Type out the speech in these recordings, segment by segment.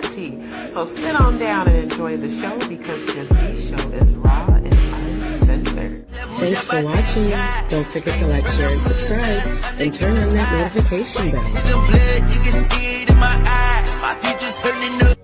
tea. So sit on down and enjoy the show because Just D's show is raw and uncensored. Thanks for watching. Don't forget to like, share, and subscribe, and turn on that notification bell. You can see it in my eyes. My future's turning up.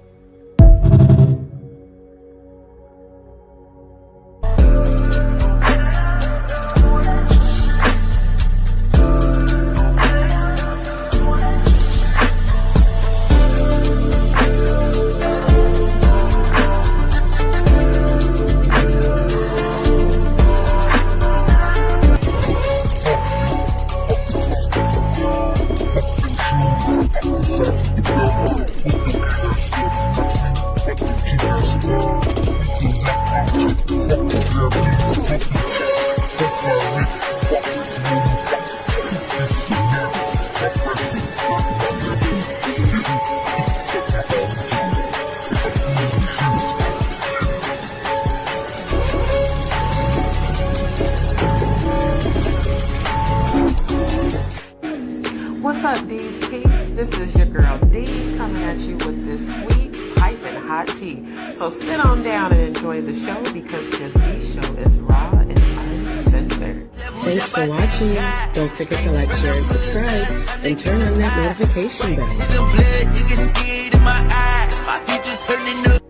What's up, DzPeepz? This is your girl D coming at you with this sweet, piping hot tea. So sit on down and enjoy the show because Just D's show is raw and uncensored. Thanks for watching. Don't forget to like, share, and subscribe, and turn on that notification bell. You can see it in my eyes. My future's turning up.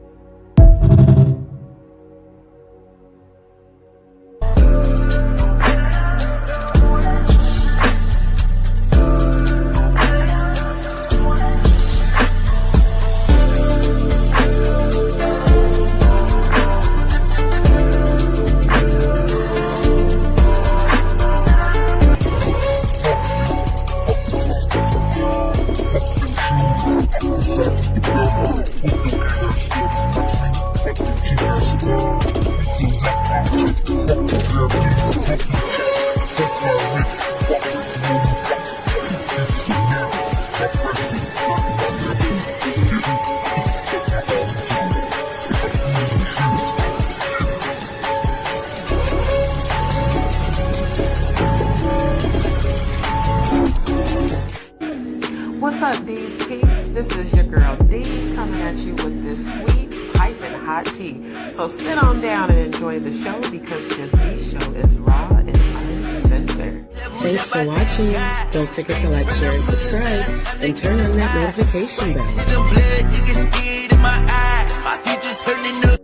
What's up, DzPeepz? This is your girl D coming at you with this sweet, piping hot tea. So sit on down and enjoy the show because Just D's show is raw and uncensored. Thanks for watching. Don't forget to like, share, and subscribe, and turn on that notification bell. You can see it in my eyes. My future's turning up.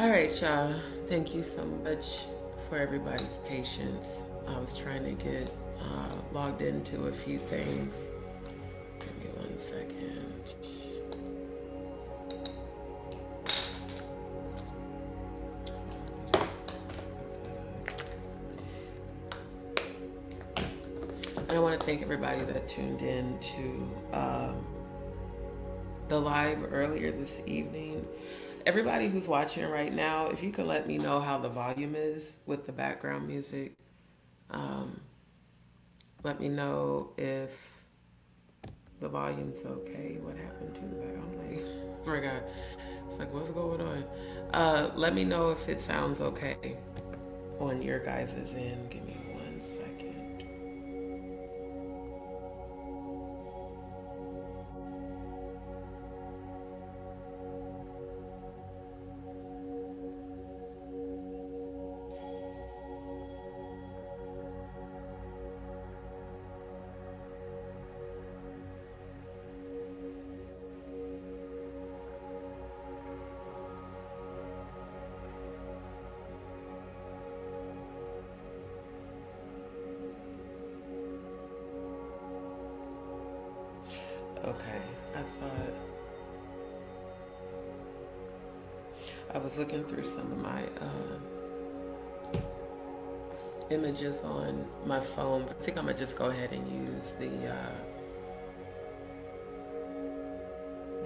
All right, y'all. Thank you so much for everybody's patience. I was trying to get logged into a few things. Give me 1 second. And I want to thank everybody that tuned in to the live earlier this evening. Everybody who's watching right now, if you can let me know how the volume is with the background music. Let me know if the volume's okay. What happened to the background? I'm like, forgot. It's like, what's going on? Let me know if it sounds okay on your guys' end. Give me 1 second. Okay, I thought I was looking through some of my images on my phone, but I think I'm gonna just go ahead and use the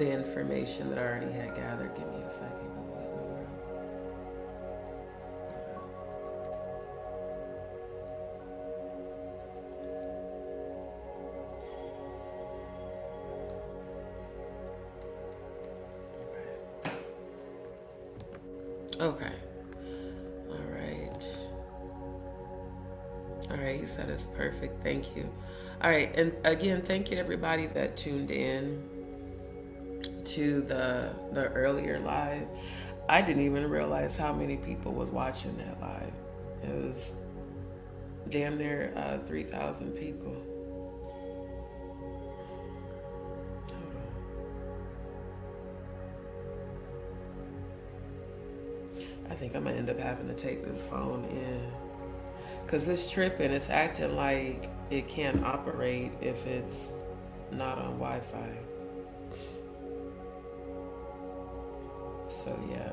information that I already had gathered. Give me a second. 'Cause what in the world? Okay. All right. All right. You said it's perfect. Thank you. All right. And again, thank you to everybody that tuned in to the earlier live. I didn't even realize how many people was watching that live. It was damn near 3,000 people. Hold on. I think I'm gonna end up having to take this phone in because it's tripping. It's acting like it can't operate if it's not on Wi-Fi. So yeah.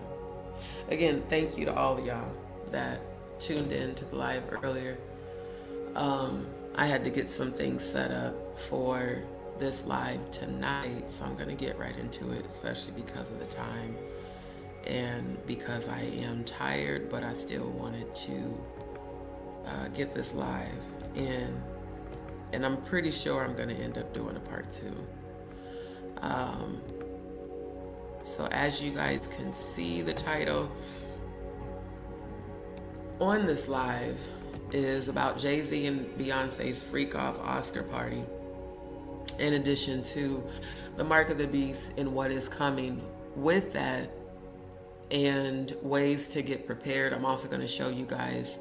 Again, thank you to all of y'all that tuned in to the live earlier. I had to get some things set up for this live tonight, so I'm gonna get right into it, especially because of the time and because I am tired, but I still wanted to get this live in, and I'm pretty sure I'm gonna end up doing a part 2. So as you guys can see, the title on this live is about Jay-Z and Beyonce's Freakoff Oscar party, in addition to the Mark of the Beast and what is coming with that and ways to get prepared. I'm also going to show you guys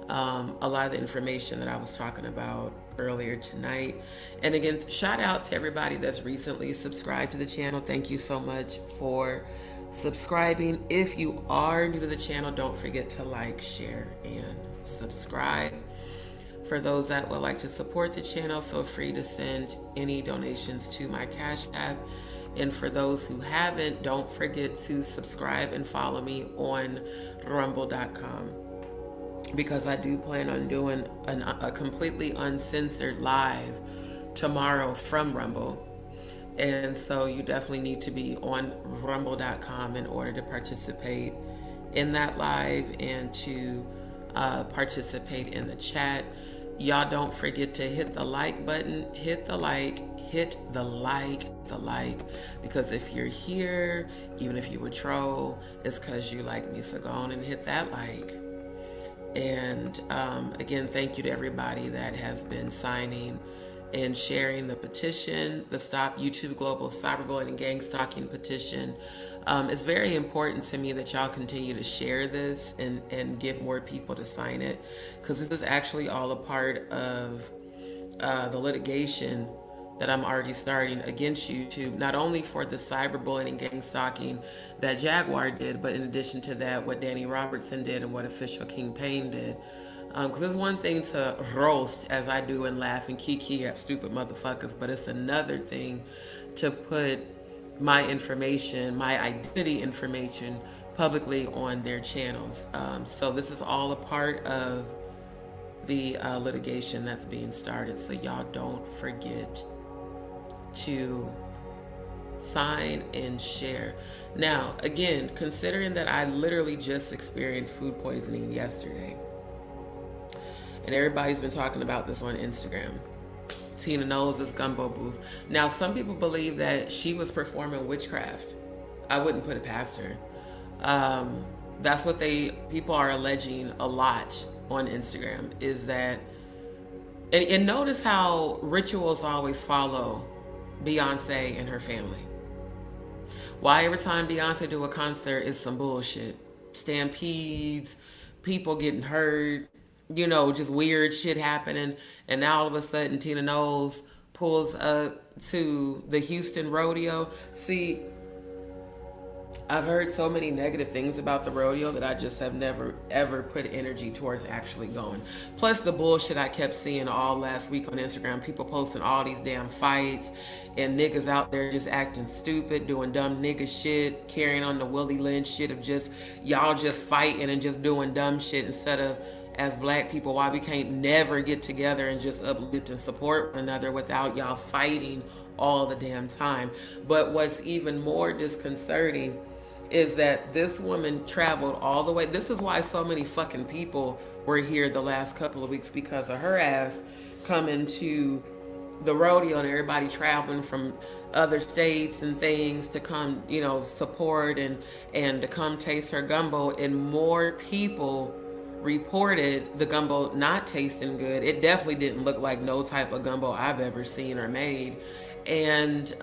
a lot of the information that I was talking about earlier tonight. And again, shout out to everybody that's recently subscribed to the channel. Thank you so much for subscribing. If you are new to the channel, don't forget to like, share, and subscribe. For those that would like to support the channel, feel free to send any donations to my Cash App. And for those who haven't, don't forget to subscribe and follow me on rumble.com, because I do plan on doing a completely uncensored live tomorrow from Rumble. And so you definitely need to be on rumble.com in order to participate in that live and to participate in the chat. Y'all don't forget to hit the like button, hit the like, because if you're here, even if you would troll, it's because you like me. So go on and hit that like. And again, thank you to everybody that has been signing and sharing the petition, the Stop YouTube Global Cyberbullying and Gang Stalking petition. It's very important to me that y'all continue to share this and get more people to sign it, because this is actually all a part of the litigation that I'm already starting against YouTube, not only for the cyberbullying and gang stalking that Jaguar did, but in addition to that, what Danny Robertson did and what Official King Payne did. Because it's one thing to roast, as I do, and laugh and kiki at stupid motherfuckers, but it's another thing to put my information, my identity information, publicly on their channels. So this is all a part of the litigation that's being started. So y'all don't forget to sign and share. Now, again, considering that I literally just experienced food poisoning yesterday, and everybody's been talking about this on Instagram, Tina Knowles' gumbo booth. Now, some people believe that she was performing witchcraft. I wouldn't put it past her. That's what people are alleging a lot on Instagram, is that, and notice how rituals always follow Beyonce and her family. Why every time Beyonce do a concert is some bullshit. Stampedes, people getting hurt, just weird shit happening. And now all of a sudden Tina Knowles pulls up to the Houston rodeo. See, I've heard so many negative things about the rodeo that I just have never ever put energy towards actually going. Plus the bullshit I kept seeing all last week on Instagram, people posting all these damn fights and niggas out there just acting stupid, doing dumb nigga shit, carrying on the Willie Lynch shit of just y'all just fighting and just doing dumb shit instead of as black people, why we can't never get together and just uplift and support one another without y'all fighting all the damn time. But what's even more disconcerting is that this woman traveled all the way. This is why so many fucking people were here the last couple of weeks, because of her ass coming to the rodeo and everybody traveling from other states and things to come, you know, support and to come taste her gumbo. And more people reported the gumbo not tasting good. It definitely didn't look like no type of gumbo I've ever seen or made. And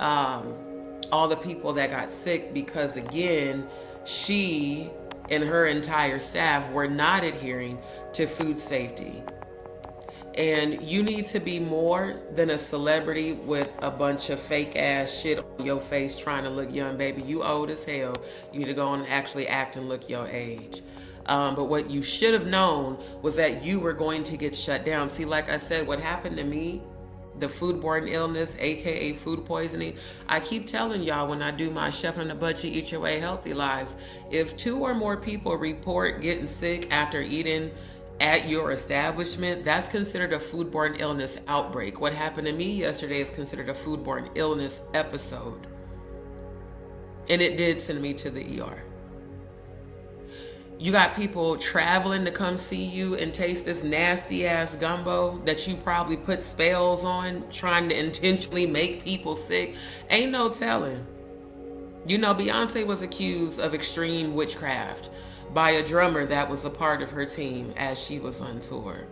all the people that got sick because, again, she and her entire staff were not adhering to food safety. And you need to be more than a celebrity with a bunch of fake ass shit on your face trying to look young, baby. You old as hell. You need to go on and actually act and look your age. But what you should have known was that you were going to get shut down. See, like I said, what happened to me, the foodborne illness, aka food poisoning, I keep telling y'all when I do my Chef on the Budget Eat Your Way Healthy Lives, if 2 or more people report getting sick after eating at your establishment, that's considered a foodborne illness outbreak. What happened to me yesterday is considered a foodborne illness episode. And it did send me to the ER. You got people traveling to come see you and taste this nasty ass gumbo that you probably put spells on, trying to intentionally make people sick. Ain't no telling. You know, Beyonce was accused of extreme witchcraft by a drummer that was a part of her team as she was on tour.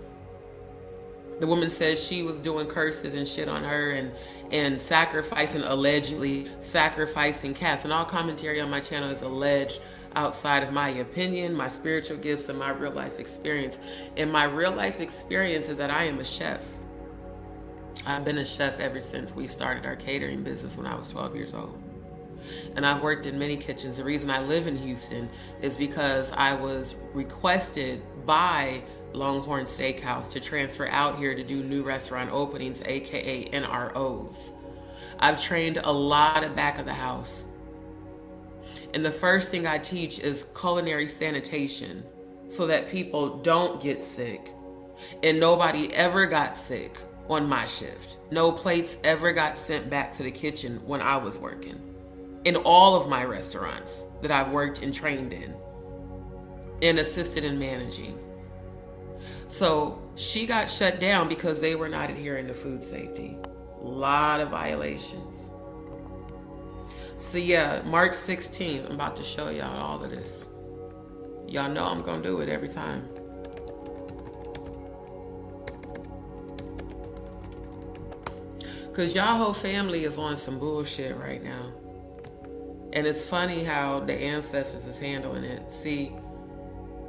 The woman says she was doing curses and shit on her and sacrificing, allegedly sacrificing cats. And all commentary on my channel is alleged, outside of my opinion, my spiritual gifts, and my real life experience. And my real life experience is that I am a chef. I've been a chef ever since we started our catering business when I was 12 years old. And I've worked in many kitchens. The reason I live in Houston is because I was requested by Longhorn Steakhouse to transfer out here to do new restaurant openings, aka NROs. I've trained a lot of back of the house. And the first thing I teach is culinary sanitation so that people don't get sick. And nobody ever got sick on my shift. No plates ever got sent back to the kitchen when I was working. In all of my restaurants that I've worked and trained in and assisted in managing. So she got shut down because they were not adhering to food safety. A lot of violations. So yeah, March 16th, I'm about to show y'all all of this. Y'all know I'm gonna do it every time. Cause y'all whole family is on some bullshit right now. And it's funny how the ancestors is handling it. See,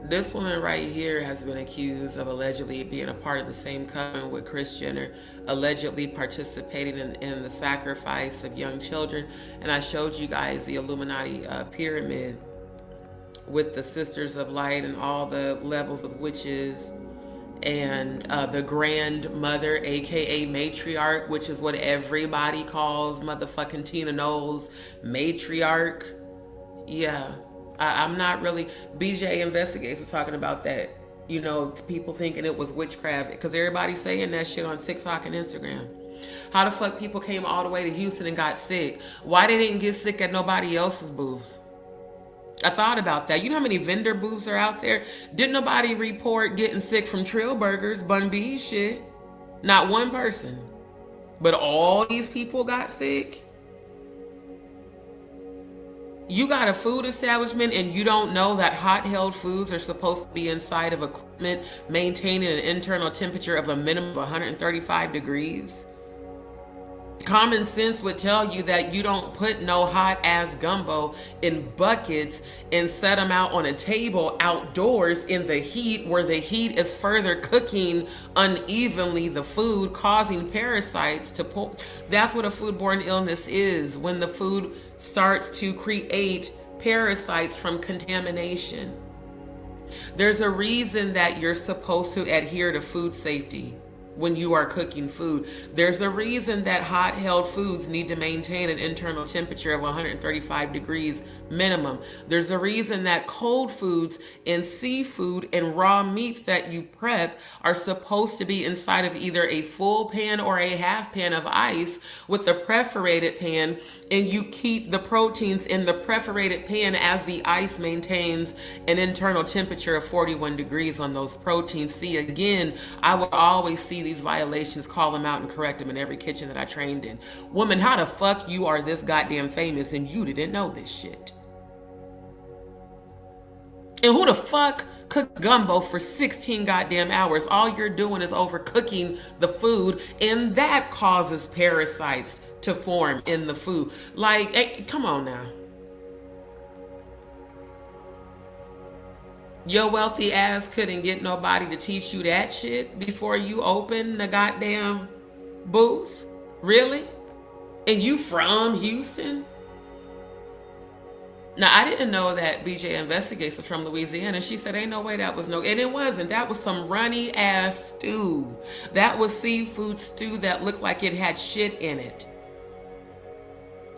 this woman right here has been accused of allegedly being a part of the same coven with Kris Jenner, allegedly participating in the sacrifice of young children. And I showed you guys the Illuminati pyramid with the Sisters of Light and all the levels of witches, and the grandmother, aka matriarch, which is what everybody calls motherfucking Tina Knowles, matriarch. Yeah. I'm not really, BJ Investigates was talking about that, you know, people thinking it was witchcraft, because everybody's saying that shit on TikTok and Instagram. How the fuck people came all the way to Houston and got sick? Why they didn't get sick at nobody else's booths? I thought about that. You know how many vendor booths are out there? Didn't nobody report getting sick from Trill Burgers, Bun B shit? Not one person. But all these people got sick? You got a food establishment and you don't know that hot held foods are supposed to be inside of equipment maintaining an internal temperature of a minimum of 135 degrees? Common sense would tell you that you don't put no hot ass gumbo in buckets and set them out on a table outdoors in the heat, where the heat is further cooking unevenly the food, causing parasites to pull. That's what a foodborne illness is, when the food starts to create parasites from contamination. There's a reason that you're supposed to adhere to food safety when you are cooking food. There's a reason that hot held foods need to maintain an internal temperature of 135 degrees minimum. There's a reason that cold foods and seafood and raw meats that you prep are supposed to be inside of either a full pan or a half pan of ice with the perforated pan, and you keep the proteins in the perforated pan as the ice maintains an internal temperature of 41 degrees on those proteins. See, again, I will always see these violations, call them out and correct them in every kitchen that I trained in. Woman, how the fuck you are this goddamn famous and you didn't know this shit? And who the fuck cooked gumbo for 16 goddamn hours? All you're doing is overcooking the food, and that causes parasites to form in the food. Like, hey, come on now. Your wealthy ass couldn't get nobody to teach you that shit before you open the goddamn booth? Really? And you from Houston? Now, I didn't know that BJ Investigates was from Louisiana. She said, ain't no way that was no... And it wasn't. That was some runny ass stew. That was seafood stew that looked like it had shit in it.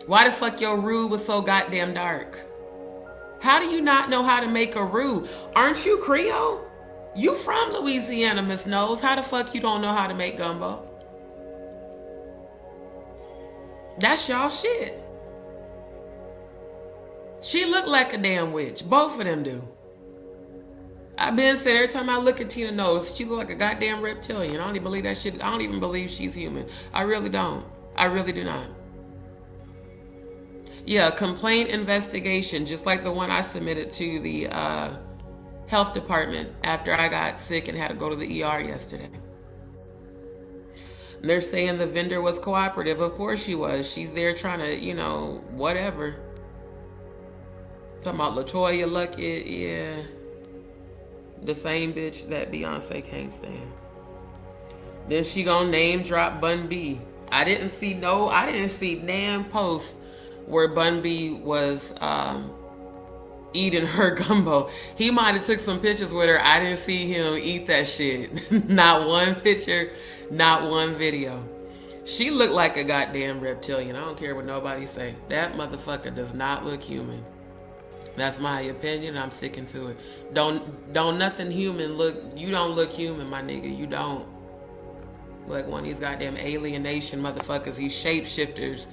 Why the fuck your roux was so goddamn dark? How do you not know how to make a roux? Aren't you Creole? You from Louisiana, Miss Knowles. How the fuck you don't know how to make gumbo? That's y'all shit. She looked like a damn witch. Both of them do. I've been saying every time I look at Tina Knowles, she look like a goddamn reptilian. I don't even believe that shit. I don't even believe she's human. I really don't. I really do not. Yeah, complaint investigation, just like the one I submitted to the health department after I got sick and had to go to the ER yesterday. They're saying the vendor was cooperative. Of course she was. She's there trying to, you know, whatever. Talking about LaToya Luckett, yeah. The same bitch that Beyonce can't stand. Then she gonna name drop Bun B. I didn't see damn post where Bun B was eating her gumbo. He might have took some pictures with her. I didn't see him eat that shit. Not one picture, not one video. She looked like a goddamn reptilian. I don't care what nobody say. That motherfucker does not look human. That's my opinion. I'm sticking to it. Don't nothing human look. You don't look human, my nigga. You don't. Like one of these goddamn alienation motherfuckers. These shapeshifters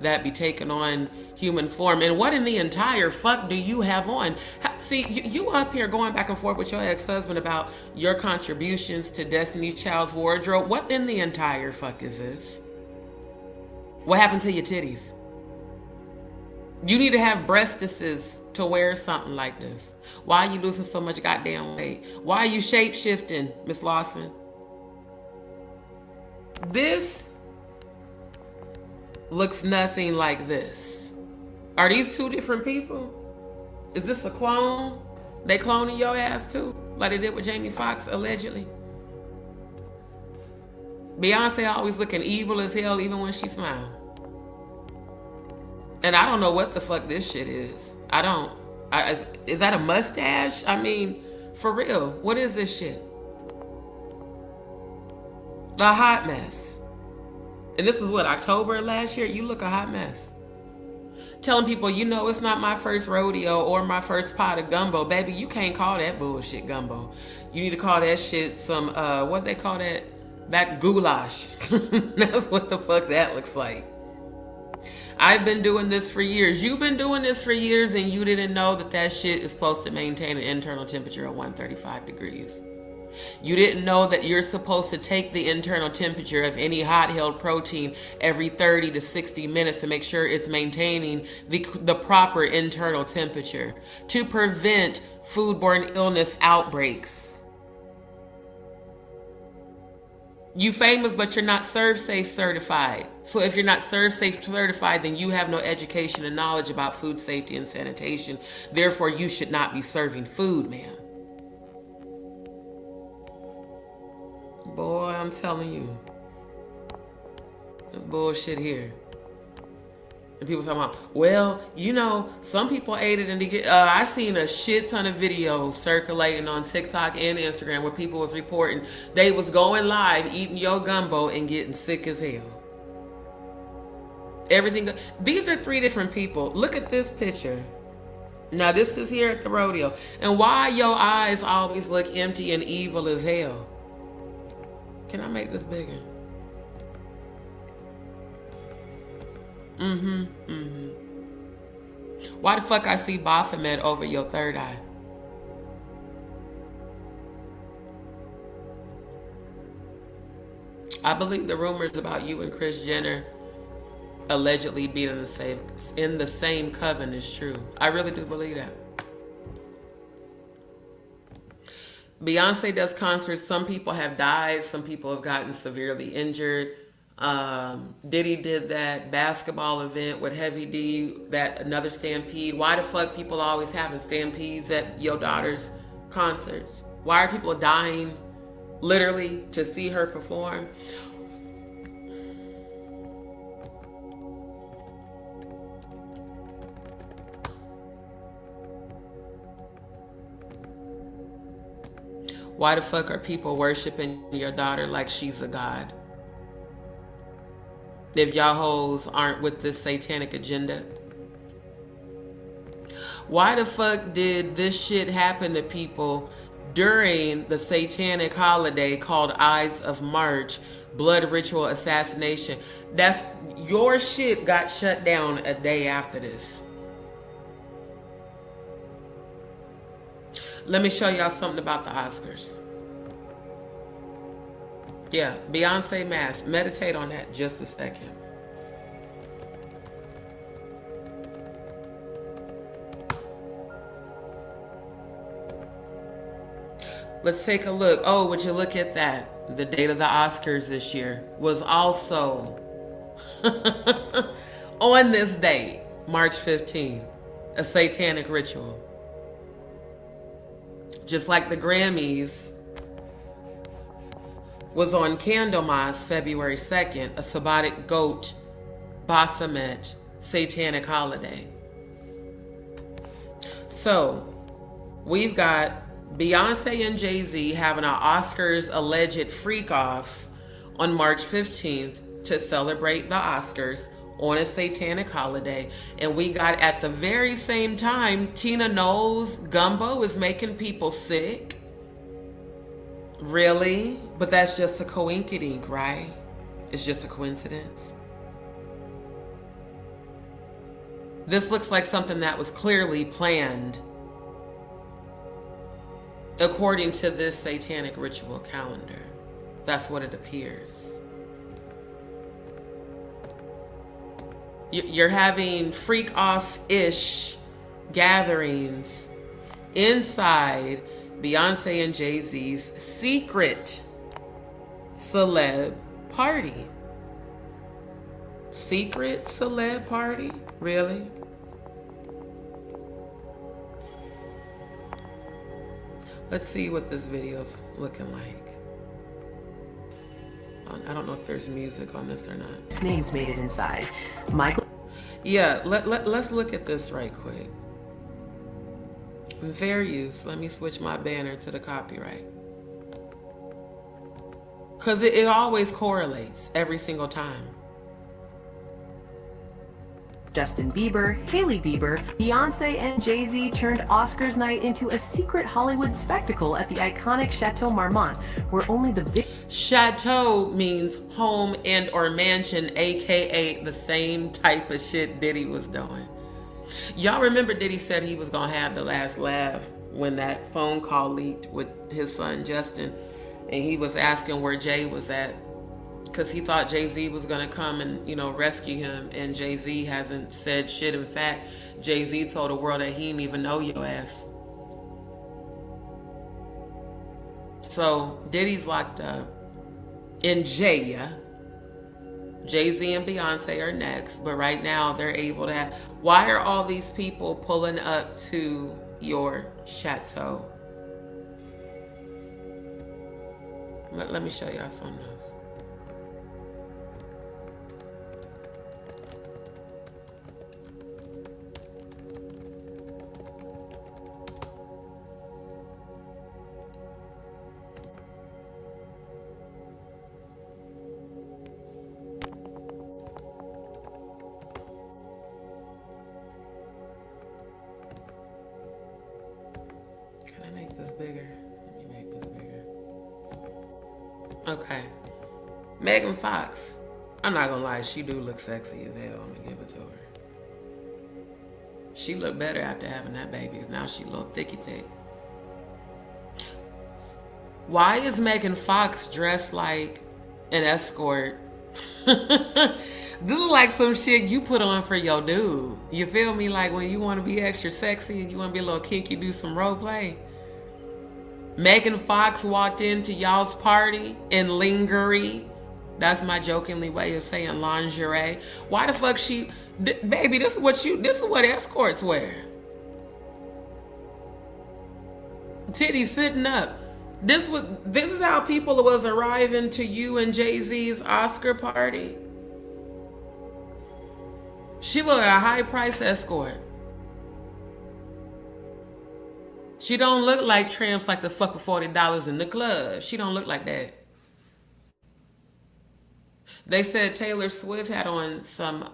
that be taking on human form. And what in the entire fuck do you have on? See, you up here going back and forth with your ex-husband about your contributions to Destiny's Child's wardrobe. What in the entire fuck is this? What happened to your titties? You need to have breastises to wear something like this. Why are you losing so much goddamn weight? Why are you shape-shifting, Miss Lawson? This looks nothing like this. Are these two different people? Is this a clone? They cloning your ass too? Like they did with Jamie Foxx, allegedly? Beyonce always looking evil as hell even when she smiles. And I don't know what the fuck this shit is. I don't. Is that a mustache? I mean, for real, what is this shit? A hot mess. And this was what, October last year? You look a hot mess. Telling people, you know, it's not my first rodeo or my first pot of gumbo. Baby, you can't call that bullshit gumbo. You need to call that shit some, what they call that? That goulash. That's what the fuck that looks like. I've been doing this for years. You've been doing this for years and you didn't know that that shit is supposed to maintain an internal temperature of 135 degrees. You didn't know that you're supposed to take the internal temperature of any hot-held protein every 30 to 60 minutes to make sure it's maintaining the proper internal temperature to prevent foodborne illness outbreaks. You famous, but you're not ServSafe certified. So if you're not ServSafe certified, then you have no education and knowledge about food safety and sanitation. Therefore, you should not be serving food, ma'am. Boy, I'm telling you. There's bullshit here. And people talking about, well, you know, some people ate it and they get. I seen a shit ton of videos circulating on TikTok and Instagram where people was reporting they was going live eating your gumbo and getting sick as hell. Everything. These are 3 different people. Look at this picture. Now this is here at the rodeo. And why your eyes always look empty and evil as hell? Can I make this bigger? Why the fuck I see Baphomet over your third eye? I believe the rumors about you and Kris Jenner allegedly being in the same coven is true. I really do believe that. Beyonce does concerts. Some people have died. Some people have gotten severely injured. Diddy did that basketball event with Heavy D, that another stampede. Why the fuck people always having stampedes at your daughter's concerts? Why are people dying literally to see her perform? Why the fuck are people worshiping your daughter like she's a god? If y'all hoes aren't with this satanic agenda. Why the fuck did this shit happen to people during the satanic holiday called Ides of March, blood ritual assassination? That's your shit got shut down a day after this. Let me show y'all something about the Oscars. Yeah, Beyonce mask. Meditate on that just a second. Let's take a look. Oh, would you look at that? The date of the Oscars this year was also on this date, March 15th, a satanic ritual. Just like the Grammys was on Candlemas, February 2nd, a Sabbatic goat, Baphomet, satanic holiday. So, we've got Beyonce and Jay-Z having an Oscars alleged freak-off on March 15th to celebrate the Oscars on a satanic holiday. And we got at the very same time, Tina Knowles' gumbo is making people sick. Really? But that's just a coinkydink, right? It's just a coincidence. This looks like something that was clearly planned according to this satanic ritual calendar. That's what it appears. You're having freak-off-ish gatherings inside Beyonce and Jay-Z's secret celeb party. Secret celeb party? Really? Let's see what this video's looking like. I don't know if there's music on this or not. His name's made it inside. Michael. Yeah, let's look at this right quick. Fair use. Let me switch my banner to the copyright. Because it always correlates every single time. Justin Bieber, Hailey Bieber, Beyonce, and Jay-Z turned Oscars night into a secret Hollywood spectacle at the iconic Chateau Marmont, where only the big... Chateau means home and or mansion, aka the same type of shit Diddy was doing. Y'all remember Diddy said he was gonna have the last laugh when that phone call leaked with his son Justin, and he was asking where Jay was at, because he thought Jay-Z was going to come and, rescue him. And Jay-Z hasn't said shit. In fact, Jay-Z told the world that he didn't even know your ass. So, Diddy's locked up in jail. Jay-Z and Beyonce are next. But right now, they're able to have... Why are all these people pulling up to your chateau? Let me show y'all something else. bigger. Let me make this bigger. Okay. Megan Fox. I'm not gonna lie, she do look sexy as hell. I'm gonna give it to her. She looked better after having that baby. Now she a little thicky thick. Why is Megan Fox dressed like an escort? This is like some shit you put on for your dude. You feel me? Like when you want to be extra sexy and you want to be a little kinky, do some role play. Megan Fox walked into y'all's party in lingerie. That's my jokingly way of saying lingerie. Why the fuck she... baby, this is what escorts wear. Titties sitting up. This is how people was arriving to you and Jay-Z's Oscar party. She looked like a high price escort. She don't look like tramps like the fuck with $40 in the club. She don't look like that. They said Taylor Swift had on some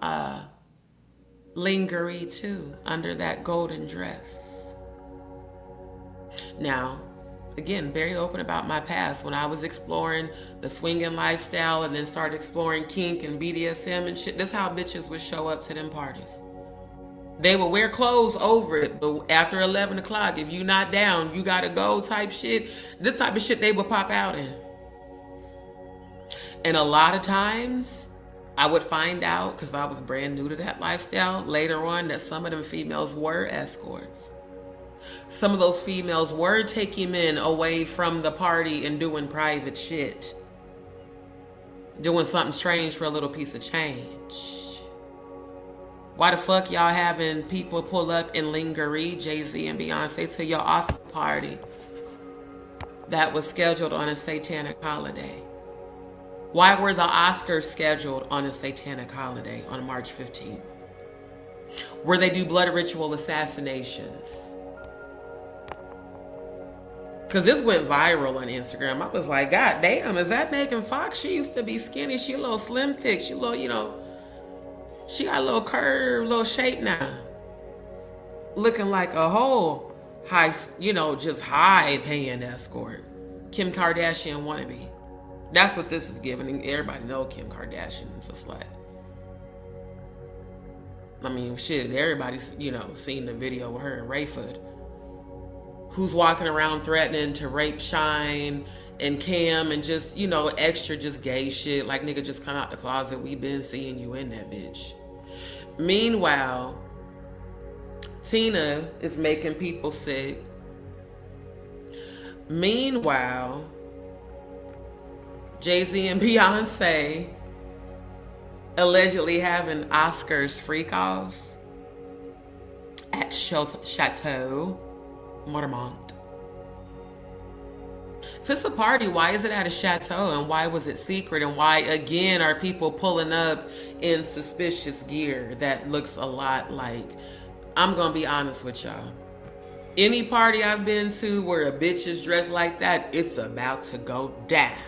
lingerie too under that golden dress. Now, again, very open about my past. When I was exploring the swinging lifestyle and then started exploring kink and BDSM and shit, this how bitches would show up to them parties. They would wear clothes over it, but after 11 o'clock, if you not down, you gotta go type shit. This type of shit they would pop out in. And a lot of times, I would find out, because I was brand new to that lifestyle, later on that some of them females were escorts. Some of those females were taking men away from the party and doing private shit. Doing something strange for a little piece of change. Why the fuck y'all having people pull up in lingerie, Jay-Z and Beyonce, to your Oscar party that was scheduled on a satanic holiday? Why were the Oscars scheduled on a satanic holiday on March 15th? Where they do blood ritual assassinations? Because this went viral on Instagram. I was like, God damn, is that Megan Fox? She used to be skinny. She a little slim thick. She a little, she got a little curve, little shape now. Looking like a whole high, just high paying escort. Kim Kardashian wannabe. That's what this is giving. Everybody know Kim Kardashian is a slut. I mean, shit, everybody's, seen the video with her and Rayford, who's walking around threatening to rape Shine and Cam and just, extra just gay shit. Like, nigga, just come out the closet. We been seeing you in that bitch. Meanwhile, Tina is making people sick. Meanwhile, Jay-Z and Beyonce allegedly having Oscars freak-offs at Chateau Marmont. If it's a party, why is it at a chateau, and why was it secret, and why again are people pulling up in suspicious gear that looks a lot like, I'm gonna be honest with y'all, any party I've been to where a bitch is dressed like that, it's about to go down.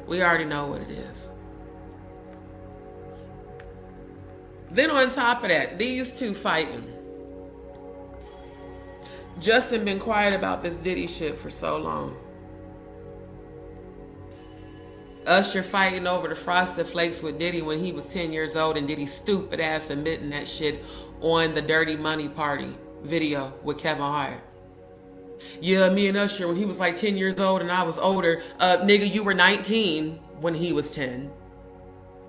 We already know what it is. Then on top of that, these two fighting. Justin been quiet about this Diddy shit for so long. Usher fighting over the Frosted Flakes with Diddy when he was 10 years old, and Diddy stupid ass admitting that shit on the Dirty Money Party video with Kevin Hart. Yeah, me and Usher when he was like 10 years old and I was older. Nigga, you were 19 when he was 10.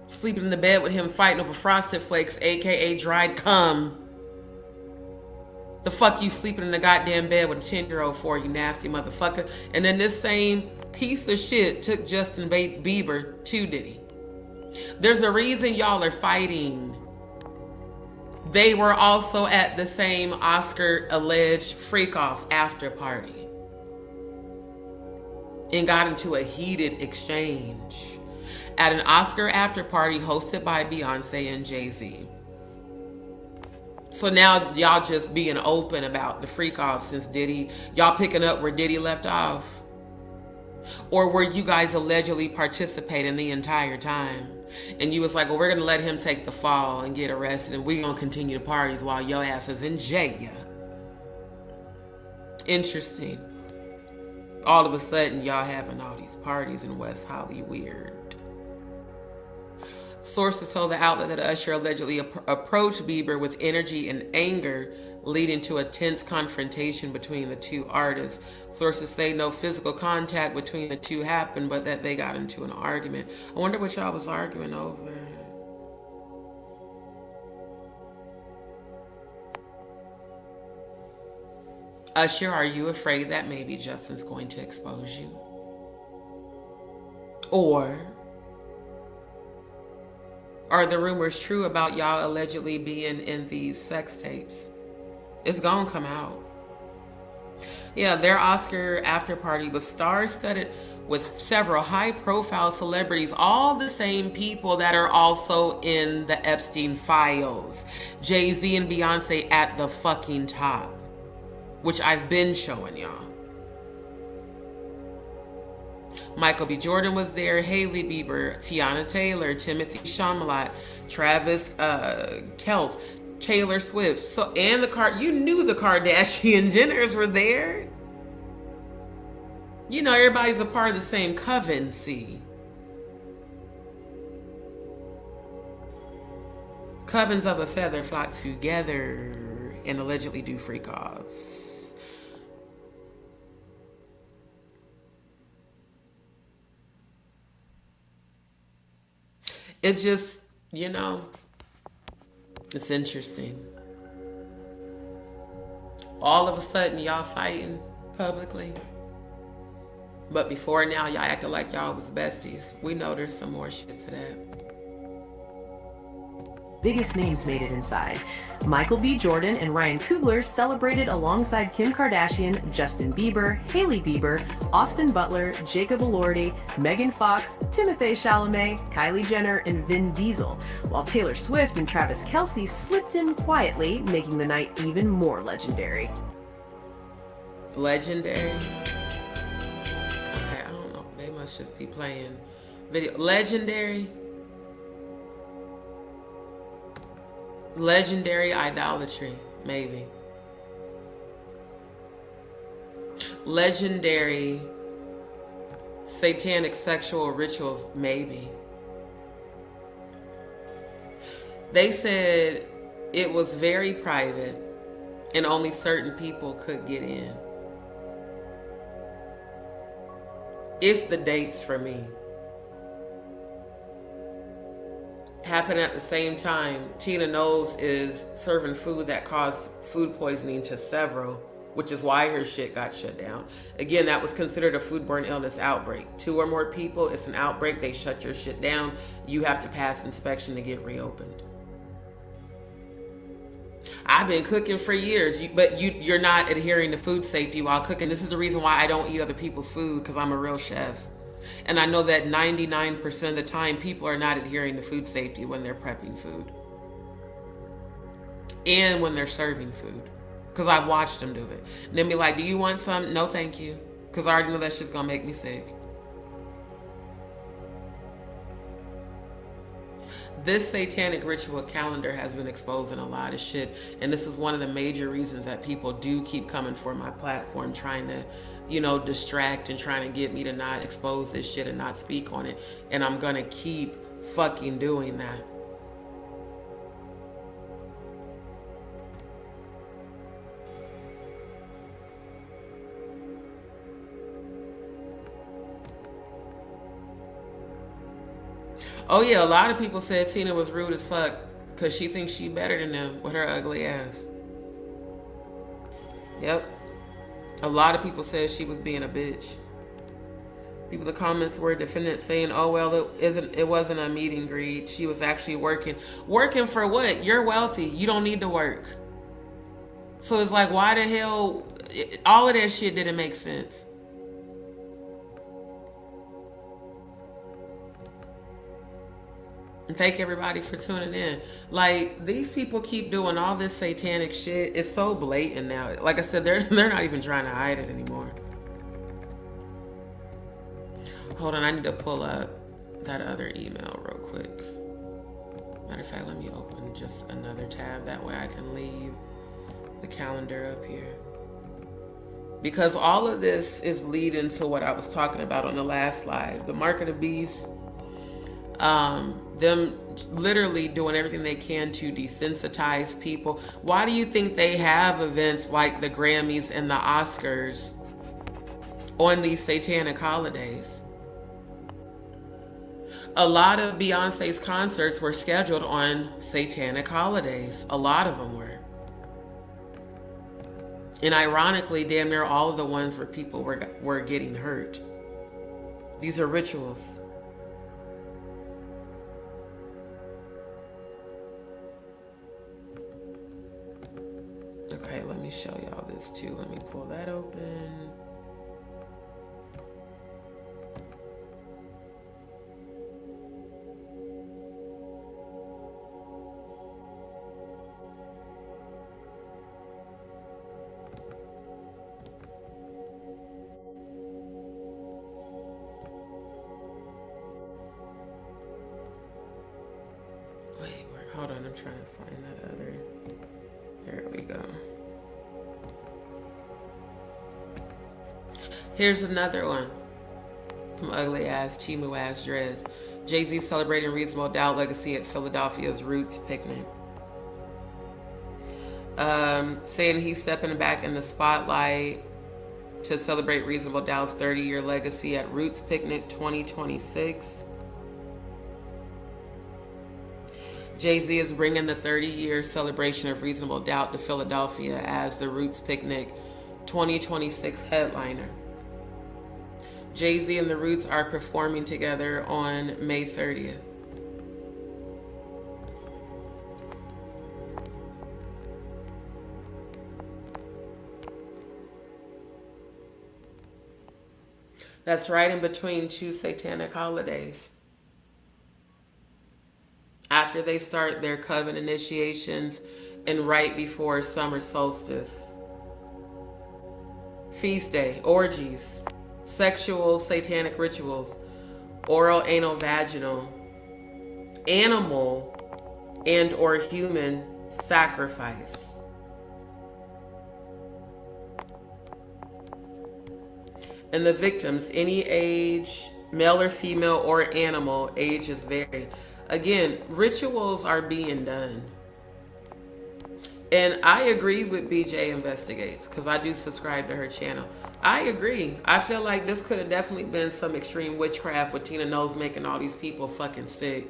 Sleeping in the bed with him fighting over Frosted Flakes, aka dried cum. The fuck you sleeping in the goddamn bed with a 10-year-old for, you nasty motherfucker? And then this same piece of shit took Justin Bieber to Diddy. There's a reason y'all are fighting. They were also at the same Oscar alleged Freakoff after party and got into a heated exchange at an Oscar after party hosted by Beyonce and Jay-Z. So now y'all just being open about the Freakoff since Diddy, y'all picking up where Diddy left off? Or were you guys allegedly participating the entire time? And you was like, well, we're going to let him take the fall and get arrested, and we're going to continue the parties while your ass is in jail. Interesting. All of a sudden, y'all having all these parties in West Hollywood. Sources told the outlet that Usher allegedly approached Bieber with energy and anger, leading to a tense confrontation between the two artists. Sources say no physical contact between the two happened, but that they got into an argument. I wonder what y'all was arguing over. Usher, are you afraid that maybe Justin's going to expose you? Or are the rumors true about y'all allegedly being in these sex tapes? It's gonna come out. Yeah, their Oscar after party was star-studded with several high-profile celebrities, all the same people that are also in the Epstein files. Jay-Z and Beyonce at the fucking top, which I've been showing y'all. Michael B. Jordan was there, Hailey Bieber, Tiana Taylor, Timothy Chalamet, Travis Kelce, Taylor Swift. So, and you knew the Kardashian Jenners were there. You know, everybody's a part of the same coven, see. Covens of a feather flock together and allegedly do freak-offs. It just, you know, it's interesting. All of a sudden, y'all fighting publicly. But before now, y'all acted like y'all was besties. We know there's some more shit to that. Biggest names made it inside. Michael B. Jordan and Ryan Coogler celebrated alongside Kim Kardashian, Justin Bieber, Hailey Bieber, Austin Butler, Jacob Elordi, Megan Fox, Timothée Chalamet, Kylie Jenner, and Vin Diesel, while Taylor Swift and Travis Kelce slipped in quietly, making the night even more legendary. Legendary? Okay, I don't know. They must just be playing video. Legendary? Legendary idolatry, maybe. Legendary satanic sexual rituals, maybe. They said it was very private and only certain people could get in. It's the dates for me. Happen at the same time. Tina Knowles is serving food that caused food poisoning to several, which is why her shit got shut down. Again, that was considered a foodborne illness outbreak. 2 or more people, it's an outbreak, they shut your shit down. You have to pass inspection to get reopened. I've been cooking for years, but you're not adhering to food safety while cooking. This is the reason why I don't eat other people's food, because I'm a real chef. And I know that 99% of the time, people are not adhering to food safety when they're prepping food. And when they're serving food. Because I've watched them do it. And then be like, do you want some? No, thank you. Because I already know that shit's going to make me sick. This satanic ritual calendar has been exposing a lot of shit. And this is one of the major reasons that people do keep coming for my platform, trying to, you know, distract and trying to get me to not expose this shit and not speak on it. And I'm going to keep fucking doing that. Oh yeah, a lot of people said Tina was rude as fuck because she thinks she better than them with her ugly ass. Yep. A lot of people said she was being a bitch. People, the comments were defendants saying, oh well, it wasn't a meet and greet. She was actually working. Working for what? You're wealthy. You don't need to work. So it's like, why the hell? All of that shit didn't make sense. And thank everybody for tuning in. Like, these people keep doing all this satanic shit. It's so blatant now. Like I said, they're not even trying to hide it anymore. Hold on, I need to pull up that other email real quick. Matter of fact, let me open just another tab. That way I can leave the calendar up here. because all of this is leading to what I was talking about on the last live. The mark of the beast, them literally doing everything they can to desensitize people. Why do you think they have events like the Grammys and the Oscars on these satanic holidays? A lot of Beyonce's concerts were scheduled on satanic holidays. A lot of them were. And ironically, damn near all of the ones where people were getting hurt. These are rituals. Okay, let me show y'all this too. Let me pull that open. Hold on, I'm trying to find that other. There we go. Here's another one from ugly ass, Chimu ass dreads. Jay-Z celebrating Reasonable Doubt legacy at Philadelphia's Roots picnic. Saying he's stepping back in the spotlight to celebrate Reasonable Doubt's 30-year legacy at Roots picnic 2026. Jay-Z is bringing the 30-year celebration of Reasonable Doubt to Philadelphia as the Roots Picnic 2026 headliner. Jay-Z and the Roots are performing together on May 30th. That's right in between two satanic holidays. After they start their coven initiations and right before summer solstice. Feast day, orgies, sexual satanic rituals, oral, anal, vaginal, animal, and or human sacrifice. And the victims, any age, male or female or animal, ages vary. Again, rituals are being done. And I agree with BJ Investigates, because I do subscribe to her channel. I agree. I feel like this could have definitely been some extreme witchcraft with Tina Knowles making all these people fucking sick.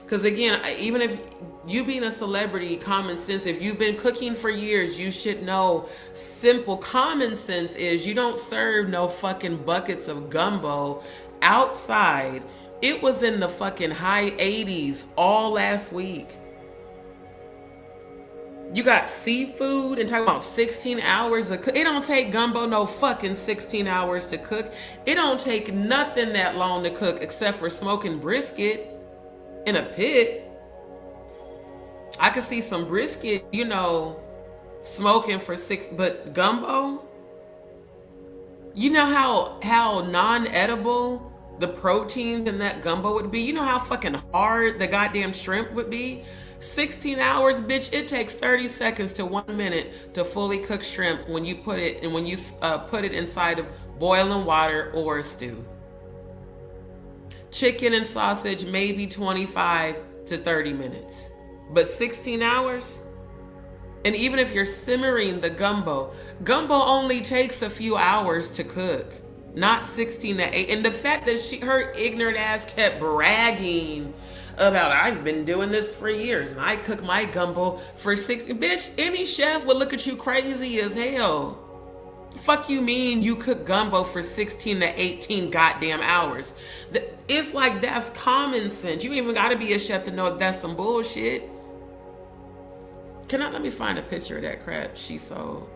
Because again, even if you being a celebrity, common sense, if you've been cooking for years, you should know simple common sense is you don't serve no fucking buckets of gumbo outside. It was in the fucking high 80s all last week. You got seafood and talking about 16 hours of cook. It don't take gumbo no fucking 16 hours to cook. It don't take nothing that long to cook except for smoking brisket in a pit. I could see some brisket, you know, smoking for but gumbo? You know how non-edible the protein in that gumbo would be? You know how fucking hard the goddamn shrimp would be? 16 hours, bitch. It takes 30 seconds to 1 minute to fully cook shrimp when you put it put it inside of boiling water or a stew. Chicken and sausage, maybe 25 to 30 minutes. But 16 hours? And even if you're simmering the gumbo only takes a few hours to cook. Not 16 to 8. And the fact that her ignorant ass kept bragging about, I've been doing this for years and I cook my gumbo for 60. Bitch, any chef would look at you crazy as hell. Fuck you mean you cook gumbo for 16 to 18 goddamn hours? It's like that's common sense. You even gotta be a chef to know that's some bullshit. Let me find a picture of that crap she sold.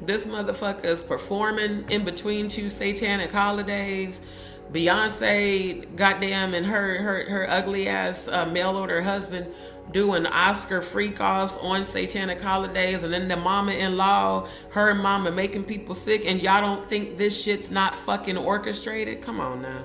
This motherfucker is performing in between two satanic holidays. Beyonce, goddamn, and her ugly ass mail order husband doing Oscar freak-offs on satanic holidays, and then the mama-in-law, her mama making people sick, and y'all don't think this shit's not fucking orchestrated? Come on now.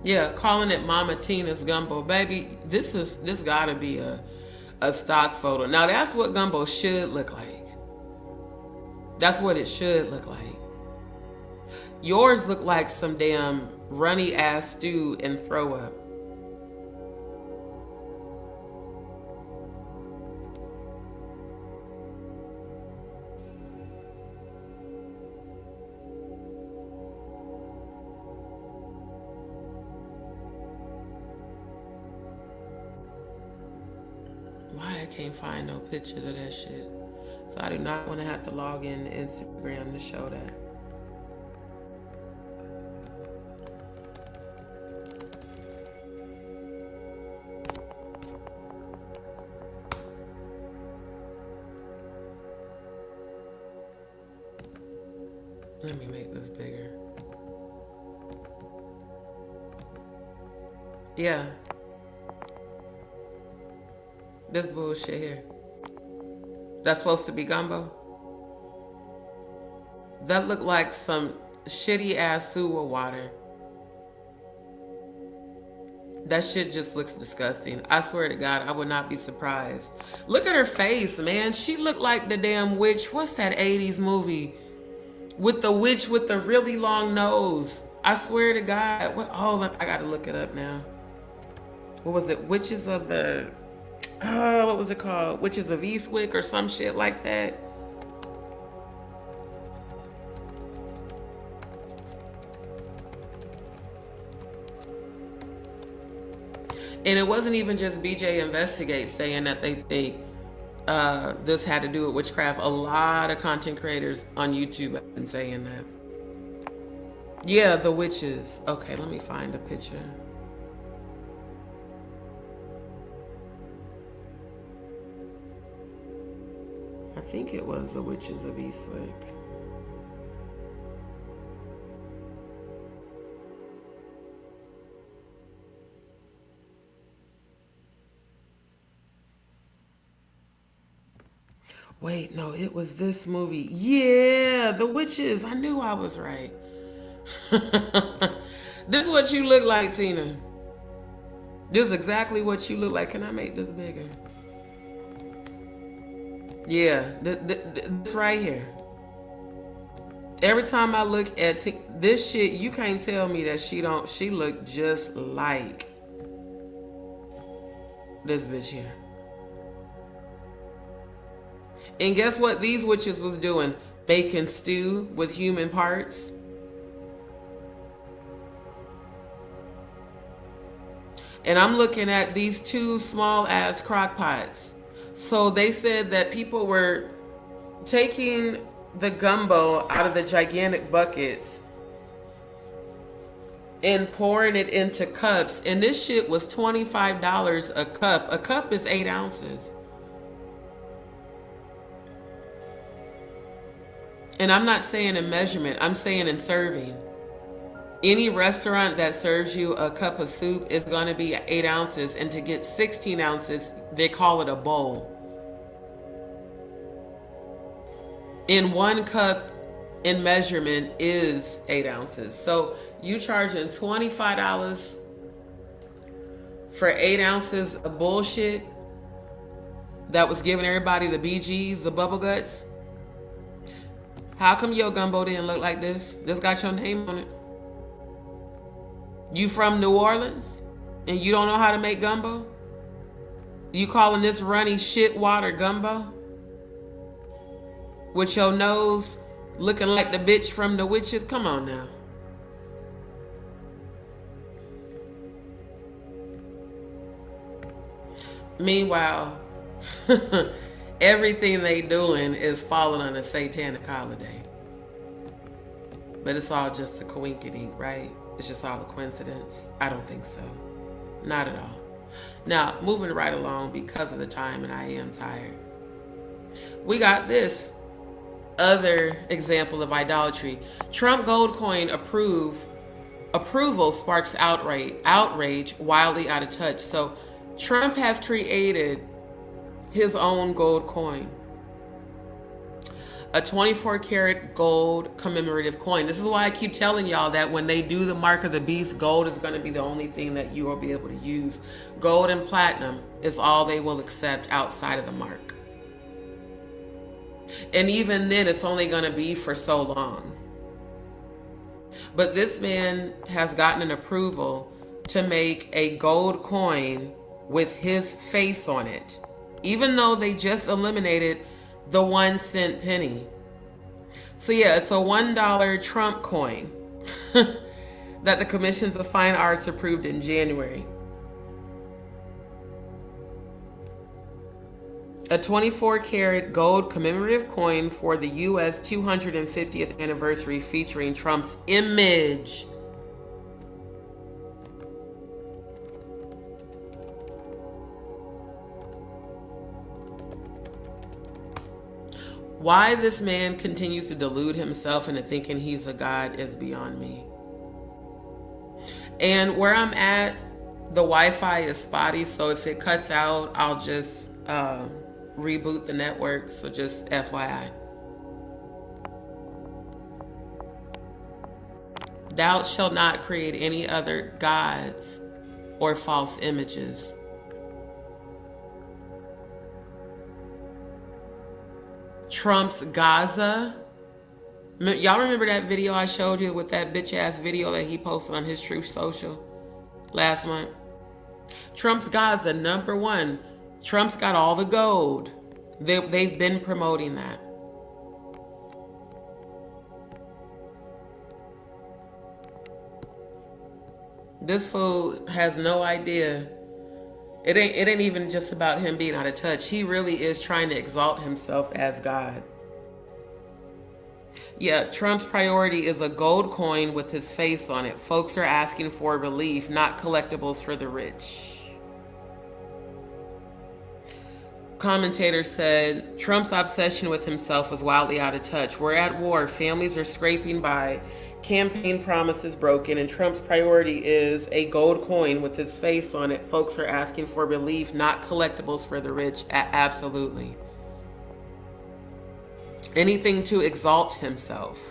Yeah, calling it Mama Tina's gumbo, baby. This gotta be a stock photo. Now that's what gumbo should look like. That's what it should look like. Yours look like some damn runny ass stew and throw up. Why I can't find no pictures of that shit. So I do not want to have to log in to Instagram to show that. Let me make this bigger. Yeah. This bullshit here. That's supposed to be gumbo. That looked like some shitty ass sewer water. That shit just looks disgusting. I swear to God, I would not be surprised. Look at her face, man. She looked like the damn witch. What's that 80s movie? With the witch with the really long nose. I swear to God. What? Oh, I gotta look it up now. What was it? Witches of the... what was it called? Witches of Eastwick or some shit like that. And it wasn't even just BJ Investigate saying that they think this had to do with witchcraft. A lot of content creators on YouTube have been saying that. Yeah, the witches. Okay, let me find a picture. I think it was the Witches of Eastwick. Wait, no, it was this movie. Yeah, the witches. I knew I was right. This is what you look like, Tina. This is exactly what you look like. Can I make this bigger? Yeah, this right here. Every time I look at this shit, you can't tell me that she look just like this bitch here. And guess what these witches was doing? Making stew with human parts. And I'm looking at these two small ass crock pots. So they said that people were taking the gumbo out of the gigantic buckets and pouring it into cups. And this shit was $25 a cup. A cup is 8 ounces. And I'm not saying in measurement, I'm saying in serving. Any restaurant that serves you a cup of soup is going to be 8 ounces. And to get 16 ounces, they call it a bowl. In 1 cup in measurement is 8 ounces. So you charging $25 for 8 ounces of bullshit that was giving everybody the BGs, the bubble guts? How come your gumbo didn't look like this? This got your name on it. You from New Orleans and you don't know how to make gumbo? You calling this runny shit water gumbo? With your nose looking like the bitch from the witches? Come on now. Meanwhile, everything they doing is falling on a satanic holiday. But it's all just a coinkydink, right? It's just all a coincidence. I don't think so. Not at all. Now, moving right along because of the time and I am tired. We got this other example of idolatry. Trump gold coin approval sparks outrage wildly out of touch. So Trump has created his own gold coin. A 24 karat gold commemorative coin. This is why I keep telling y'all that when they do the mark of the beast, gold is going to be the only thing that you will be able to use. Gold and platinum is all they will accept outside of the mark. And even then, it's only going to be for so long. But this man has gotten an approval to make a gold coin with his face on it, even though they just eliminated the 1 cent penny. So yeah, it's a $1 Trump coin that the Commissions of Fine Arts approved in January. A 24 karat gold commemorative coin for the U.S. 250th anniversary featuring Trump's image. Why this man continues to delude himself into thinking he's a god is beyond me. And where I'm at, the Wi-Fi is spotty, so if it cuts out, I'll just reboot the network, so just FYI. Thou shalt not create any other gods or false images. Trump's Gaza. Y'all remember that video I showed you with that bitch ass video that he posted on his Truth Social last month? Trump's Gaza, #1. Trump's got all the gold. They've been promoting that. This fool has no idea. It ain't even just about him being out of touch. He really is trying to exalt himself as God. Yeah, Trump's priority is a gold coin with his face on it. Folks are asking for relief, not collectibles for the rich. Commentator said, Trump's obsession with himself was wildly out of touch. We're at war. Families are scraping by. Campaign promises broken, and Trump's priority is a gold coin with his face on it. Folks are asking for relief, not collectibles for the rich. Absolutely. Anything to exalt himself.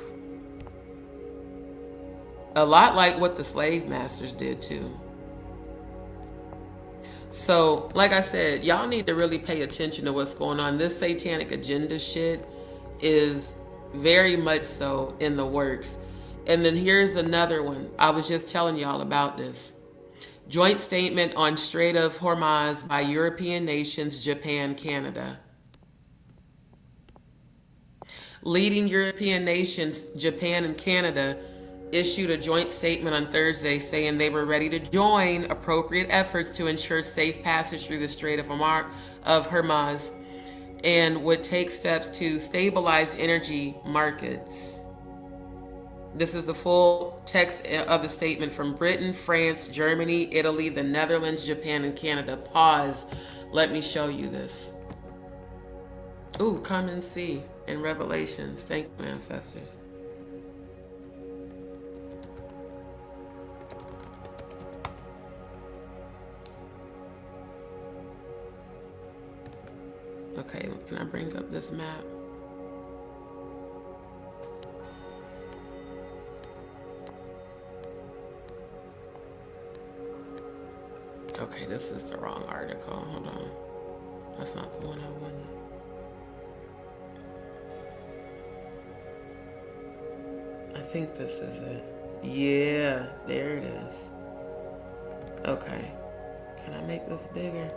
A lot like what the slave masters did too. So, like I said, y'all need to really pay attention to what's going on. This satanic agenda shit is very much so in the works. And then here's another one. I was just telling y'all about this. Joint statement on Strait of Hormuz by European nations, Japan, Canada. Leading European nations, Japan and Canada, issued a joint statement on Thursday saying they were ready to join appropriate efforts to ensure safe passage through the Strait of Hormuz and would take steps to stabilize energy markets. This is the full text of the statement from Britain, France, Germany, Italy, the Netherlands, Japan, and Canada. Pause. Let me show you this. Ooh, come and see in Revelations. Thank you, ancestors. Okay, can I bring up this map? Okay, this is the wrong article. Hold on. That's not the one I wanted. I think this is it. Yeah, there it is. Okay. Can I make this bigger?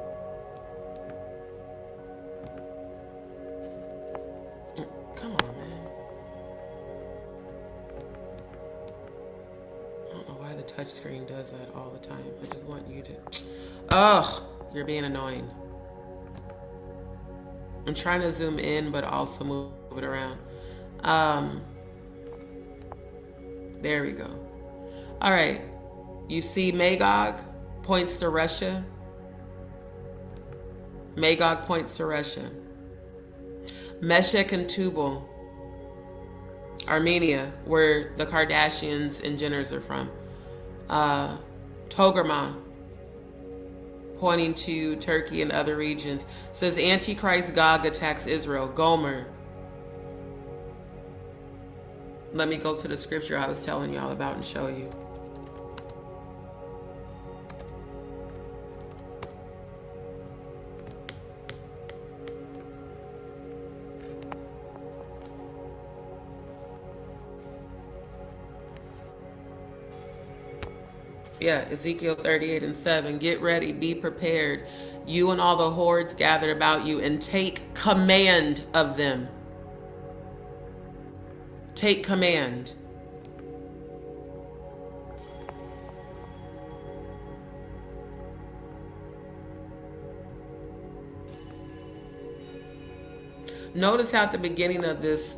Come on, man. I don't know why the touchscreen does that all the time. I just want you to... Ugh, you're being annoying. I'm trying to zoom in, but also move it around. There we go. All right. You see Magog points to Russia. Magog points to Russia. Meshech and Tubal, Armenia, where the Kardashians and Jenners are from. Togarmah, pointing to Turkey and other regions, says Antichrist Gog attacks Israel. Gomer, Let me go to the scripture I was telling y'all about and show you. Yeah, Ezekiel 38:7. Get ready, be prepared, you and all the hordes gathered about you, and take command of them. Take command. Notice at the beginning of this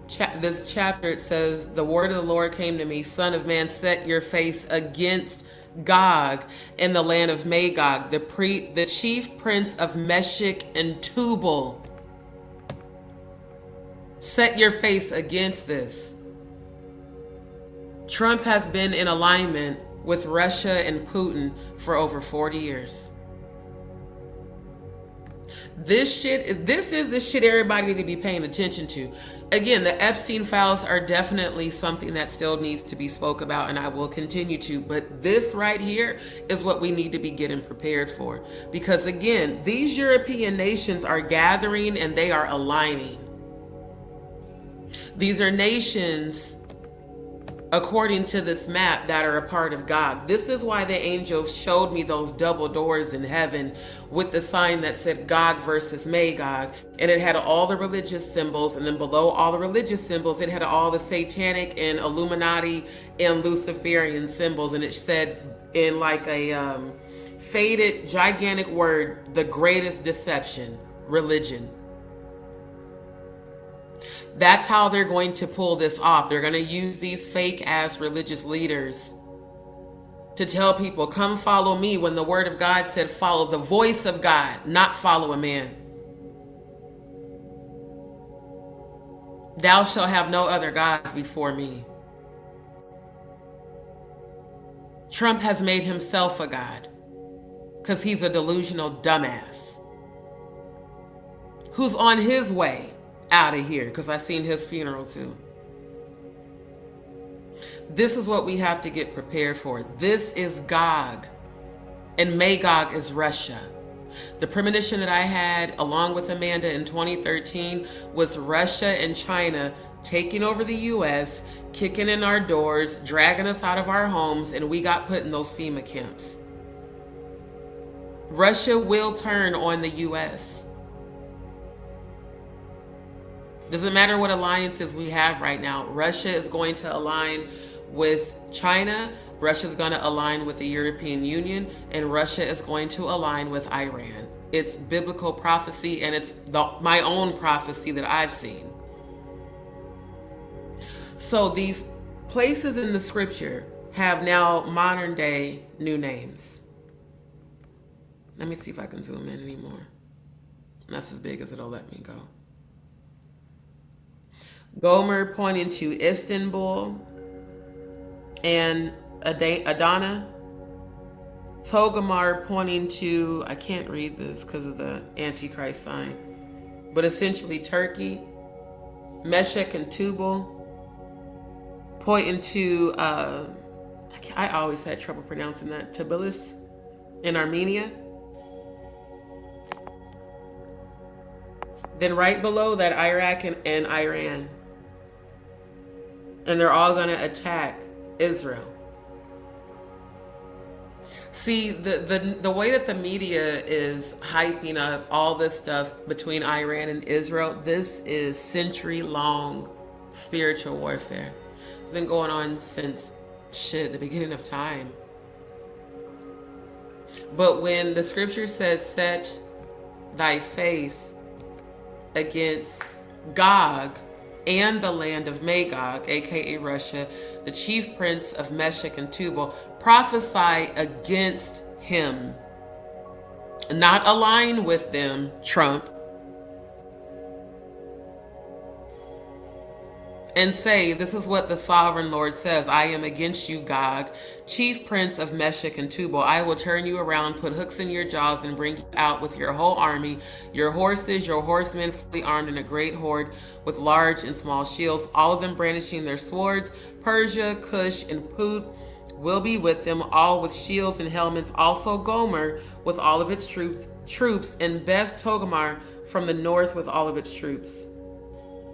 chapter, it says, the word of the Lord came to me, son of man, set your face against Gog in the land of Magog, the chief prince of Meshech and Tubal. Set your face against this. Trump has been in alignment with Russia and Putin for over 40 years. This is the shit everybody need to be paying attention to. Again, the Epstein files are definitely something that still needs to be spoke about, and I will continue to. But this right here is what we need to be getting prepared for. Because again, these European nations are gathering and they are aligning. These are nations, according to this map, that are a part of God. This is why the angels showed me those double doors in heaven with the sign that said Gog versus Magog. And it had all the religious symbols. And then below all the religious symbols, it had all the satanic and Illuminati and Luciferian symbols. And it said in like a faded, gigantic word, the greatest deception, religion. That's how they're going to pull this off. They're going to use these fake ass religious leaders to tell people, come follow me, when the word of God said follow the voice of God, not follow a man. Thou shalt have no other gods before me. Trump has made himself a god because he's a delusional dumbass who's on his way out of here, because I seen his funeral too. This is what we have to get prepared for. This is Gog, and Magog is Russia. The premonition that I had along with Amanda in 2013 was Russia and China taking over the US, kicking in our doors, dragging us out of our homes, and we got put in those FEMA camps. Russia will turn on the US. Doesn't matter what alliances we have right now. Russia is going to align with China. Russia is going to align with the European Union. And Russia is going to align with Iran. It's biblical prophecy, and it's my own prophecy that I've seen. So these places in the scripture have now modern day new names. Let me see if I can zoom in anymore. That's as big as it'll let me go. Gomer pointing to Istanbul and Adana. Togarmah pointing to, I can't read this because of the Antichrist sign, but essentially Turkey. Meshech and Tubal pointing to, I always had trouble pronouncing that, Tbilisi in Armenia. Then right below that, Iraq and Iran. And they're all going to attack Israel. See, the way that the media is hyping up all this stuff between Iran and Israel, this is century-long spiritual warfare. It's been going on since, the beginning of time. But when the scripture says, set thy face against Gog and the land of Magog, aka Russia, the chief prince of Meshech and Tubal, prophesy against him. Not align with them, Trump. and say, this is what the sovereign Lord says. I am against you, Gog, chief prince of Meshech and Tubal. I will turn you around, put hooks in your jaws, and bring you out with your whole army, your horses, your horsemen, fully armed in a great horde, with large and small shields, all of them brandishing their swords. Persia, Cush, and Put will be with them, all with shields and helmets. Also Gomer with all of its troops, and Beth Togarmah from the north with all of its troops.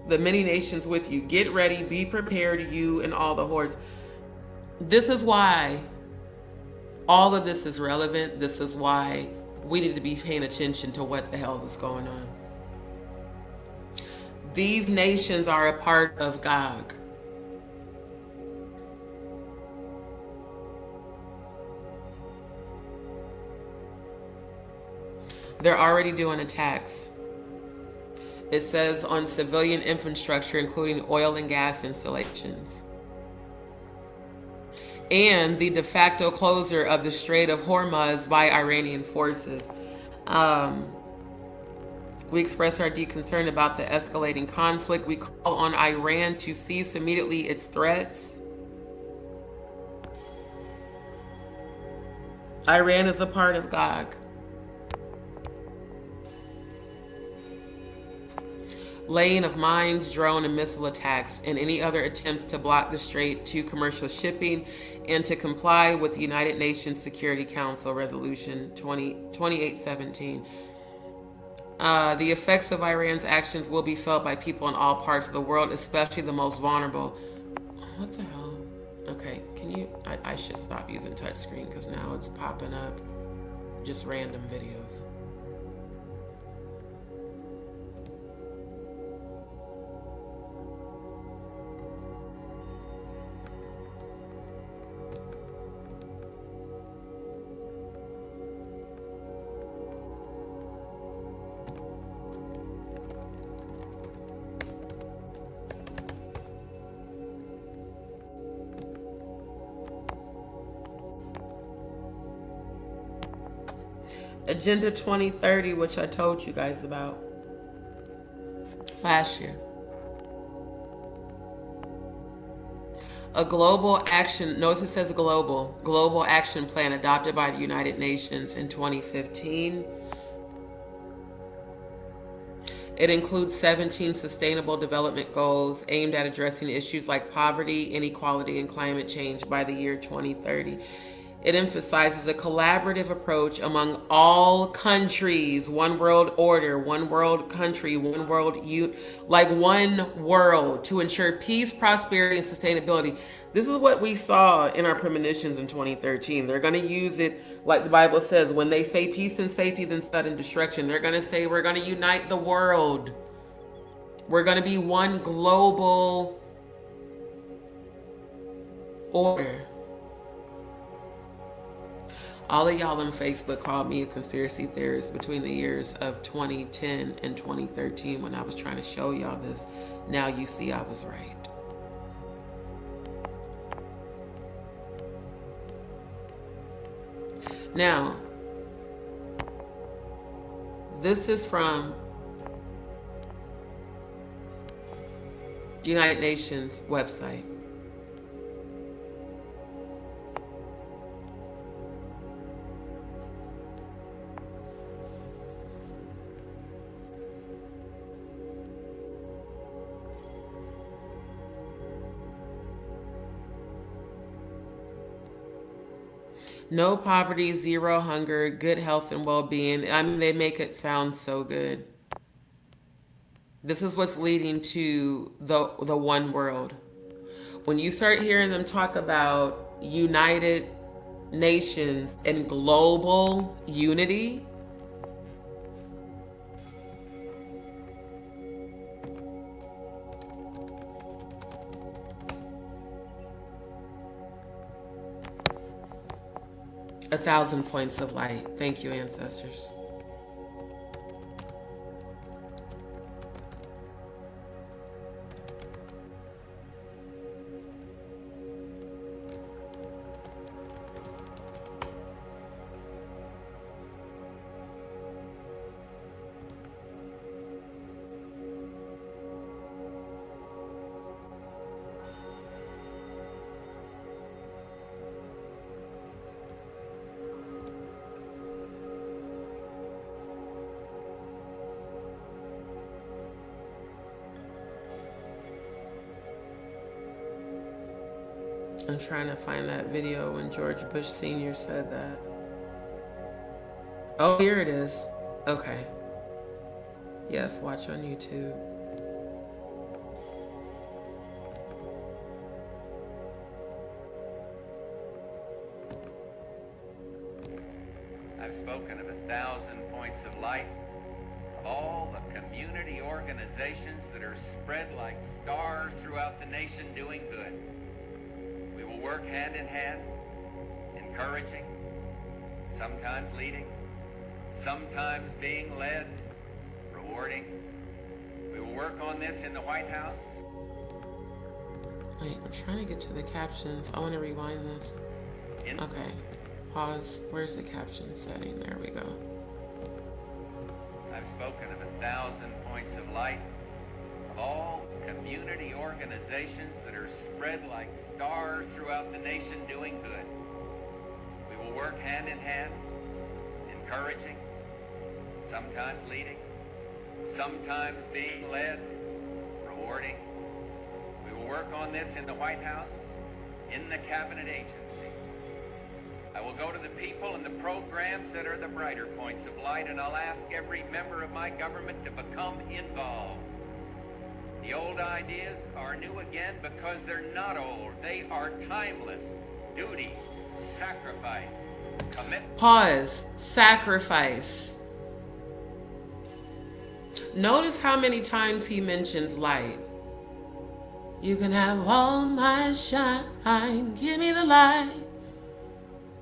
The many nations with you. Get ready, be prepared, you and all the hordes. This is why all of this is relevant. This is why we need to be paying attention to what the hell is going on. These nations are a part of Gog. They're already doing attacks. It says on civilian infrastructure, including oil and gas installations. And the de facto closure of the Strait of Hormuz by Iranian forces. We express our deep concern about the escalating conflict. We call on Iran to cease immediately its threats. Iran is a part of Gog. Laying of mines, drone and missile attacks, and any other attempts to block the strait to commercial shipping, and to comply with the United Nations Security Council Resolution 2817. The effects of Iran's actions will be felt by people in all parts of the world, especially the most vulnerable. What the hell? Okay, can you... I should stop using touchscreen because now it's popping up just random videos. Agenda 2030, which I told you guys about last year. A global action, notice it says global action plan adopted by the United Nations in 2015. It includes 17 sustainable development goals aimed at addressing issues like poverty, inequality, and climate change by the year 2030. It emphasizes a collaborative approach among all countries, one world order, one world country, one world one world to ensure peace, prosperity, and sustainability. This is what we saw in our premonitions in 2013. They're going to use it like the Bible says, when they say peace and safety, then sudden destruction. They're going to say we're going to unite the world. We're going to be one global order. All of y'all on Facebook called me a conspiracy theorist between the years of 2010 and 2013 when I was trying to show y'all this. Now you see I was right. Now, this is from the United Nations website. No poverty, zero hunger, good health and well-being. I mean, they make it sound so good. This is what's leading to the one world. When you start hearing them talk about United Nations and global unity, a 1,000 points of light. Thank you, ancestors. I'm trying to find that video when George Bush Sr. said that. Oh, here it is. Okay. Yes, watch on YouTube. I've spoken of 1,000 points of light, of all the community organizations that are spread like stars throughout the nation doing good. We will work hand in hand, encouraging, sometimes leading, sometimes being led, rewarding. We will work on this in the White House. Wait, I'm trying to get to the captions. I want to rewind this. Okay. Pause. Where's the caption setting? There we go. I've spoken of 1,000 points of light, of all community organizations that are spread like stars throughout the nation doing good. We will work hand in hand, encouraging, sometimes leading, sometimes being led, rewarding. We will work on this in the White House, in the cabinet agencies. I will go to the people and the programs that are the brighter points of light, and I'll ask every member of my government to become involved. The old ideas are new again because they're not old. They are timeless. Duty, sacrifice, commitment. Pause. Sacrifice. Notice how many times he mentions light. You can have all my shine. Give me the light.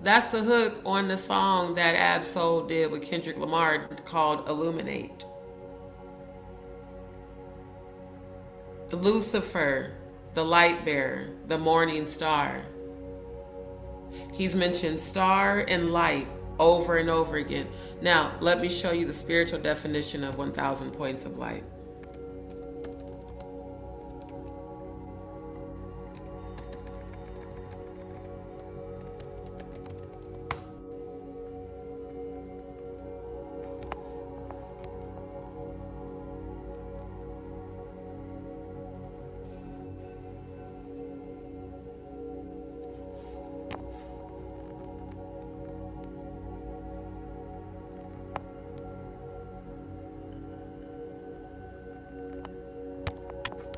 That's the hook on the song that Ab-Soul did with Kendrick Lamar called Illuminate. Lucifer, the light bearer, the morning star. He's mentioned star and light over and over again. Now, let me show you the spiritual definition of 1,000 points of light.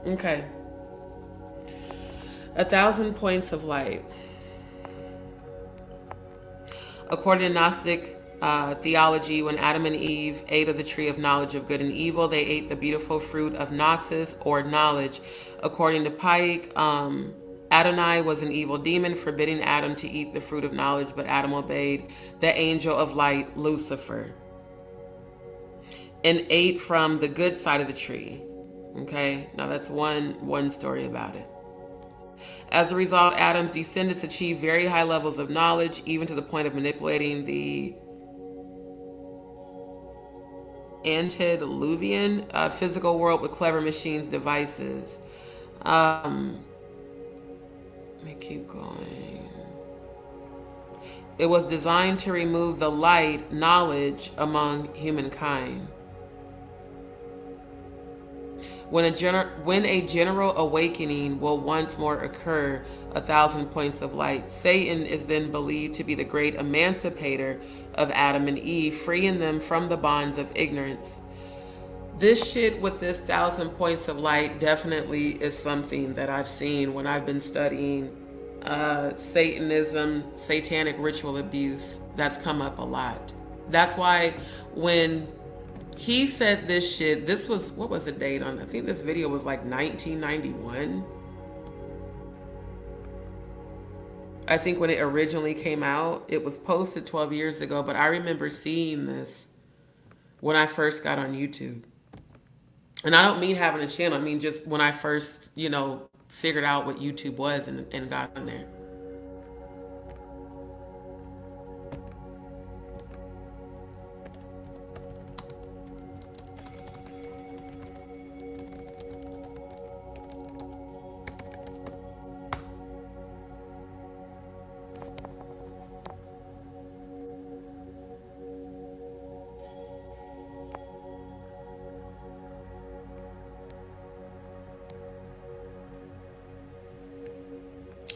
Okay. 1,000 points of light. According to Gnostic theology, when Adam and Eve ate of the tree of knowledge of good and evil, they ate the beautiful fruit of Gnosis, or knowledge. According to Pike, Adonai was an evil demon forbidding Adam to eat the fruit of knowledge, but Adam obeyed the angel of light, Lucifer, and ate from the good side of the tree. Okay, now that's one story about it. As a result, Adam's descendants achieved very high levels of knowledge, even to the point of manipulating the antediluvian physical world with clever machines, devices. Let me keep going. It was designed to remove the light, knowledge among humankind. When a general awakening will once more occur, 1,000 points of light, Satan is then believed to be the great emancipator of Adam and Eve, freeing them from the bonds of ignorance. This shit with this 1,000 points of light definitely is something that I've seen when I've been studying Satanism, satanic ritual abuse. That's come up a lot. That's why when he said this shit, this was, what was the date on? I think this video was like 1991. I think when it originally came out, it was posted 12 years ago, but I remember seeing this when I first got on YouTube. And I don't mean having a channel, I mean just when I first, figured out what YouTube was and got on there.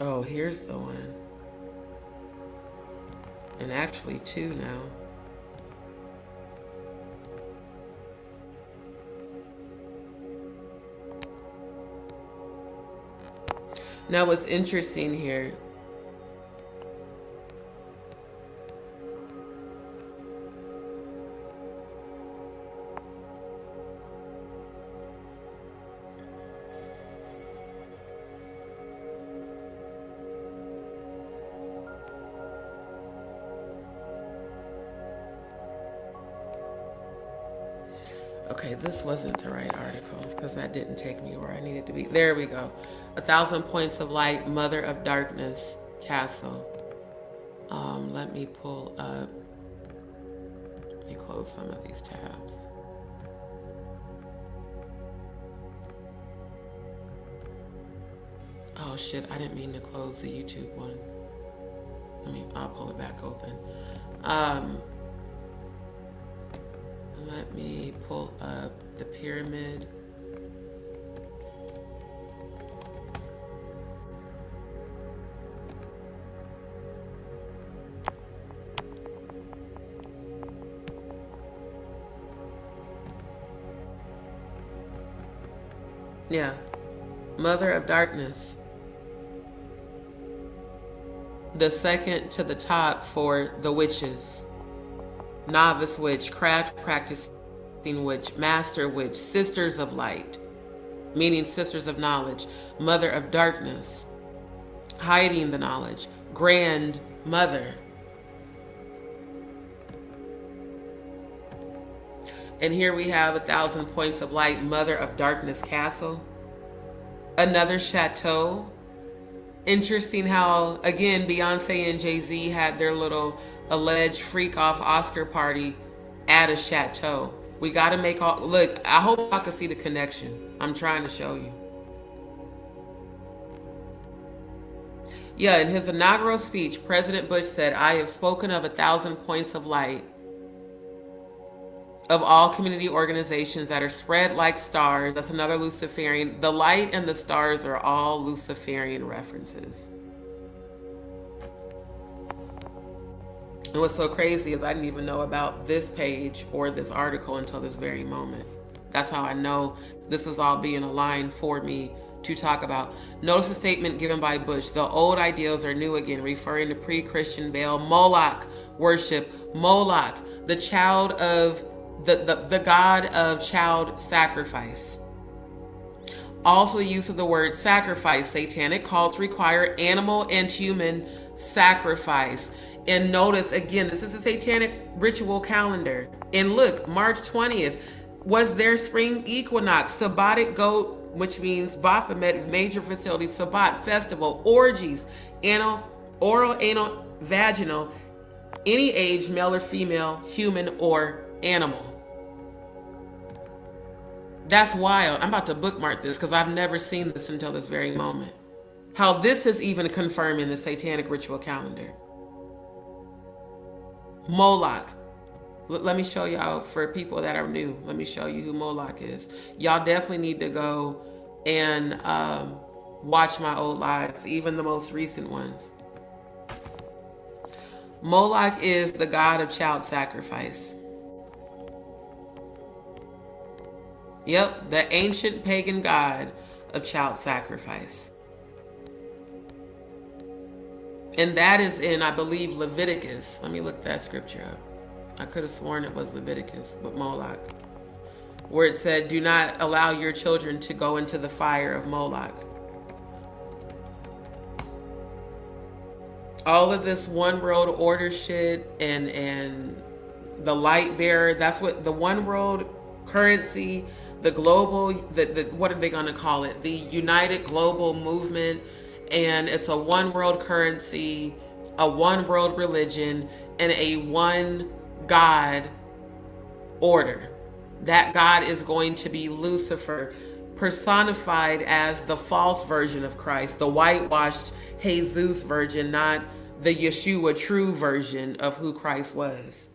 Oh, here's the one. And actually two now. Now what's interesting here, okay, this wasn't the right article because that didn't take me where I needed to be. There we go. 1,000 Points of Light, Mother of Darkness, Castle. Let me pull up. Let me close some of these tabs. Oh shit, I didn't mean to close the YouTube one. I'll pull it back open. Let me pull up the pyramid. Yeah, Mother of Darkness. The second to the top for the witches. Novice witch, craft practicing witch, master witch, sisters of light, meaning sisters of knowledge, mother of darkness, hiding the knowledge, grand mother. And here we have 1,000 Points of Light, Mother of Darkness Castle. Another chateau. Interesting how, again, Beyonce and Jay-Z had their little alleged Freakoff Oscar party at a chateau. We got to make all... Look, I hope I can see the connection. I'm trying to show you. Yeah, in his inaugural speech, President Bush said, "I have spoken of 1,000 points of light of all community organizations that are spread like stars." That's another Luciferian. The light and the stars are all Luciferian references. And what's so crazy is I didn't even know about this page or this article until this very moment. That's how I know this is all being aligned for me to talk about. Notice the statement given by Bush: "The old ideals are new again," referring to pre-Christian Baal Moloch worship. Moloch, the child of the god of child sacrifice. Also, the use of the word sacrifice. Satanic cults require animal and human sacrifice. And notice again, this is a satanic ritual calendar. And look, March 20th was their spring equinox, Sabbatic goat, which means Baphomet, major facility, Sabbat festival, orgies, anal, oral, anal, vaginal, any age, male or female, human or animal. That's wild. I'm about to bookmark this because I've never seen this until this very moment. How this is even confirmed in the satanic ritual calendar. Moloch. Let me show y'all, for people that are new, let me show you who Moloch is. Y'all definitely need to go and watch my old lives, even the most recent ones. Moloch is the god of child sacrifice. Yep, the ancient pagan god of child sacrifice. And that is in, I believe, Leviticus. Let me look that scripture up. I could have sworn it was Leviticus, but Moloch. Where it said, "Do not allow your children to go into the fire of Moloch." All of this one world order shit and the light bearer, that's what the one world currency, the global, what are they going to call it? The United Global Movement. And it's a one world currency, a one world religion, and a one God order. That God is going to be Lucifer, personified as the false version of Christ, the whitewashed Jesus version, not the Yeshua true version of who Christ was.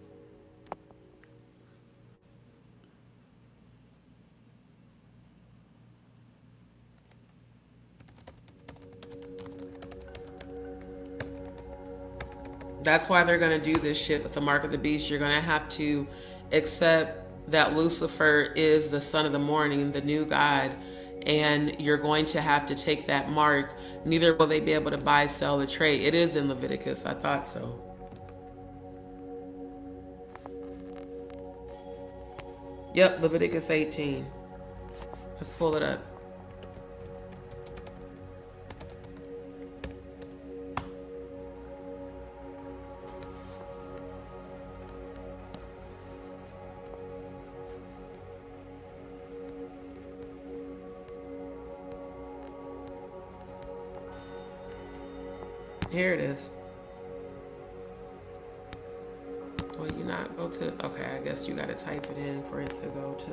That's why they're going to do this shit with the mark of the beast. You're going to have to accept that Lucifer is the son of the morning, the new God, and you're going to have to take that mark. Neither will they be able to buy, sell, or trade. It is in Leviticus. I thought so. Yep, Leviticus 18. Let's pull it up. Here it is. Well, you not go to, okay, I guess you got to type it in for it to go to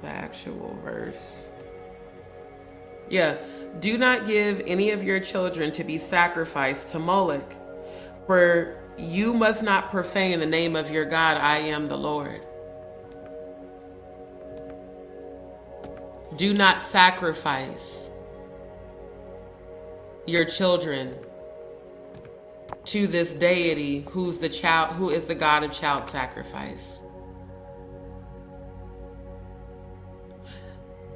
the actual verse. Yeah. Do not give any of your children to be sacrificed to Moloch, for you must not profane the name of your God. I am the Lord. Do not sacrifice your children to this deity who is the God of child sacrifice.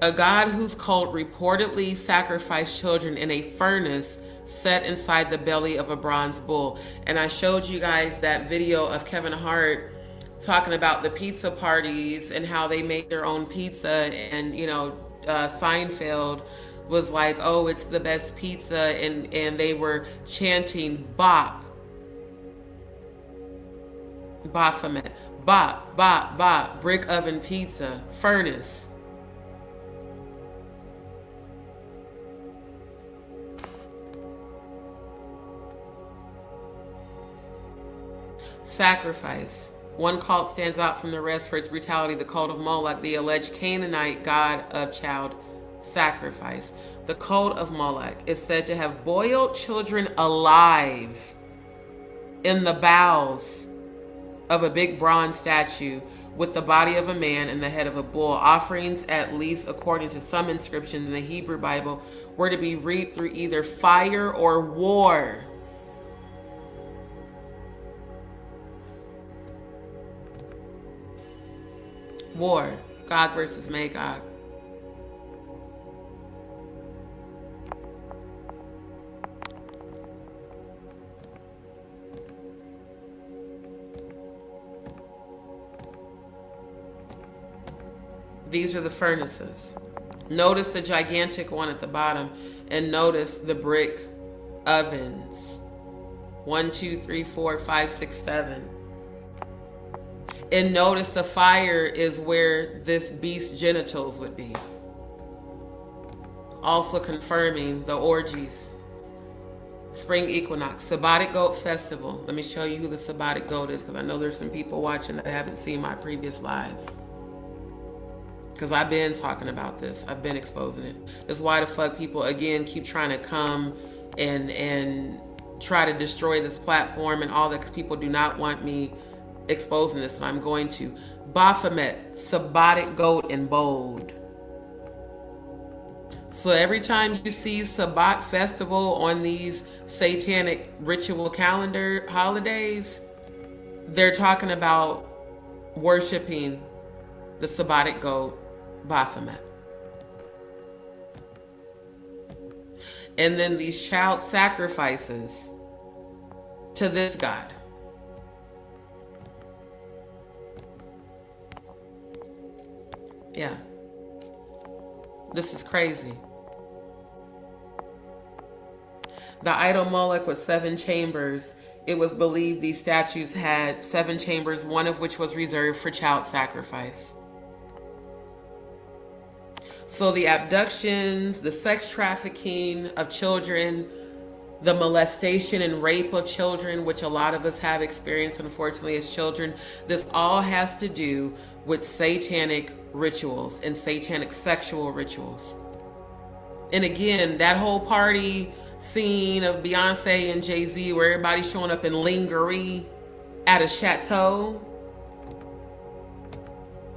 A God whose cult reportedly sacrificed children in a furnace set inside the belly of a bronze bull. And I showed you guys that video of Kevin Hart talking about the pizza parties and how they make their own pizza, and Seinfeld was like, oh, it's the best pizza, and they were chanting bop, Baphomet, bop, bop, bop, brick oven pizza, furnace. Sacrifice. One cult stands out from the rest for its brutality, the cult of Moloch, the alleged Canaanite god of child sacrifice. The cult of Moloch is said to have boiled children alive in the bowels of a big bronze statue with the body of a man and the head of a bull. Offerings, at least according to some inscriptions in the Hebrew Bible, were to be reaped through either fire or war. War. Gog versus Magog. These are the furnaces. Notice the gigantic one at the bottom, and notice the brick ovens. 1, 2, 3, 4, 5, 6, 7. And notice the fire is where this beast's genitals would be. Also confirming the orgies. Spring equinox, Sabbatic Goat Festival. Let me show you who the Sabbatic Goat is, because I know there's some people watching that haven't seen my previous lives. Because I've been talking about this. I've been exposing it. That's why the fuck people, again, keep trying to come and try to destroy this platform and all that, because people do not want me exposing this, and I'm going to. Baphomet, Sabbatic Goat in bold. So every time you see Sabbat Festival on these satanic ritual calendar holidays, they're talking about worshiping the Sabbatic Goat, Baphomet. And then these child sacrifices to this god. Yeah. This is crazy. The idol Moloch was 7 chambers. It was believed these statues had 7 chambers, one of which was reserved for child sacrifice. So the abductions, the sex trafficking of children, the molestation and rape of children, which a lot of us have experienced, unfortunately, as children, this all has to do with satanic rituals and satanic sexual rituals. And again, that whole party scene of Beyonce and Jay-Z where everybody's showing up in lingerie at a chateau.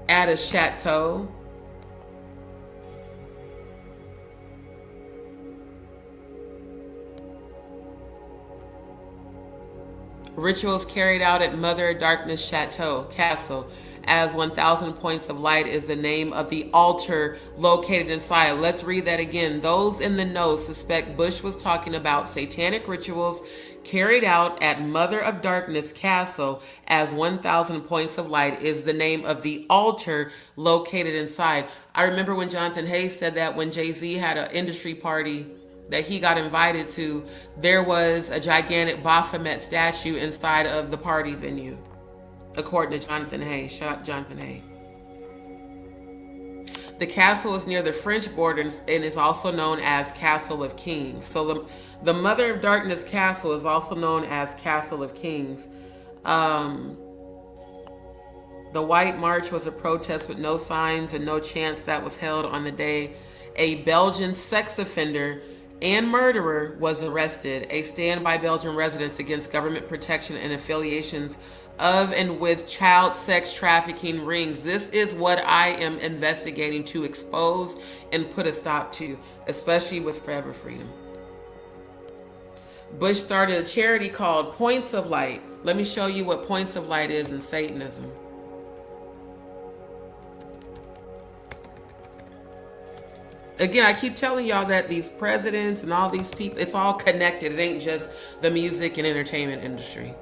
At a chateau. Rituals carried out at Mother of Darkness Chateau Castle, as 1,000 points of light is the name of the altar located inside. Let's read that again. Those in the know suspect Bush was talking about satanic rituals carried out at Mother of Darkness Castle, as 1,000 points of light is the name of the altar located inside. I remember when Jonathan Hayes said that when Jay-Z had an industry party that he got invited to, there was a gigantic Baphomet statue inside of the party venue, according to Jonathan Hay. Shout out to Jonathan Hay. The castle is near the French border and is also known as Castle of Kings. So the Mother of Darkness Castle is also known as Castle of Kings. The White March was a protest with no signs and no chants that was held on the day a Belgian sex offender and murderer was arrested. A stand by Belgian residents against government protection and affiliations of and with child sex trafficking rings. This is what I am investigating to expose and put a stop to, especially with Forever Freedom. Bush started a charity called Points of Light. Let me show you what Points of Light is in Satanism. Again, I keep telling y'all that these presidents and all these people, it's all connected. It ain't just the music and entertainment industry.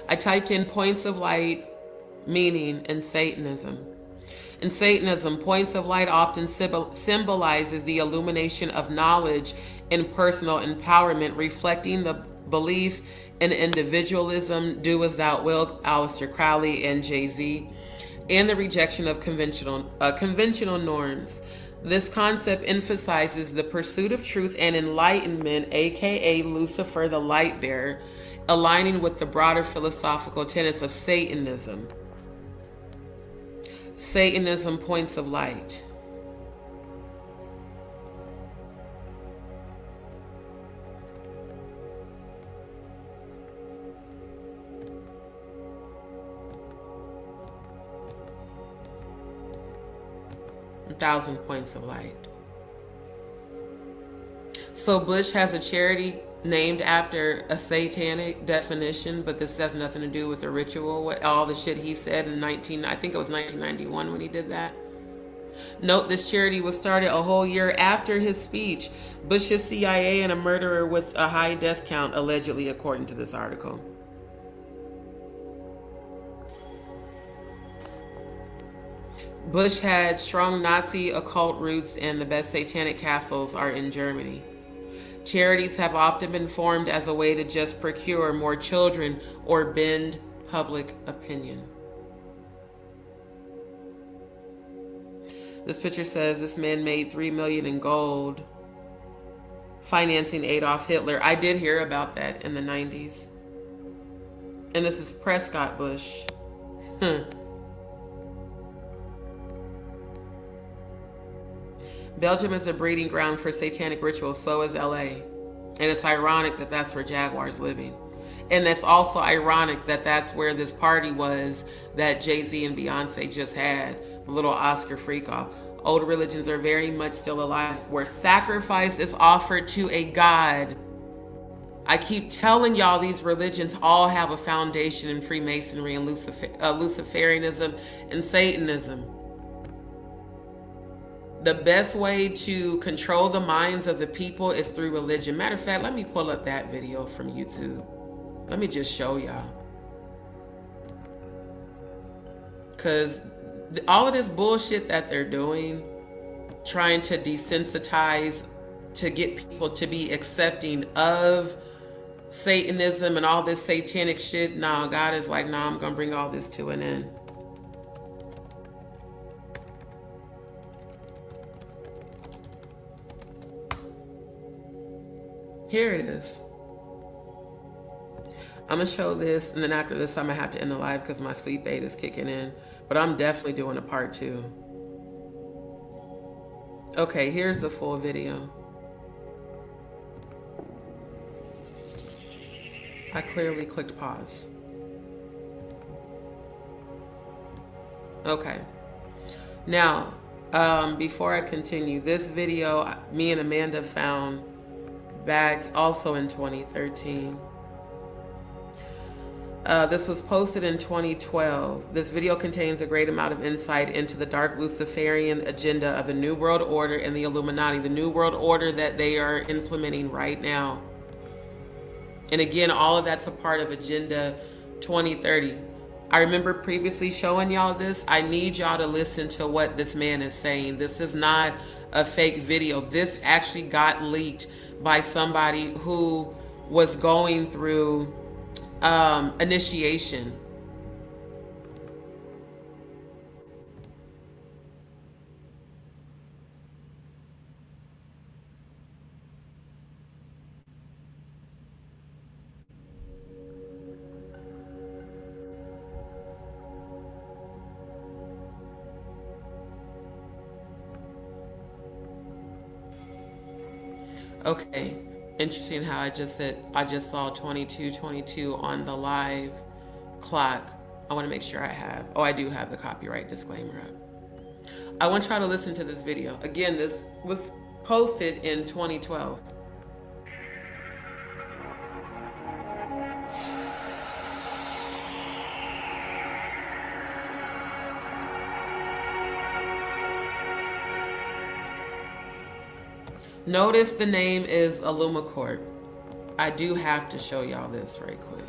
I typed in Points of Light meaning in Satanism. In Satanism, points of light often symbolizes the illumination of knowledge and personal empowerment, reflecting the belief in individualism, do as thou wilt, Aleister Crowley and Jay-Z, and the rejection of conventional norms. This concept emphasizes the pursuit of truth and enlightenment, aka Lucifer the light bearer, aligning with the broader philosophical tenets of Satanism. Satanism, Points of Light. A 1,000 points of light. So Bush has a charity named after a satanic definition, but this has nothing to do with a ritual. What all the shit he said in I think it was 1991 when he did that. Note, this charity was started a whole year after his speech. Bush is CIA and a murderer with a high death count, allegedly, according to this article. Bush had strong Nazi occult roots, and the best satanic castles are in Germany. Charities have often been formed as a way to just procure more children or bend public opinion. This picture says this man made $3 million in gold financing Adolf Hitler. I did hear about that in the 90s. And this is Prescott Bush. Belgium is a breeding ground for satanic rituals, so is LA. And it's ironic that that's where Jaguar's living. And that's also ironic that that's where this party was that Jay-Z and Beyonce just had, the little Oscar Freakoff. Old religions are very much still alive, where sacrifice is offered to a god. I keep telling y'all these religions all have a foundation in Freemasonry and Luciferianism and Satanism. The best way to control the minds of the people is through religion. Matter of fact, let me pull up that video from YouTube. Let me just show y'all. Because all of this bullshit that they're doing, trying to desensitize, to get people to be accepting of Satanism and all this satanic shit, nah, God is like, nah, I'm going to bring all this to an end. Here it is. I'm going to show this, and then after this, I'm going to have to end the live because my sleep aid is kicking in. But I'm definitely doing a part 2. Okay, here's the full video. I clearly clicked pause. Okay. Now, before I continue, this video me and Amanda found back also in 2013. This was posted in 2012. This video contains a great amount of insight into the dark Luciferian agenda of the New World Order and the Illuminati, the New World Order that they are implementing right now. And again, all of that's a part of Agenda 2030. I remember previously showing y'all this. I need y'all to listen to what this man is saying. This is not a fake video. This actually got leaked by somebody who was going through initiation. Okay, interesting how I just saw 22:22 on the live clock. I want to make sure I have, I do have the copyright disclaimer up. I want y'all to listen to this video. Again, this was posted in 2012. Notice the name is Illumicorp. I do have to show y'all this right quick.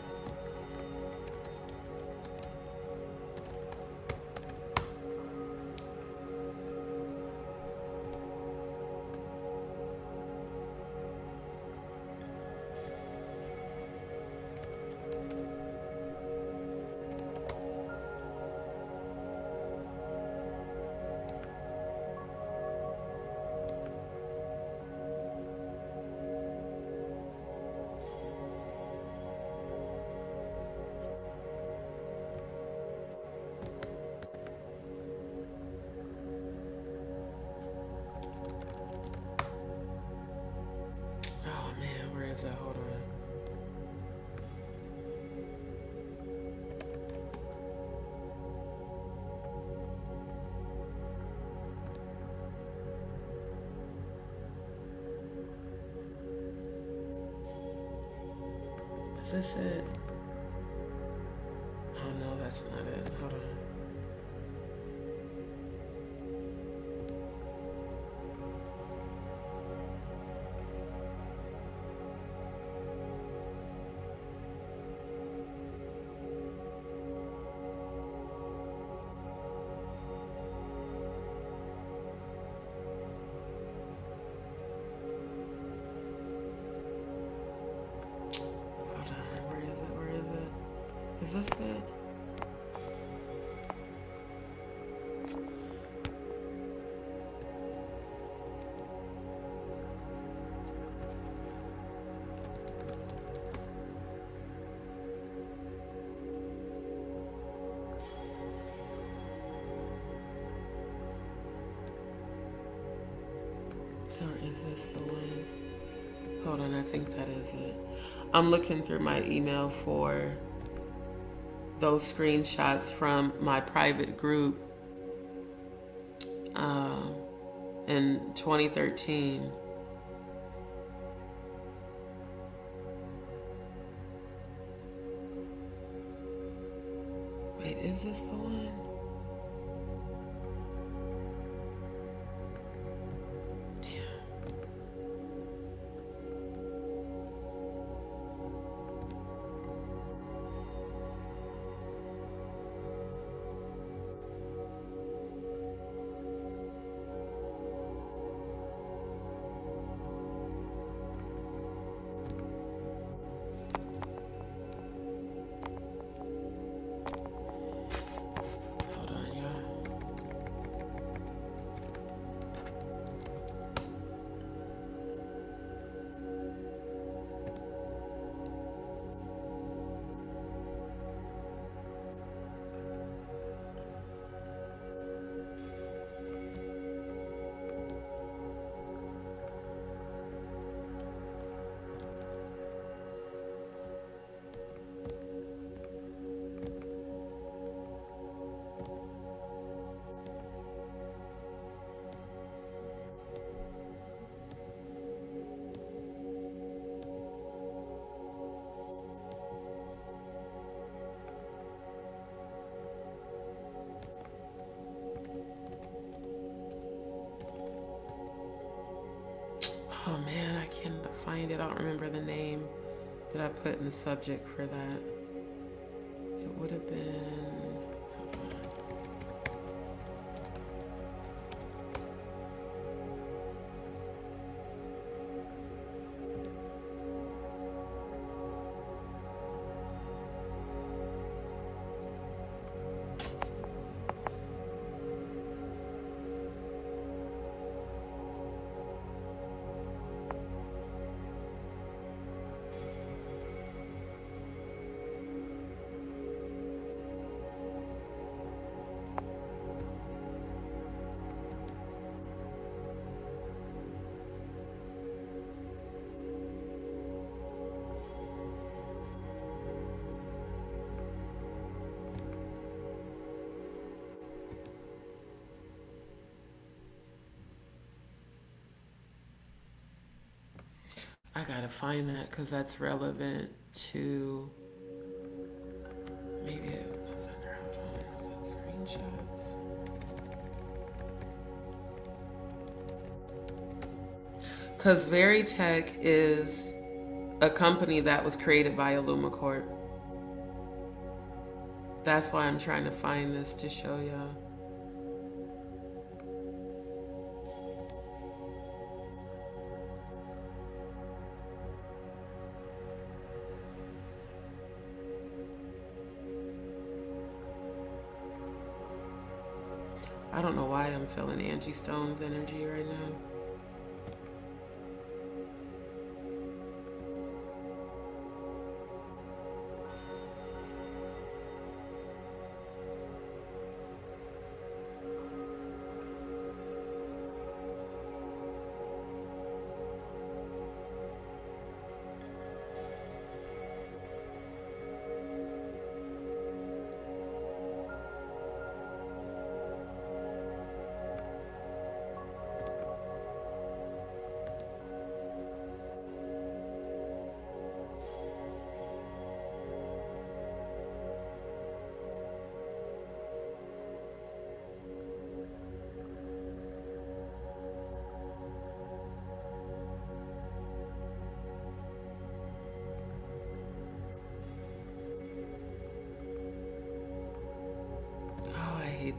Hold on. Is this it? Oh no, that's not it. Hold on. Is this it? Or is this the one? Hold on, I think that is it. I'm looking through my email for those screenshots from my private group in 2013. Wait, is this the one? find it. I don't remember the name that I put in the subject for that. It would have been... I gotta find that because that's relevant to maybe what's under is it screenshots? Because Veritech is a company that was created by Illumicorp. That's why I'm trying to find this to show y'all. I don't know why I'm feeling Angie Stone's energy right now.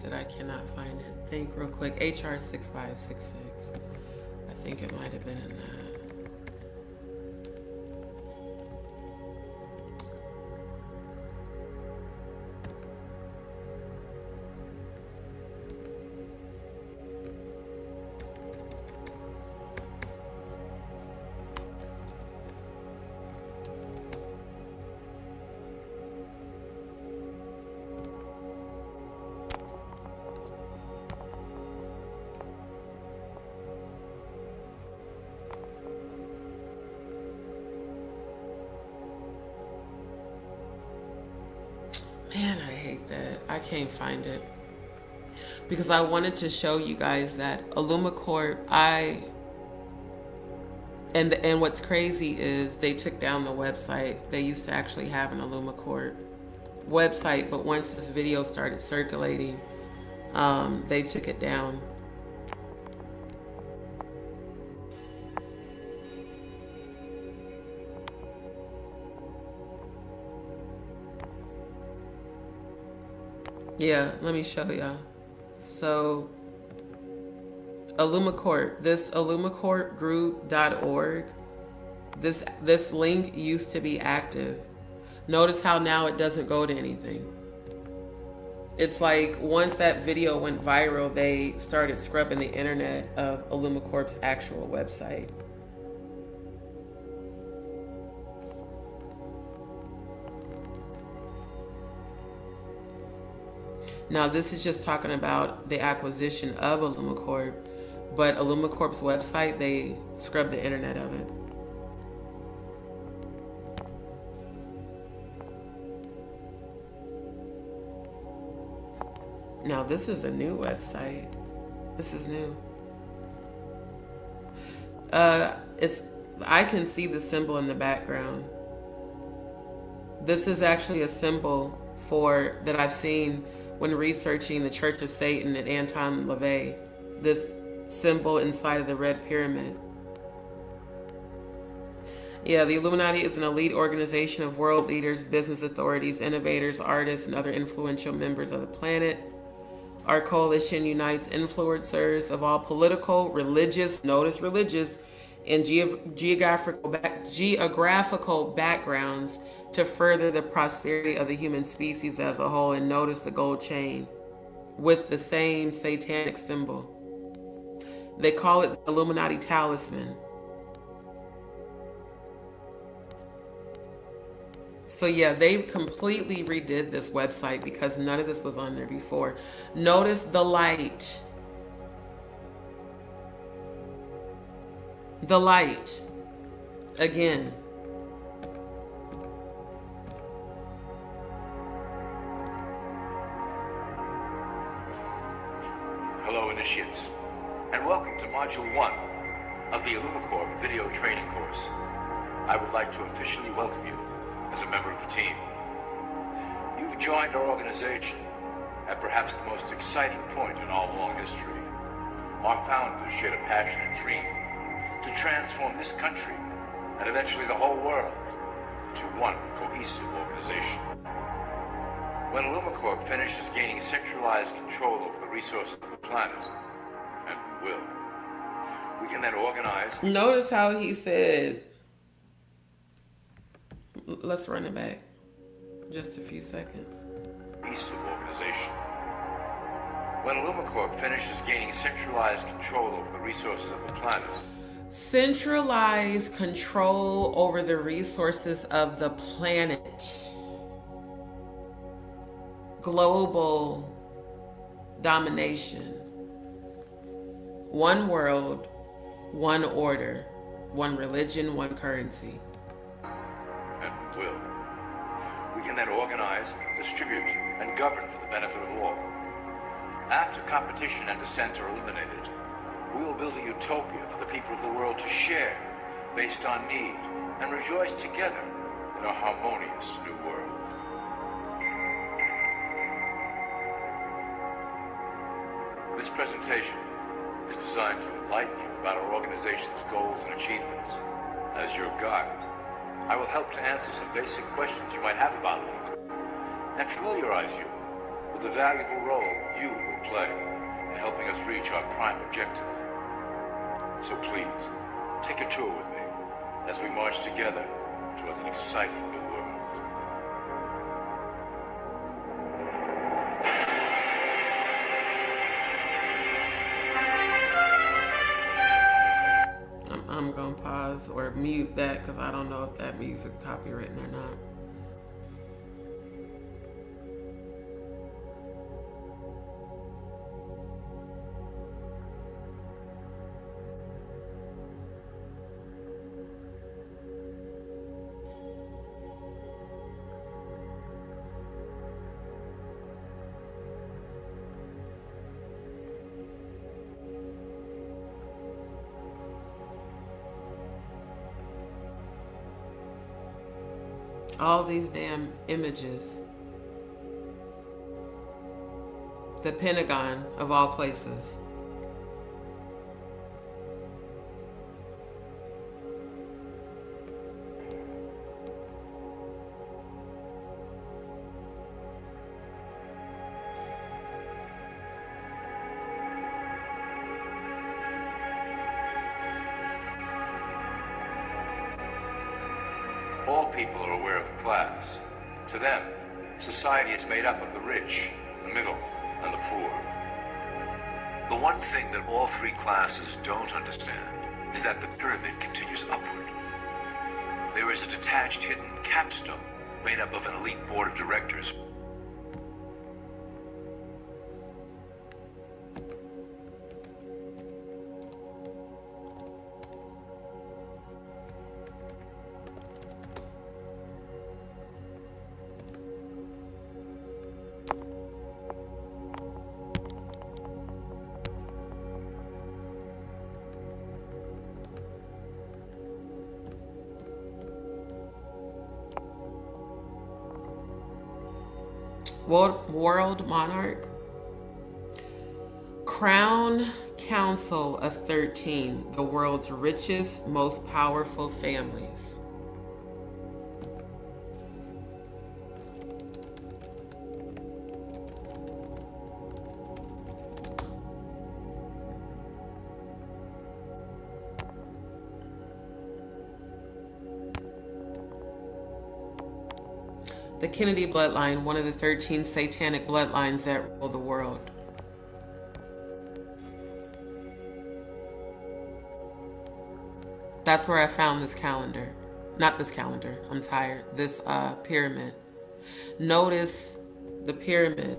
That I cannot find it. Think real quick. HR 6566. I think it might have been in that. Man, I hate that. I can't find it. Because I wanted to show you guys that Illumicorp, and what's crazy is they took down the website. They used to actually have an Illumicorp website, but once this video started circulating, they took it down. Yeah, let me show y'all. So, Illumicorp, this illumicorpgroup.org, this link used to be active. Notice how now it doesn't go to anything. It's like once that video went viral, they started scrubbing the internet of Illumicorp's actual website. Now, this is just talking about the acquisition of Illumicorp, but Illumicorp's website, they scrubbed the internet of it. Now, this is a new website. This is new. I can see the symbol in the background. This is actually a symbol that I've seen when researching the Church of Satan and Anton LaVey, this symbol inside of the red pyramid. Yeah, the Illuminati is an elite organization of world leaders, business authorities, innovators, artists, and other influential members of the planet. Our coalition unites influencers of all political, religious, notice religious, and geographical backgrounds to further the prosperity of the human species as a whole. And notice the gold chain with the same satanic symbol. They call it the Illuminati talisman. So yeah, they completely redid this website because none of this was on there before. Notice the light. The light. Again. Hello, initiates, and welcome to Module 1 of the Illumicorp video training course. I would like to officially welcome you as a member of the team. You've joined our organization at perhaps the most exciting point in all long history. Our founders shared a passion and dream to transform this country and eventually the whole world to one cohesive organization. When Illumicorp finishes gaining centralized control over the resources of the planet, and we will, we can then organize. Notice how he said, let's run it back. Just a few seconds. Cohesive organization. When Illumicorp finishes gaining centralized control over the resources of the planet. Centralized control over the resources of the planet. Global domination. One world, one order, one religion, one currency. And we will. We can then organize, distribute, and govern for the benefit of all. After competition and dissent are eliminated, we will build a utopia for the people of the world to share based on need and rejoice together in a harmonious new world. This presentation is designed to enlighten you about our organization's goals and achievements. As your guide, I will help to answer some basic questions you might have about it and familiarize you with the valuable role you will play in helping us reach our prime objective. So please, take a tour with me as we march together towards an exciting new world. I'm gonna pause or mute that because I don't know if that music copywritten or not. All these damn images. The Pentagon, of all places. All people are aware of class. To them, society is made up of the rich, the middle, and the poor. The one thing that all three classes don't understand is that the pyramid continues upward. There is a detached hidden capstone made up of an elite board of directors. World monarch. Crown Council of 13, the world's richest, most powerful families. The Kennedy bloodline, one of the 13 satanic bloodlines that rule the world. That's where I found this calendar. Not this calendar, I'm tired. This pyramid. Notice the pyramid.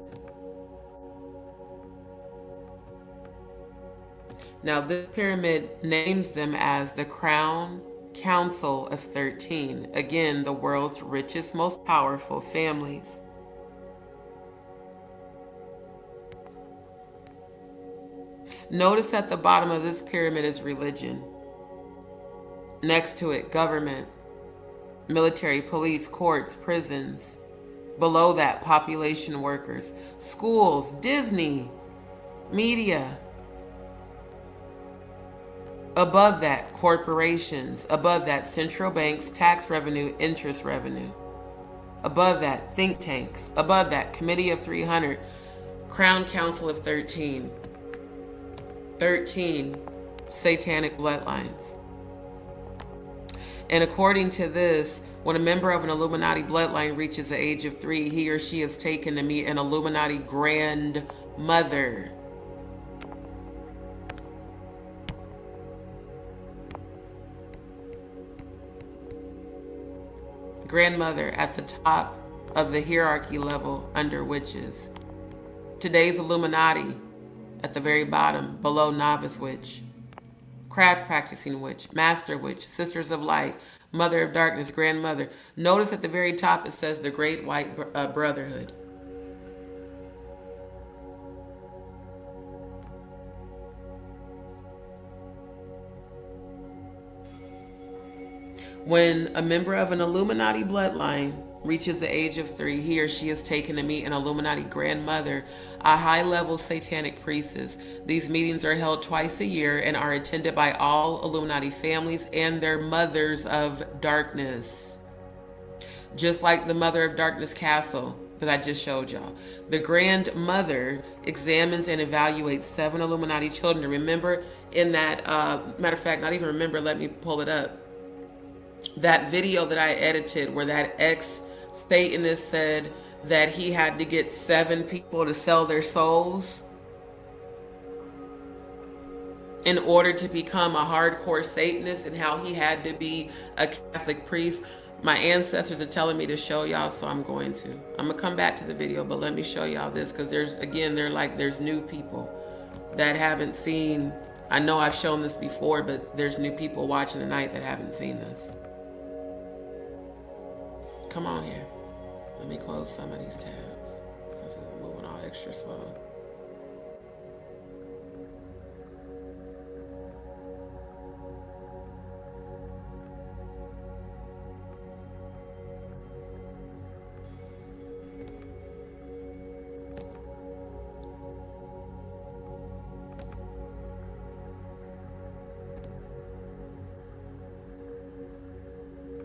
Now this pyramid names them as the Crown Council of 13. Again, the world's richest, most powerful families. Notice at the bottom of this pyramid is religion. Next to it, government, military, police, courts, prisons. Below that, population workers, schools, Disney, media. Above that, corporations. Above that, central banks, tax revenue, interest revenue. Above that, think tanks. Above that, Committee of 300, Crown Council of 13. 13 satanic bloodlines. And according to this, when a member of an Illuminati bloodline reaches the age of 3, he or she is taken to meet an Illuminati grandmother. Grandmother at the top of the hierarchy level under witches. Today's Illuminati at the very bottom, below novice witch. Craft practicing witch, master witch, sisters of light, mother of darkness, grandmother. Notice at the very top it says the Great White Brotherhood. When a member of an Illuminati bloodline reaches the age of 3, he or she is taken to meet an Illuminati grandmother, a high-level satanic priestess. These meetings are held twice a year and are attended by all Illuminati families and their mothers of darkness. Just like the Mother of Darkness castle that I just showed y'all. The grandmother examines and evaluates 7 Illuminati children. Remember in that, matter of fact, not even remember, let me pull it up. That video that I edited where that ex-Satanist said that he had to get 7 people to sell their souls in order to become a hardcore Satanist, and how he had to be a Catholic priest. My ancestors are telling me to show y'all, so I'm going to. I'm gonna come back to the video, but let me show y'all this, because there's new people that haven't seen. I know I've shown this before, but there's new people watching tonight that haven't seen this. Come on here. Let me close some of these tabs since I'm moving all extra slow.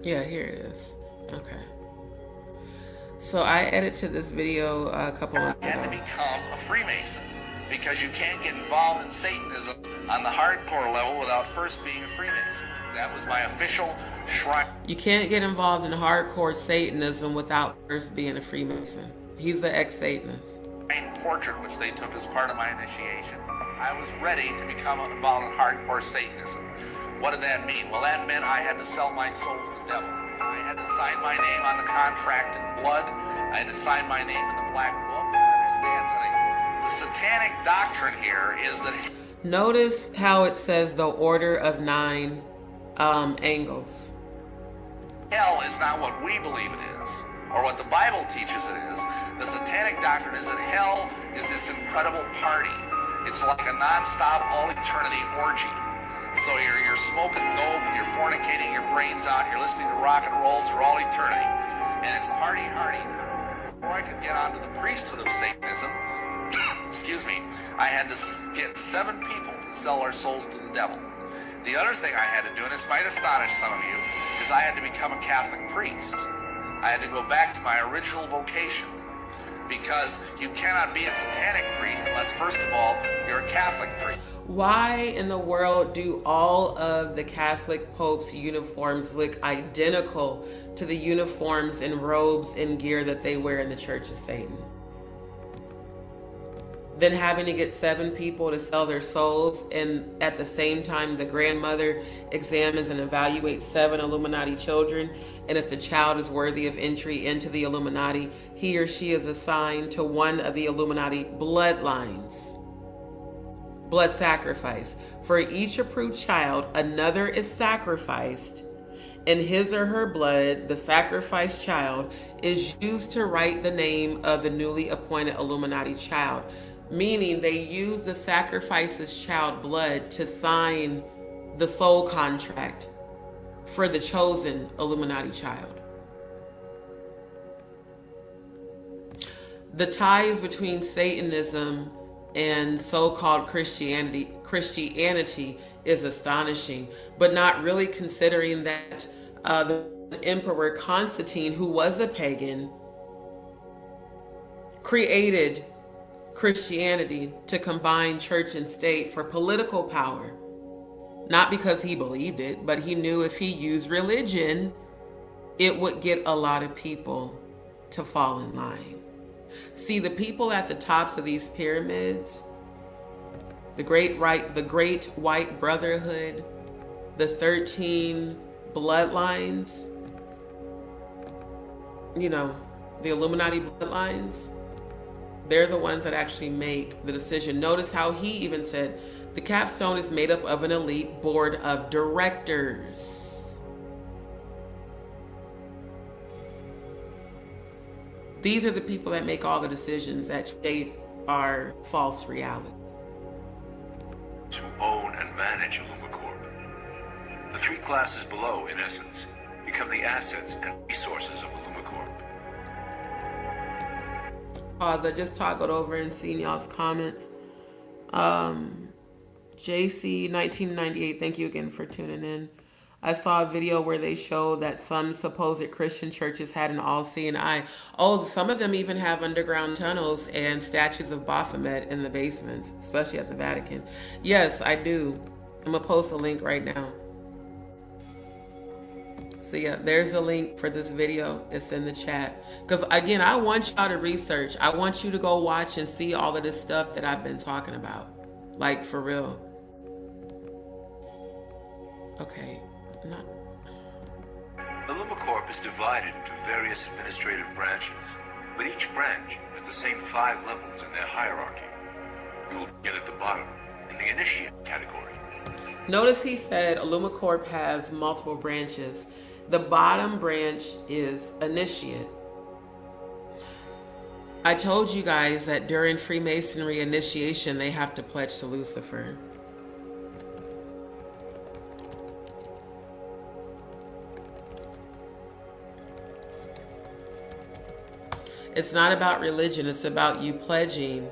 Yeah, here it is. Okay. So I edited this video a couple months ago. And to become a Freemason, because you can't get involved in Satanism on the hardcore level without first being a Freemason. That was my official shrine. You can't get involved in hardcore Satanism without first being a Freemason. He's the ex-Satanist. Portrait, which they took as part of my initiation. I was ready to become involved in hardcore Satanism. What did that mean? Well, that meant I had to sell my soul to the devil. I had to sign my name on the contract in blood. I had to sign my name in the black book. Understand something? The satanic doctrine here is that... Notice how it says the order of 9 angles. Hell is not what we believe it is, or what the Bible teaches it is. The satanic doctrine is that hell is this incredible party. It's like a non-stop, all-eternity orgy. So you're smoking dope, you're fornicating your brains out, you're listening to rock and roll through all eternity. And it's party hardy time. Before I could get onto the priesthood of Satanism, excuse me, I had to get 7 people to sell our souls to the devil. The other thing I had to do, and this might astonish some of you, is I had to become a Catholic priest. I had to go back to my original vocation. because you cannot be a satanic priest unless, first of all, you're a Catholic priest. Why in the world do all of the Catholic popes' uniforms look identical to the uniforms and robes and gear that they wear in the Church of Satan? Then having to get 7 people to sell their souls, and at the same time the grandmother examines and evaluates 7 Illuminati children, and if the child is worthy of entry into the Illuminati, he or she is assigned to one of the Illuminati bloodlines. Blood sacrifice. For each approved child, another is sacrificed. In his or her blood, the sacrificed child is used to write the name of the newly appointed Illuminati child. Meaning they use the sacrifice's child blood to sign the soul contract for the chosen Illuminati child. The ties between Satanism and so-called Christianity is astonishing, but not really, considering that the Emperor Constantine, who was a pagan, created Christianity to combine church and state for political power. Not because he believed it, but he knew if he used religion, it would get a lot of people to fall in line. See, the people at the tops of these pyramids, the Great White Brotherhood, the 13 bloodlines, you know, the Illuminati bloodlines, they're the ones that actually make the decision. Notice how he even said the capstone is made up of an elite board of directors. These are the people that make all the decisions that shape our false reality. To own and manage Illumicorp. The 3 classes below, in essence, become the assets and resources of Illumicorp. Pause. I just toggled over and seen y'all's comments. JC 1998, thank you again for tuning in. I saw a video where they show that some supposed Christian churches had an all-seeing eye. Oh, some of them even have underground tunnels and statues of Baphomet in the basements, especially at the Vatican. Yes, I do. I'm gonna post a link right now. So yeah, there's a link for this video. It's in the chat. Because again, I want y'all to research. I want you to go watch and see all of this stuff that I've been talking about. Like, for real. Okay. Illumicorp is divided into various administrative branches, but each branch has the same 5 levels in their hierarchy. You will begin at the bottom, in the initiate category. Notice he said Illumicorp has multiple branches. The bottom branch is initiate. I told you guys that during Freemasonry initiation, they have to pledge to Lucifer. It's not about religion, it's about you pledging.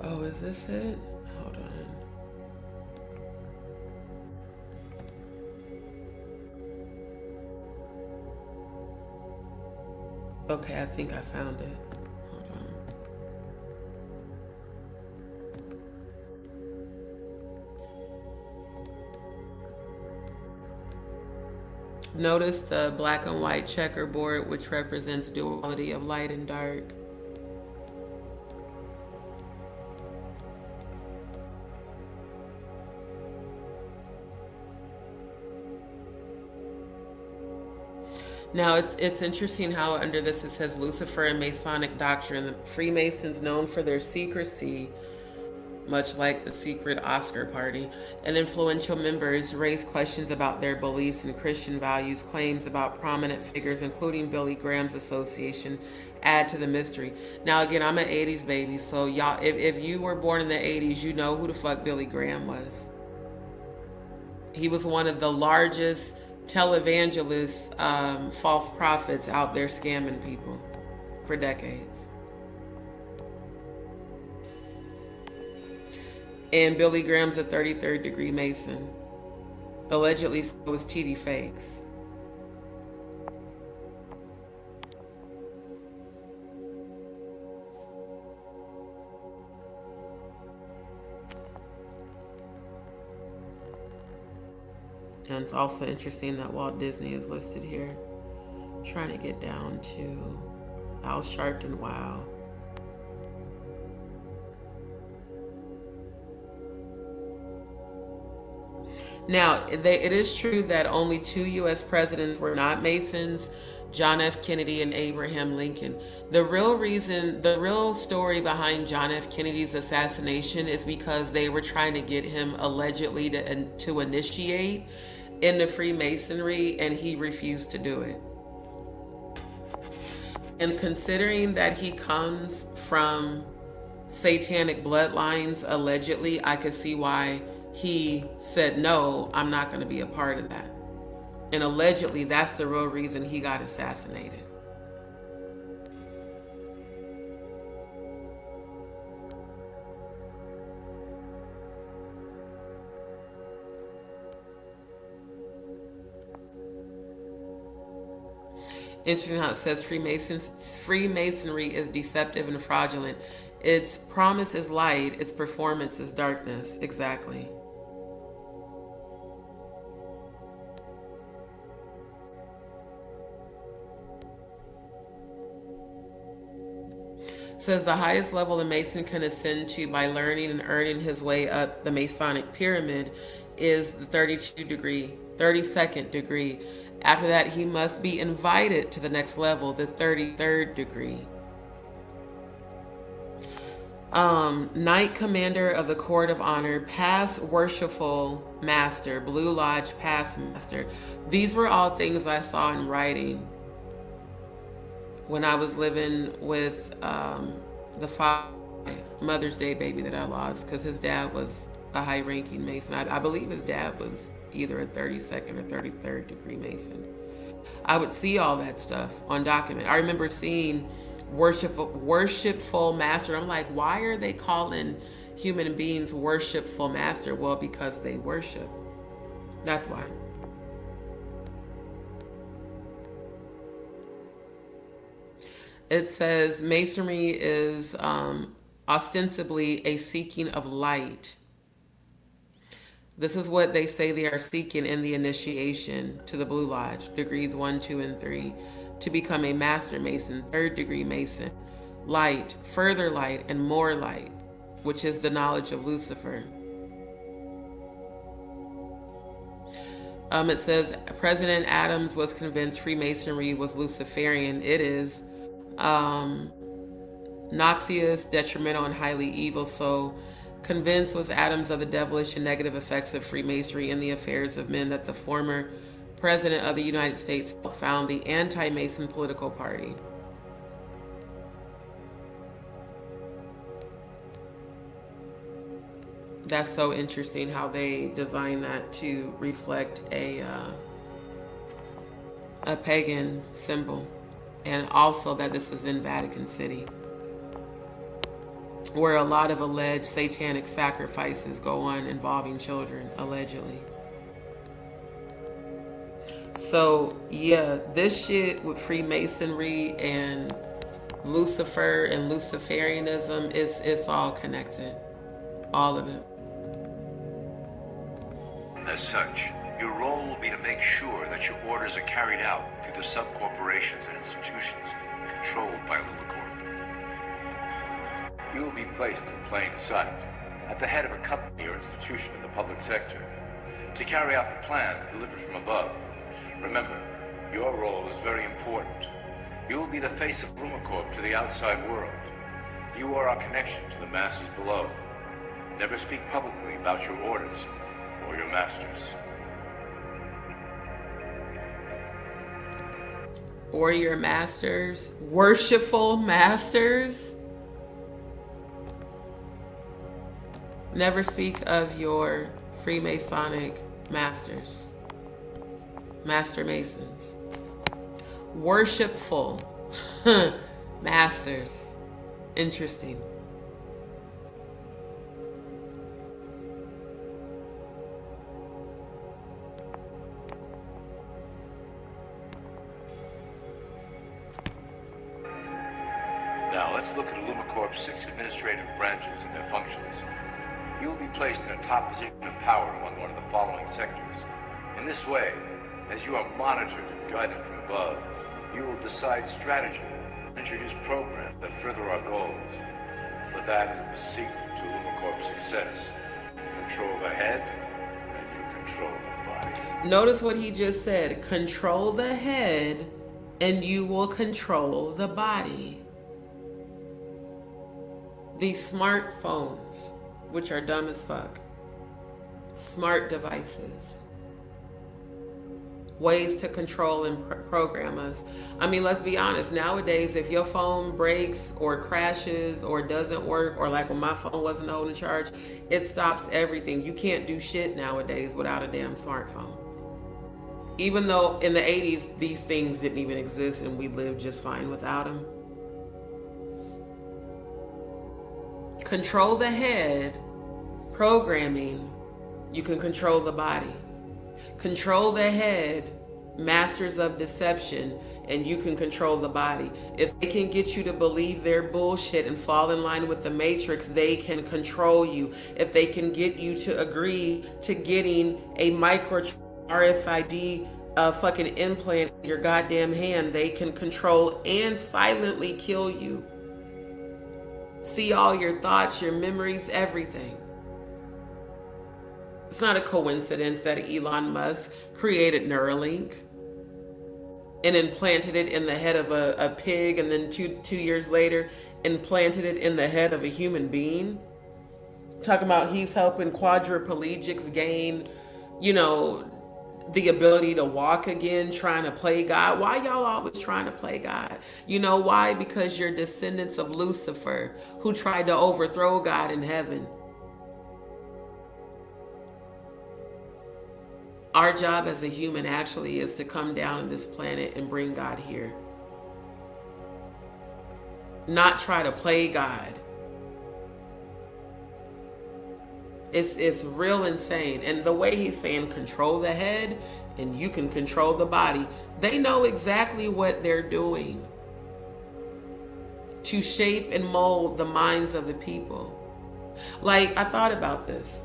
Oh, is this it? Hold on. Okay, I think I found it. Hold on. Notice the black and white checkerboard, which represents duality of light and dark. Now, it's interesting how under this it says Lucifer and Masonic doctrine. The Freemasons, known for their secrecy, much like the secret Oscar party, and influential members raise questions about their beliefs and Christian values. Claims about prominent figures, including Billy Graham's association, add to the mystery. Now, again, I'm an 80s baby, so y'all, if you were born in the 80s, you know who the fuck Billy Graham was. He was one of the largest televangelists, false prophets out there scamming people for decades. And Billy Graham's a 33rd degree Mason. Allegedly, so was T.D. Fakes. And it's also interesting that Walt Disney is listed here. I'm trying to get down to Al Sharpton. Wow. Now, it is true that only 2 U.S. presidents were not Masons, John F. Kennedy and Abraham Lincoln. The real story behind John F. Kennedy's assassination is because they were trying to get him allegedly to initiate into Freemasonry, and he refused to do it. And considering that he comes from satanic bloodlines, allegedly, I could see why he said, no, I'm not going to be a part of that. And allegedly, that's the real reason he got assassinated. Interesting how it says Freemasonry is deceptive and fraudulent. Its promise is light, its performance is darkness. Exactly. Says the highest level a Mason can ascend to by learning and earning his way up the Masonic pyramid is the 32nd degree. After that, he must be invited to the next level, the 33rd degree. Knight Commander of the Court of Honor, Past Worshipful Master, Blue Lodge Past Master. These were all things I saw in writing when I was living with the father, Mother's Day baby that I lost, because his dad was a high-ranking Mason. I believe his dad was either a 32nd or 33rd degree Mason. I would see all that stuff on document. I remember seeing worshipful master. I'm like, why are they calling human beings worshipful master? Well, because they worship. That's why. It says Masonry is ostensibly a seeking of light. This is what they say they are seeking in the initiation to the Blue Lodge, degrees 1, 2, and 3, to become a Master Mason, 3rd degree Mason. Light, further light, and more light, which is the knowledge of Lucifer. It says President Adams was convinced Freemasonry was Luciferian. It is noxious, detrimental, and highly evil. So convinced was Adams of the devilish and negative effects of Freemasonry in the affairs of men that the former President of the United States found the anti-Mason political party. That's so interesting how they designed that to reflect a pagan symbol, and also that this is in Vatican City, where a lot of alleged satanic sacrifices go on involving children, allegedly. So yeah, this shit with Freemasonry and Lucifer and Luciferianism, it's all connected, all of it. As such, your role will be to make sure that your orders are carried out through the sub-corporations and institutions controlled by Lumicorp. You will be placed in plain sight, at the head of a company or institution in the public sector, to carry out the plans delivered from above. Remember, your role is very important. You will be the face of Lumicorp to the outside world. You are our connection to the masses below. Never speak publicly about your orders or your masters. Or your masters, worshipful masters. Never speak of your Freemasonic masters. Master Masons. Worshipful. Masters. Interesting. Now let's look at Illumicorp's 6 administrative branches and their functions. You will be placed in a top position of power among one of the following sectors. In this way, as you are monitored and guided from above, you will decide strategy and introduce programs that further our goals. For that is the secret to Illumicorp's success. Control the head, and you control the body. Notice what he just said. Control the head, and you will control the body. These smartphones, which are dumb as fuck. Smart devices. Ways to control and program us. I mean, let's be honest. Nowadays, if your phone breaks or crashes or doesn't work, or like when my phone wasn't holding charge, it stops everything. You can't do shit nowadays without a damn smartphone. Even though in the 80s, these things didn't even exist and we lived just fine without them. Control the head, programming, you can control the body. Control the head, masters of deception, and you can control the body. If they can get you to believe their bullshit and fall in line with the matrix, they can control you. If they can get you to agree to getting a micro RFID fucking implant in your goddamn hand, they can control and silently kill you. See all your thoughts, your memories, everything. It's not a coincidence that Elon Musk created Neuralink and implanted it in the head of a pig, and then two years later implanted it in the head of a human being. Talking about he's helping quadriplegics gain, the ability to walk again, trying to play God. Why y'all always trying to play God? You know why? Because you're descendants of Lucifer, who tried to overthrow God in heaven. Our job as a human actually is to come down on this planet and bring God here. Not try to play God. It's real insane. And the way he's saying control the head and you can control the body, they know exactly what they're doing to shape and mold the minds of the people. Like, I thought about this,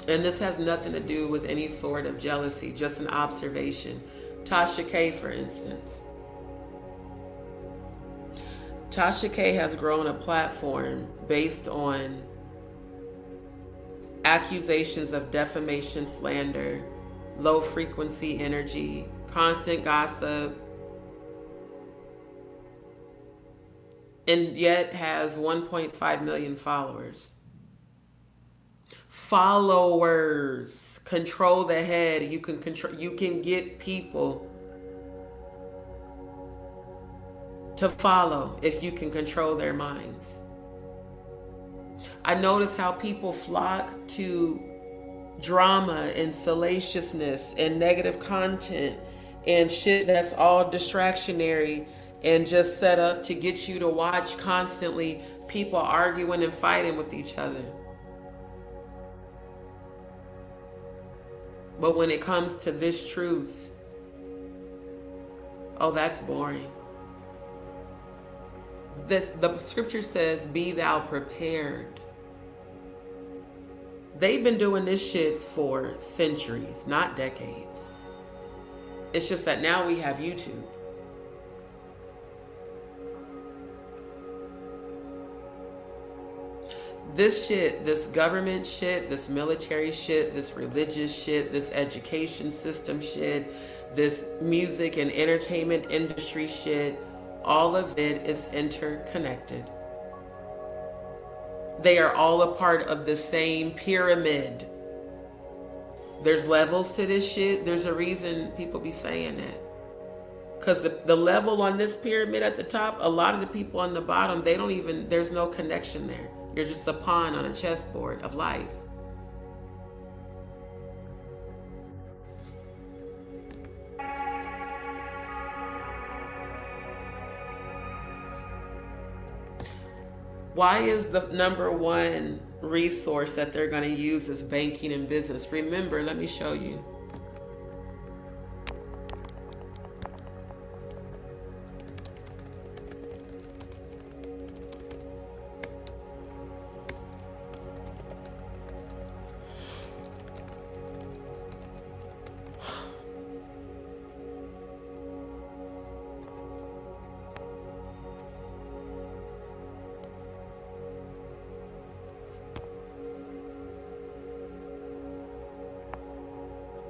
and this has nothing to do with any sort of jealousy, just an observation. Tasha K, for instance. Tasha K has grown a platform based on accusations of defamation, slander, low frequency energy, constant gossip, and yet has 1.5 million followers. Followers. Control the head. You can get people to follow if you can control their minds. I notice how people flock to drama and salaciousness and negative content and shit that's all distractionary and just set up to get you to watch constantly people arguing and fighting with each other. But when it comes to this truth, oh, that's boring. The scripture says, be thou prepared. They've been doing this shit for centuries, not decades. It's just that now we have YouTube. This shit, this government shit, this military shit, this religious shit, this education system shit, this music and entertainment industry shit, all of it is interconnected. They are all a part of the same pyramid. There's levels to this shit. There's a reason people be saying that. Because the level on this pyramid at the top, a lot of the people on the bottom, there's no connection there. You're just a pawn on a chessboard of life. Why is the number one resource that they're going to use is banking and business? Remember, let me show you.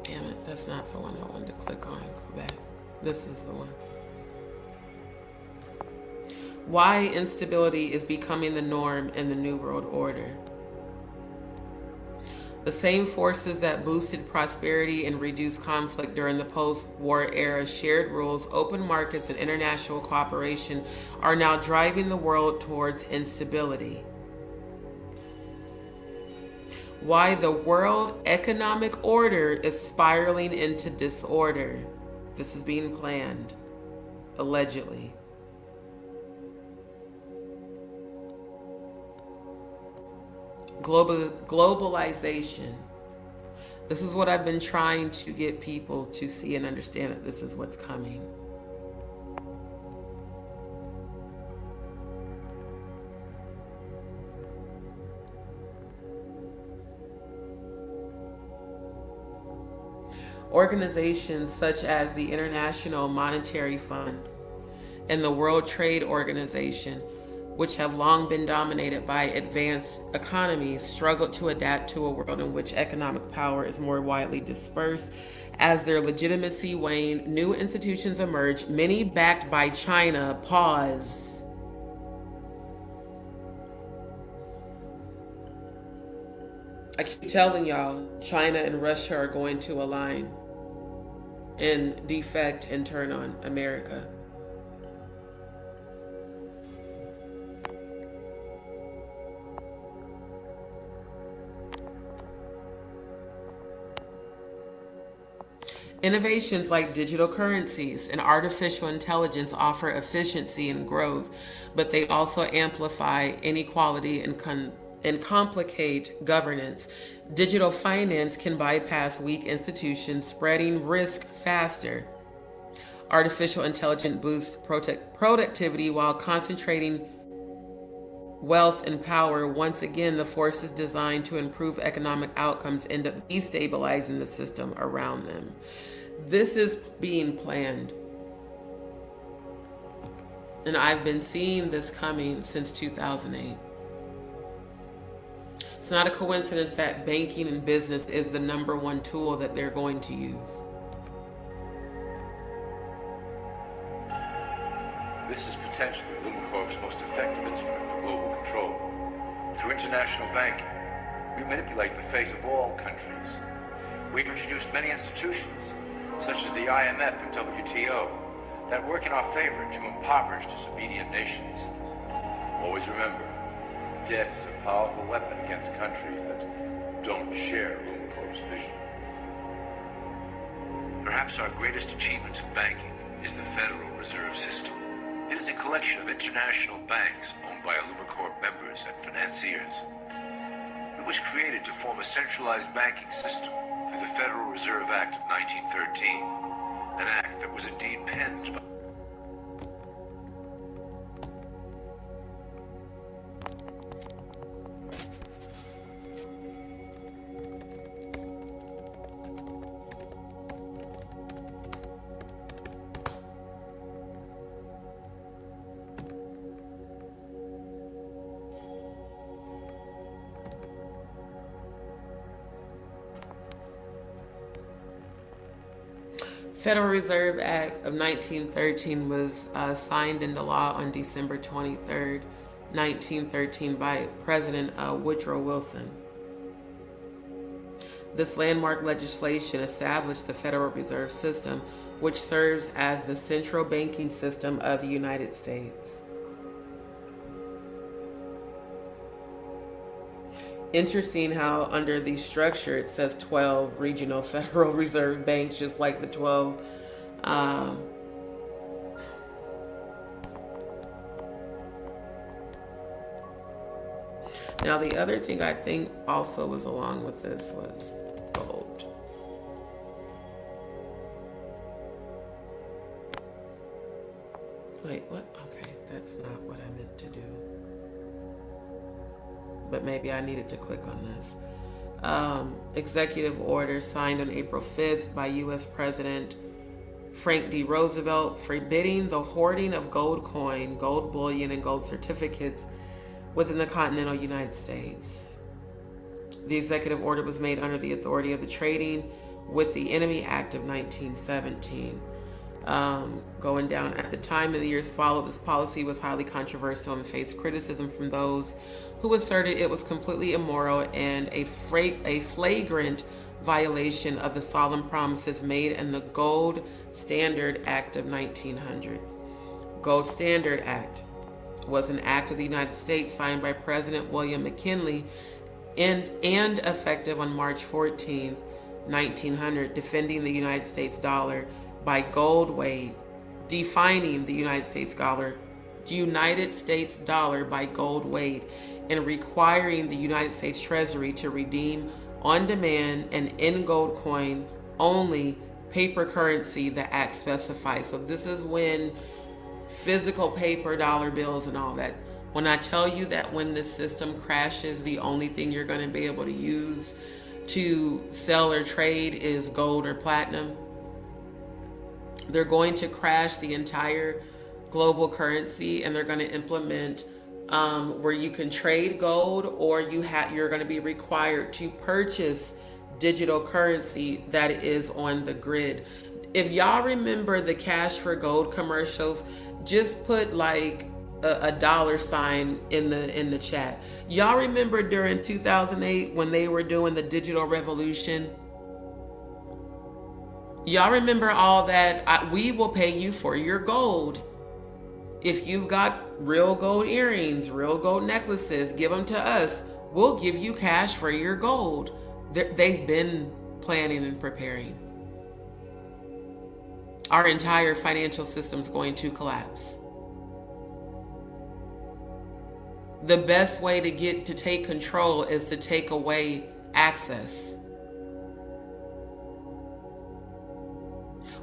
Damn it, that's not the one I wanted to click on and go back. This is the one. Why instability is becoming the norm in the New World Order. The same forces that boosted prosperity and reduced conflict during the post-war era, shared rules, open markets, and international cooperation, are now driving the world towards instability. Why the world economic order is spiraling into disorder. This is being planned, allegedly. Globalization. This is what I've been trying to get people to see and understand, that this is what's coming. Organizations such as the International Monetary Fund and the World Trade Organization, which have long been dominated by advanced economies, struggle to adapt to a world in which economic power is more widely dispersed. As their legitimacy waned, new institutions emerge, many backed by China. Pause. I keep telling y'all, China and Russia are going to align and defect and turn on America. Innovations like digital currencies and artificial intelligence offer efficiency and growth, but they also amplify inequality and complicate governance. Digital finance can bypass weak institutions, spreading risk faster. Artificial intelligence boosts productivity while concentrating wealth and power. Once again, the forces designed to improve economic outcomes end up destabilizing the system around them. This is being planned. And I've been seeing this coming since 2008. It's not a coincidence that banking and business is the number one tool that they're going to use. This is potentially Lumacorp's most effective instrument for global control. Through international banking, we manipulate the fate of all countries. We've introduced many institutions, such as the IMF and WTO, that work in our favor to impoverish disobedient nations. Always remember, debt is a powerful weapon against countries that don't share Lumacorp's vision. Perhaps our greatest achievement in banking is the Federal Reserve System. It is a collection of international banks owned by Lumacorp members and financiers. It was created to form a centralized banking system through the Federal Reserve Act of 1913, an act that was indeed penned by Federal Reserve Act of 1913 was signed into law on December 23rd, 1913 by President Woodrow Wilson. This landmark legislation established the Federal Reserve System, which serves as the central banking system of the United States. Interesting how under the structure it says 12 regional Federal Reserve banks, just like the 12 Now, the other thing I think also was along with this was gold. Wait, what? Okay, that's not what I meant to do. But maybe I needed to click on this. Executive order signed on April 5th by U.S. President Frank D. Roosevelt forbidding the hoarding of gold coin, gold bullion, and gold certificates within the continental United States. The executive order was made under the authority of the Trading with the Enemy Act of 1917. Going down at the time in the years followed, this policy was highly controversial and faced criticism from those who asserted it was completely immoral and a flagrant violation of the solemn promises made in the Gold Standard Act of 1900. Gold Standard Act was an act of the United States signed by President William McKinley and effective on March 14, 1900, defending the United States dollar by gold weight, defining the United States dollar by gold weight, and requiring the United States Treasury to redeem on demand and in gold coin only paper currency the act specifies. So this is when physical paper dollar bills and all that. When I tell you that when this system crashes, the only thing you're going to be able to use to sell or trade is gold or platinum. They're going to crash the entire global currency, and they're going to implement where you can trade gold, or you're going to be required to purchase digital currency that is on the grid. If y'all remember the Cash for Gold commercials, just put like a dollar sign in the chat. Y'all remember during 2008 when they were doing the digital revolution? Y'all remember all that? We will pay you for your gold. If you've got real gold earrings, real gold necklaces, give them to us. We'll give you cash for your gold. They've been planning and preparing. Our entire financial system's going to collapse. The best way to take control is to take away access.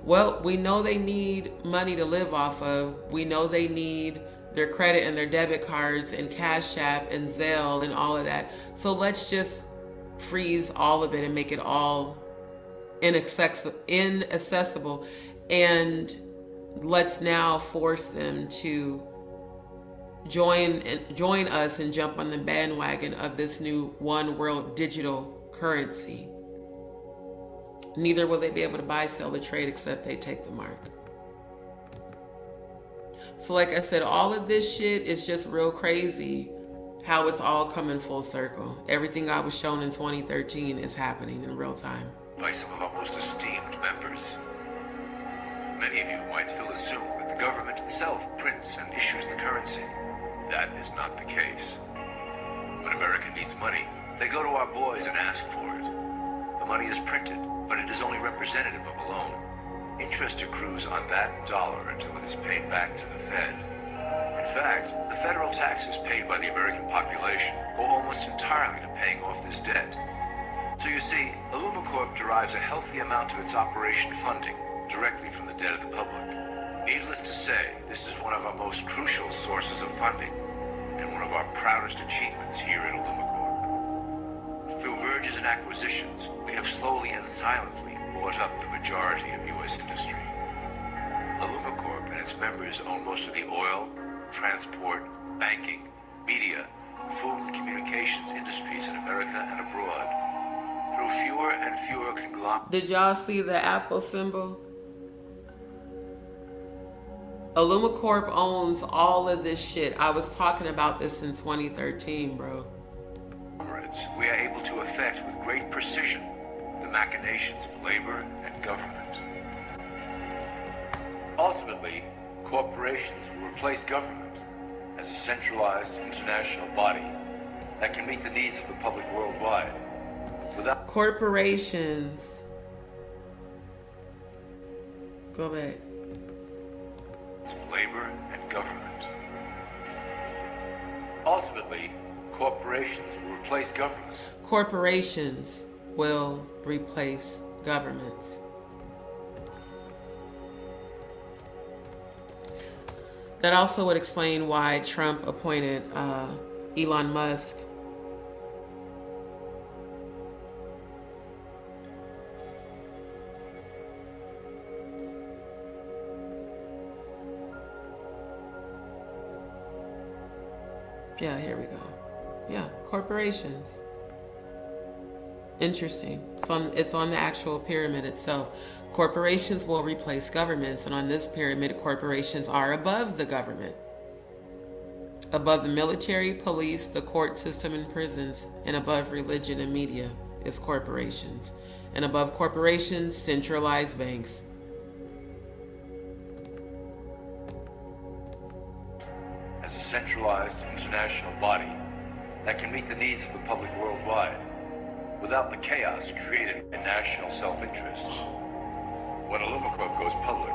Well, we know they need money to live off of. We know they need their credit and their debit cards and Cash App and Zelle and all of that. So let's just freeze all of it and make it all inaccessible. And let's now force them to join us and jump on the bandwagon of this new one world digital currency. Neither will they be able to buy, sell, or trade except they take the mark. So like I said, all of this shit is just real crazy how it's all coming full circle. Everything I was shown in 2013 is happening in real time. By some of our most esteemed members. Many of you might still assume that the government itself prints and issues the currency. That is not the case. When America needs money, they go to our boys and ask for it. The money is printed, but it is only representative of a loan. Interest accrues on that dollar until it is paid back to the Fed. In fact, the federal taxes paid by the American population go almost entirely to paying off this debt. So you see, Illumicorp derives a healthy amount of its operation funding directly from the debt of the public. Needless to say, this is one of our most crucial sources of funding and one of our proudest achievements here at Illumicorp. Through mergers and acquisitions, we have slowly and silently bought up the majority of U.S. industry. Illumicorp and its members own most of the oil, transport, banking, media, food and communications industries in America and abroad. Through fewer and fewer conglomerates. Did y'all see the Apple symbol? Illumicorp owns all of this shit. I was talking about this in 2013, bro. We are able to effect with great precision the machinations of labor and government. Ultimately, corporations will replace government as a centralized international body that can meet the needs of the public worldwide. Without corporations. Go back. Of labor and government. Ultimately, corporations will replace government. Corporations will replace governments. That also would explain why Trump appointed Elon Musk. Yeah, here we go. Yeah, corporations. Interesting. It's on the actual pyramid itself. Corporations will replace governments, and on this pyramid, corporations are above the government. Above the military, police, the court system, and prisons, and above religion and media is corporations. And above corporations, centralized banks. As a centralized international body that can meet the needs of the public worldwide without the chaos created by national self-interest. When Illumicorp goes public,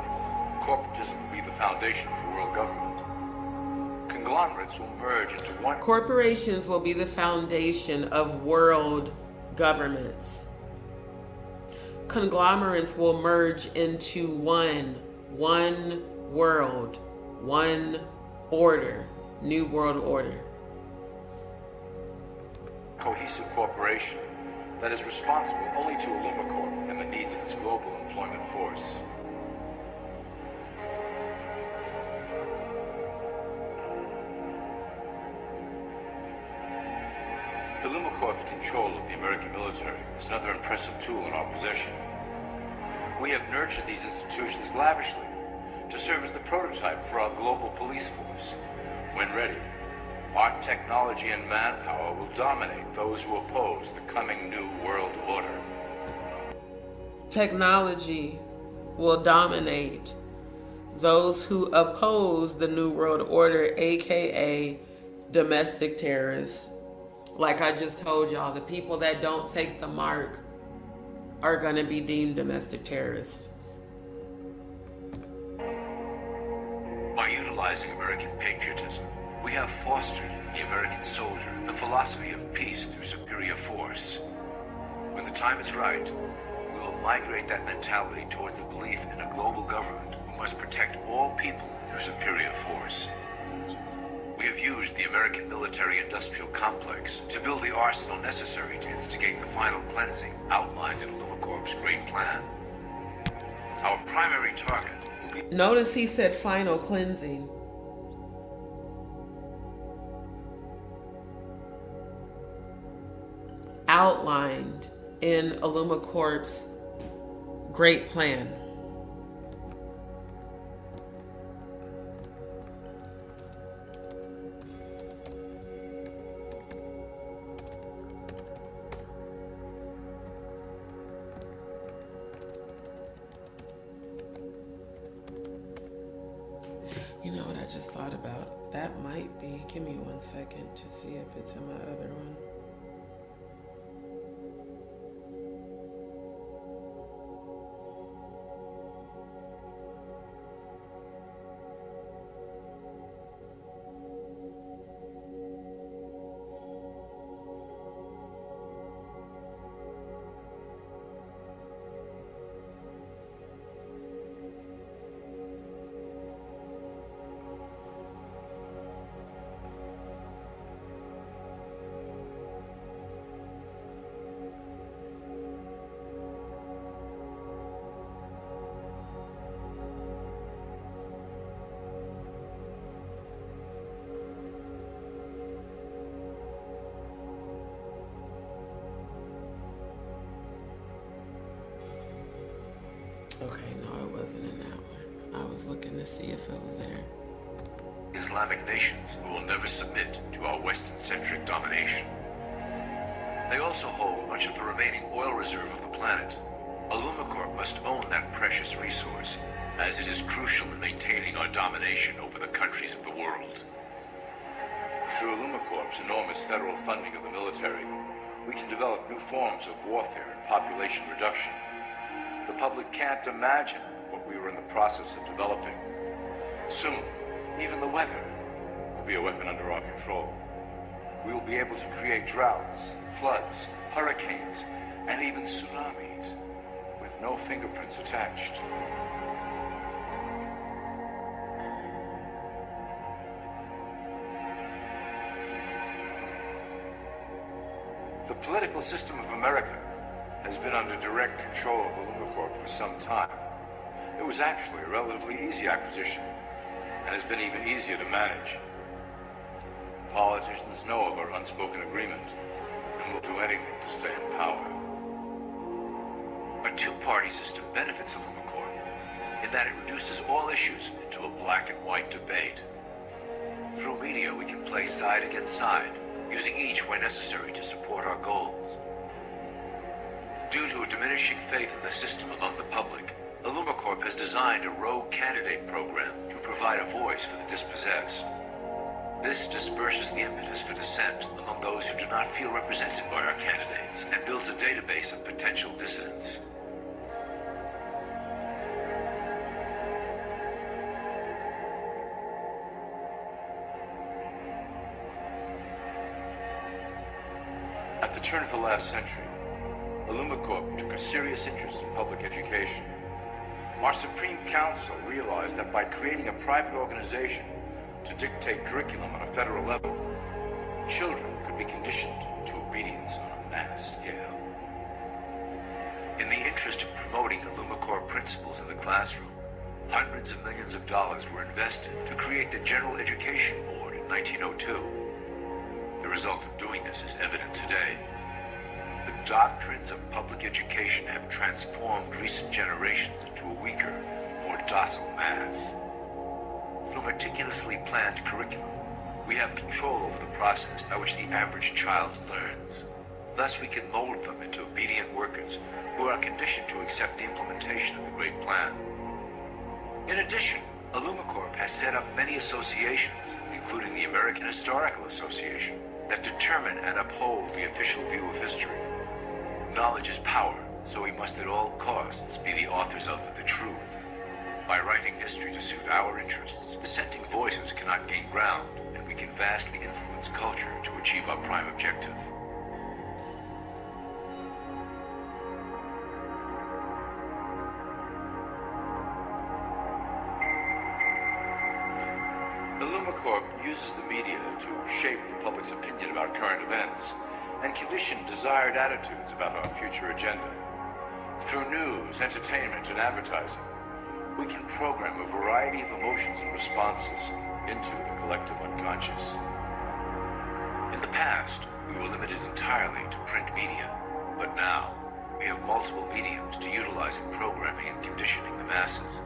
corporatism will be the foundation for world government. Conglomerates will merge into one. Corporations will be the foundation of world governments. Conglomerates will merge into one world, one order, new world order. Cohesive corporation that is responsible only to Illumicorp and the needs of its global employment force. Illumicorp's control of the American military is another impressive tool in our possession. We have nurtured these institutions lavishly to serve as the prototype for our global police force. When ready, our technology and manpower will dominate those who oppose the coming new world order. Technology will dominate those who oppose the new world order, aka domestic terrorists. Like I just told y'all, the people that don't take the mark are going to be deemed domestic terrorists. By utilizing American patriotism, we have fostered in the American soldier the philosophy of peace through superior force. When the time is right, we will migrate that mentality towards the belief in a global government who must protect all people through superior force. We have used the American military-industrial complex to build the arsenal necessary to instigate the final cleansing outlined in Illumicorp's great plan. Our primary target will be... Notice he said final cleansing. Outlined in Illumicorp's great plan. You know what I just thought about? That might be, give me 1 second to see if it's in my other one. Okay, no, it wasn't in that one. I was looking to see if it was there. Islamic nations who will never submit to our Western-centric domination. They also hold much of the remaining oil reserve of the planet. Illumicorp must own that precious resource, as it is crucial in maintaining our domination over the countries of the world. Through Illumicorp's enormous federal funding of the military, we can develop new forms of warfare and population reduction. The public can't imagine what we were in the process of developing. Soon, even the weather will be a weapon under our control. we will be able to create droughts, floods, hurricanes, and even tsunamis with no fingerprints attached. The political system of America has been under direct control of the Lumacorp for some time. It was actually a relatively easy acquisition, and has been even easier to manage. Politicians know of our unspoken agreement, and will do anything to stay in power. A two-party system benefits the Lumacorp, in that it reduces all issues into a black and white debate. Through media, we can play side against side, using each where necessary to support our goals. Due to a diminishing faith in the system among the public, Lumacorp has designed a rogue candidate program to provide a voice for the dispossessed. This disperses the impetus for dissent among those who do not feel represented by our candidates and builds a database of potential dissidents. At the turn of the last century, Lumacorp took a serious interest in public education. Our Supreme Council realized that by creating a private organization to dictate curriculum on a federal level, children could be conditioned to obedience on a mass scale. In the interest of promoting Lumacorp principles in the classroom, hundreds of millions of dollars were invested to create the General Education Board in 1902. The result of doing this is evident today. The doctrines of public education have transformed recent generations into a weaker, more docile mass. Through meticulously planned curriculum, we have control over the process by which the average child learns. Thus, we can mold them into obedient workers who are conditioned to accept the implementation of the Great Plan. In addition, Lumacorp has set up many associations, including the American Historical Association, that determine and uphold the official view of history. Knowledge is power, so we must at all costs be the authors of the truth. By writing history to suit our interests, dissenting voices cannot gain ground, and we can vastly influence culture to achieve our prime objective. The Lumacorp uses the media to shape the public's opinion about current events and condition desired attitudes about our future agenda. Through news, entertainment, and advertising, we can program a variety of emotions and responses into the collective unconscious. In the past, we were limited entirely to print media, but now we have multiple mediums to utilize in programming and conditioning the masses.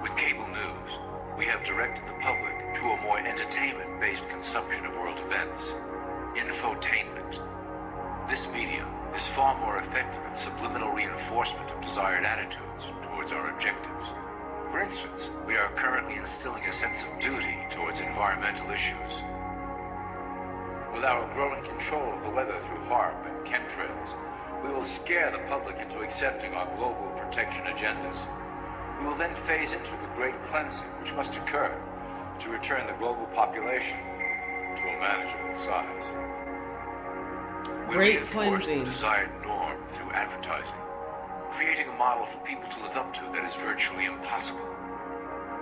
With cable news, we have directed the public to a more entertainment-based consumption of world events. Infotainment. This medium is far more effective at subliminal reinforcement of desired attitudes towards our objectives. For instance, we are currently instilling a sense of duty towards environmental issues. With our growing control of the weather through HARP and chemtrails, we will scare the public into accepting our global protection agendas. We will then phase into the great cleansing which must occur to return the global population to a manageable size. We reinforce the desired norm through advertising, creating a model for people to live up to that is virtually impossible.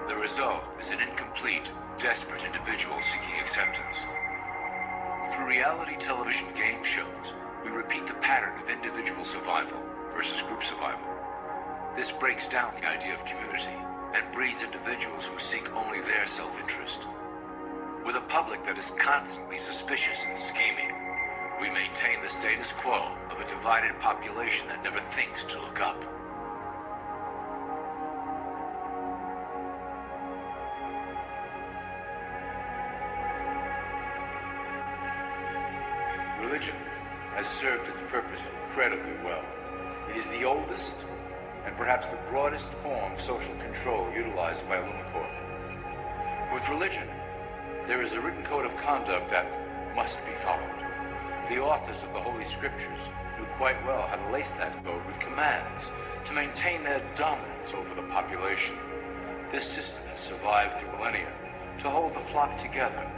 The result is an incomplete, desperate individual seeking acceptance. Through reality television game shows, we repeat the pattern of individual survival versus group survival. This breaks down the idea of community and breeds individuals who seek only their self-interest. With a public that is constantly suspicious and scheming, we maintain the status quo of a divided population that never thinks to look up. Religion has served its purpose incredibly well. It is the oldest and perhaps the broadest form of social control utilized by Lumacorp. With religion, there is a written code of conduct that must be followed. The authors of the Holy Scriptures knew quite well how to lace that code with commands to maintain their dominance over the population. This system has survived through millennia to hold the flock together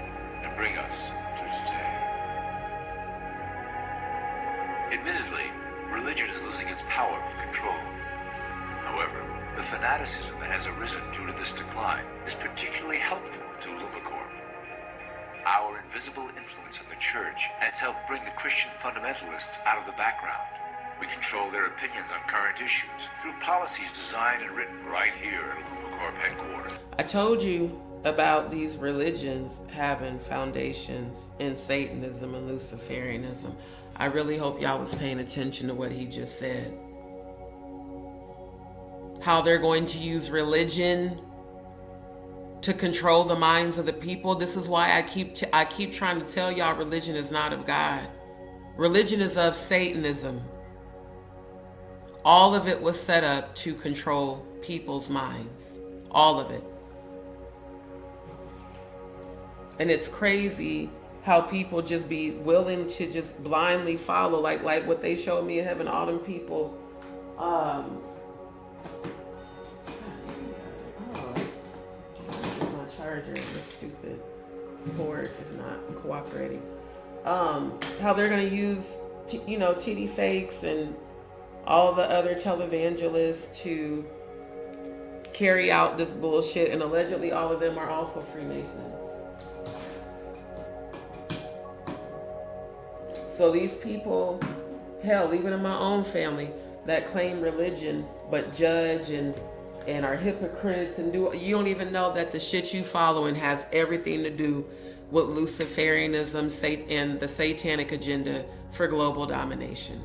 and bring us to today. Admittedly, religion is losing its power for control. However, the fanaticism that has arisen due to this decline is particularly helpful to Lumacorp. Our invisible influence in the church has helped bring the Christian fundamentalists out of the background. We control their opinions on current issues through policies designed and written right here at Lumacorp headquarters. I told you about these religions having foundations in Satanism and Luciferianism. I really hope y'all was paying attention to what he just said. How they're going to use religion to control the minds of the people. This is why I keep trying to tell y'all religion is not of God. Religion is of Satanism. All of it was set up to control people's minds. All of it. And it's crazy how people just be willing to just blindly follow, like what they showed me in heaven, all them people. My charger, this stupid cord is not cooperating. How they're gonna use, TD Fakes and all the other televangelists to carry out this bullshit, and allegedly all of them are also Freemasons. So these people, hell, even in my own family, that claim religion but judge and are hypocrites and you don't even know that the shit you following has everything to do with Luciferianism and the satanic agenda for global domination.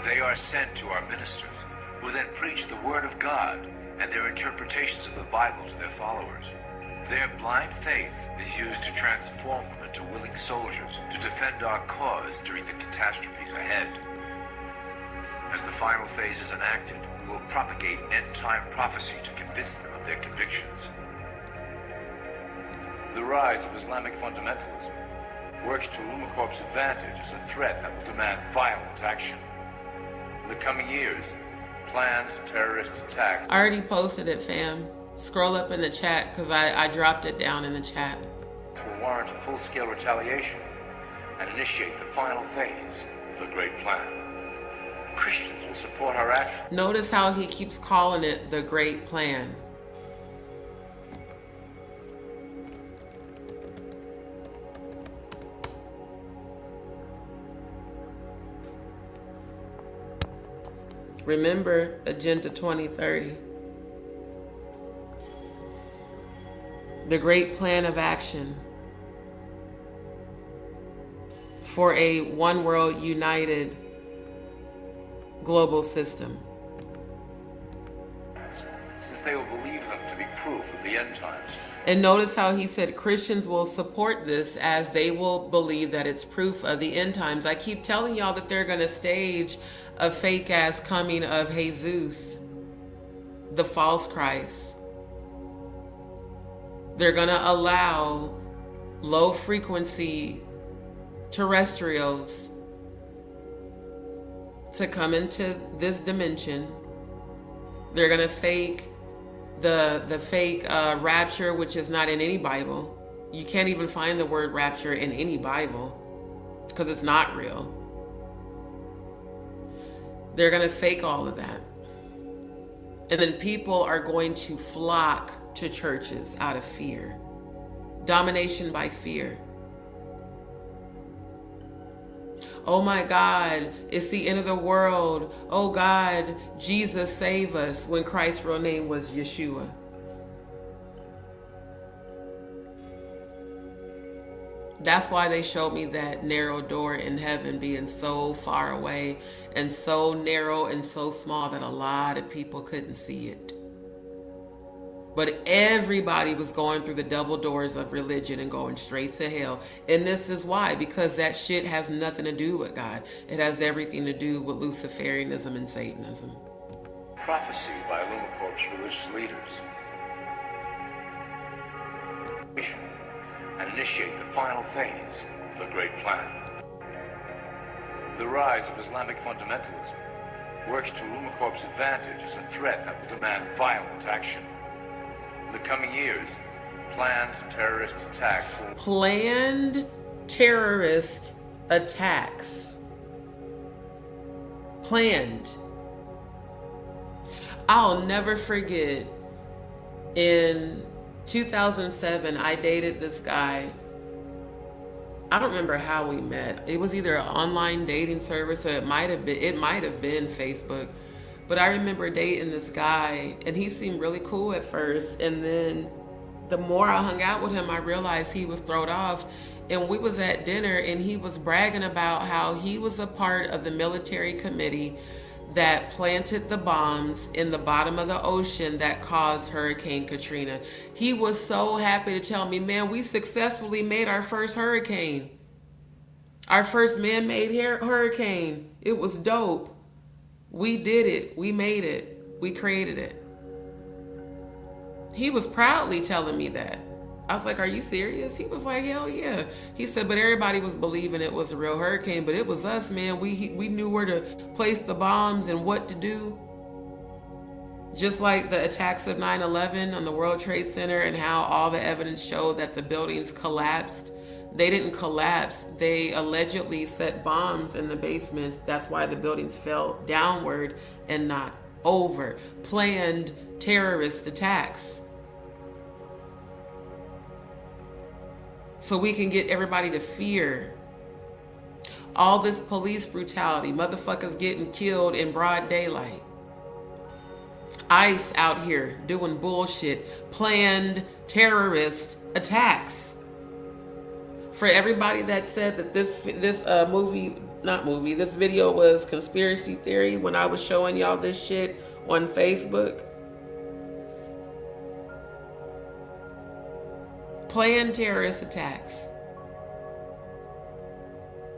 They are sent to our ministers, who then preach the word of God and their interpretations of the Bible to their followers. Their blind faith is used to transform them into willing soldiers to defend our cause during the catastrophes ahead. As the final phase is enacted, we will propagate end-time prophecy to convince them of their convictions. The rise of Islamic fundamentalism works to Lumacorp's advantage as a threat that will demand violent action. In the coming years, planned terrorist attacks... I already posted it, fam. Scroll up in the chat, because I dropped it down in the chat. ...will warrant a full-scale retaliation and initiate the final phase of the Great Plan. Christians will support our action. Notice how he keeps calling it the Great Plan. Remember Agenda 2030. The Great Plan of Action for a one world united global system. Since they will believe them to be proof of the end times. And notice how he said Christians will support this as they will believe that it's proof of the end times. I keep telling y'all that they're going to stage a fake ass coming of Jesus, the false Christ. They're going to allow low frequency terrestrials to come into this dimension. They're going to fake the fake rapture, which is not in any Bible. You can't even find the word rapture in any Bible because it's not real. They're going to fake all of that. And then people are going to flock to churches out of fear. Domination by fear. Oh my God, it's the end of the world. Oh God, Jesus save us, when Christ's real name was Yeshua. That's why they showed me that narrow door in heaven being so far away and so narrow and so small that a lot of people couldn't see it. But everybody was going through the double doors of religion and going straight to hell. And this is why, because that shit has nothing to do with God. It has everything to do with Luciferianism and Satanism. Prophecy by Lumacorp's religious leaders. And initiate the final phase of the Great Plan. The rise of Islamic fundamentalism works to Lumacorp's advantage as a threat that will demand violent action. In the coming years, planned terrorist attacks will... Planned terrorist attacks. Planned. I'll never forget, in 2007, I dated this guy. I don't remember how we met. It was either an online dating service or it might have been Facebook. But I remember dating this guy and he seemed really cool at first, and then the more I hung out with him, I realized he was thrown off. And we was at dinner and he was bragging about how he was a part of the military committee that planted the bombs in the bottom of the ocean that caused Hurricane Katrina. He was so happy to tell me, man, we successfully made our first hurricane. Our first man-made hurricane. It was dope. We did it. We made it. We created it. He was proudly telling me that. I was like, are you serious? He was like, hell yeah. He said, but everybody was believing it was a real hurricane, but it was us, man. We knew where to place the bombs and what to do. Just like the attacks of 9/11 on the World Trade Center and how all the evidence showed that the buildings collapsed. They didn't collapse. They allegedly set bombs in the basements. That's why the buildings fell downward and not over. Planned terrorist attacks. So we can get everybody to fear. All this police brutality, motherfuckers getting killed in broad daylight. ICE out here doing bullshit. Planned terrorist attacks. For everybody that said that this video was conspiracy theory when I was showing y'all this shit on Facebook. Planned terrorist attacks.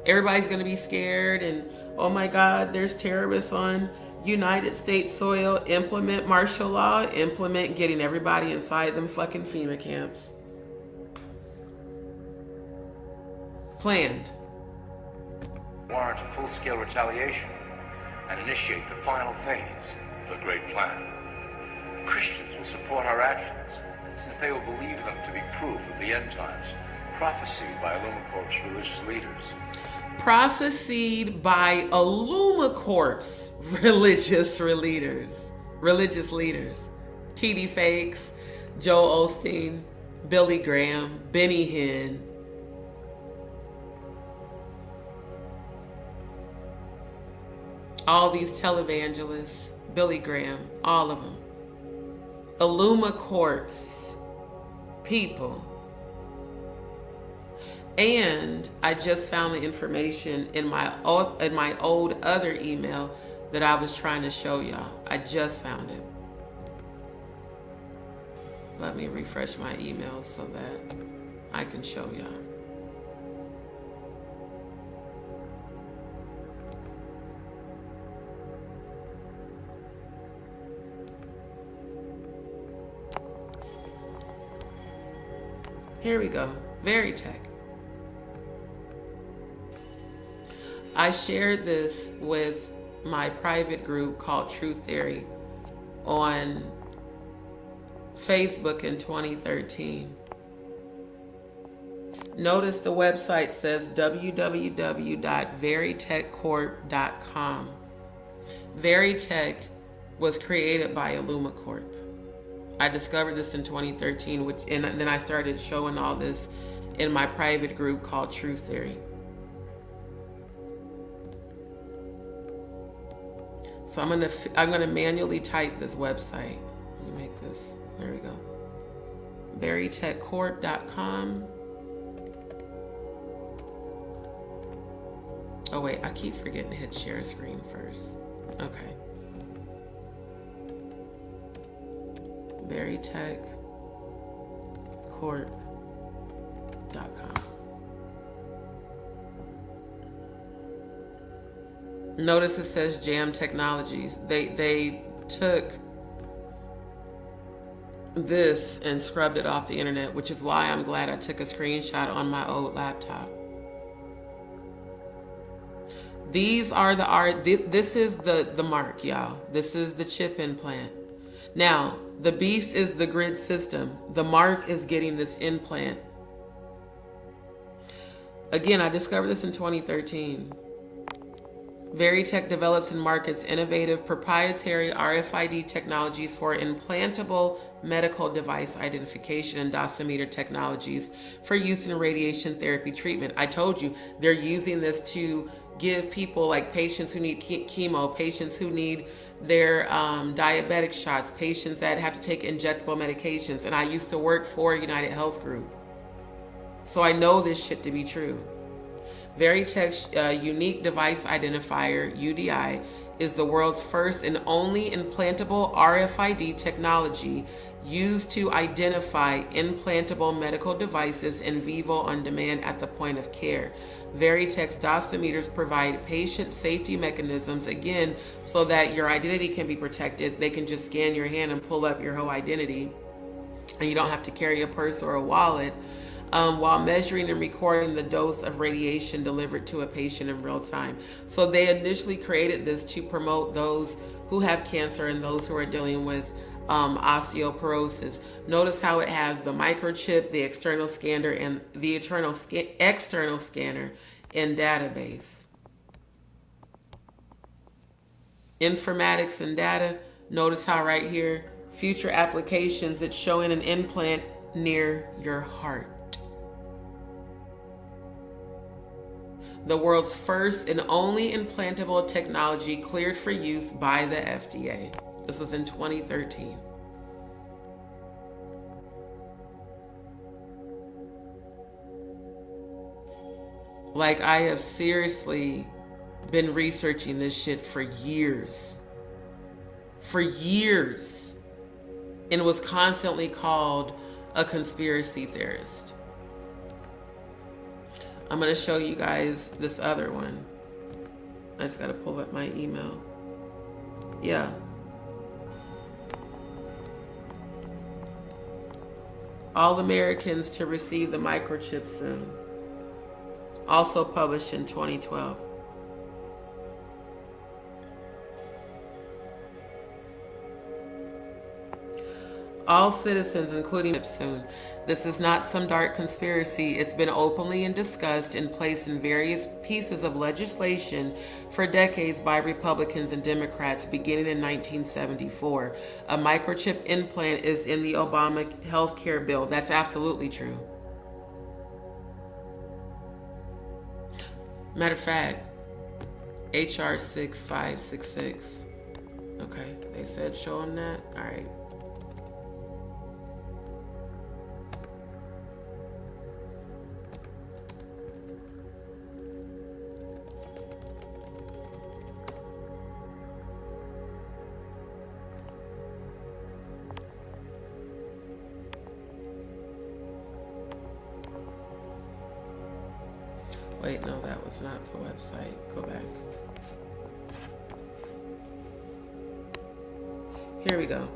Everybody's gonna be scared and, oh my God, there's terrorists on United States soil. Implement martial law. Implement getting everybody inside them fucking FEMA camps. Planned. Warrant a full-scale retaliation and initiate the final phase of the great plan. Christians will support our actions, since they will believe them to be proof of the end times, prophesied by Illumicorp's religious leaders. Prophesied by Illumicorp's religious leaders. T.D. Fakes, Joel Osteen, Billy Graham, Benny Hinn. All these televangelists, Billy Graham, all of them. Illumicorp's people. And I just found the information in my old other email that I was trying to show y'all. I just found it. Let me refresh my emails so that I can show y'all. Here we go. Veritech. I shared this with my private group called Truth Theory on Facebook in 2013. Notice the website says www.veritechcorp.com. Veritech was created by Illumicorp. I discovered this in 2013, and then I started showing all this in my private group called Truth Theory. So I'm gonna manually type this website. Let me make this. There we go. veritechcorp.com. Oh wait, I keep forgetting to hit share screen first. Okay. veritechcorp.com. Notice it says Jam Technologies. They took this and scrubbed it off the internet, which is why I'm glad I took a screenshot on my old laptop. These are this is the mark, y'all. This is the chip implant. Now, the beast is the grid system. The mark is getting this implant. Again, I discovered this in 2013. Veritech develops and markets innovative proprietary RFID technologies for implantable medical device identification and dosimeter technologies for use in radiation therapy treatment. I told you, they're using this to give people, like patients who need chemo, patients who need their diabetic shots, patients that have to take injectable medications. And I used to work for United Health Group, so I know this shit to be true. Veritech's unique device identifier, UDI, is the world's first and only implantable RFID technology used to identify implantable medical devices in vivo on demand at the point of care. Veritech's dosimeters provide patient safety mechanisms, again, so that your identity can be protected. They can just scan your hand and pull up your whole identity, and you don't have to carry a purse or a wallet, while measuring and recording the dose of radiation delivered to a patient in real time. So they initially created this to promote those who have cancer and those who are dealing with osteoporosis. Notice how it has the microchip, the external scanner, and the external scanner in database. Informatics and data. Notice how right here, future applications, it's showing an implant near your heart. The world's first and only implantable technology cleared for use by the FDA. This was in 2013. Like, I have seriously been researching this shit for years. For years. And was constantly called a conspiracy theorist. I'm going to show you guys this other one. I just got to pull up my email. Yeah. All Americans to receive the microchip soon. Also published in 2012. All citizens, including soon. This is not some dark conspiracy. It's been openly and discussed and placed in various pieces of legislation for decades by Republicans and Democrats, beginning in 1974. A microchip implant is in the Obama health care bill. That's absolutely true. Matter of fact, HR 6566. Okay, they said show them that. All right. Wait, no, that was not the website. Go back. Here we go.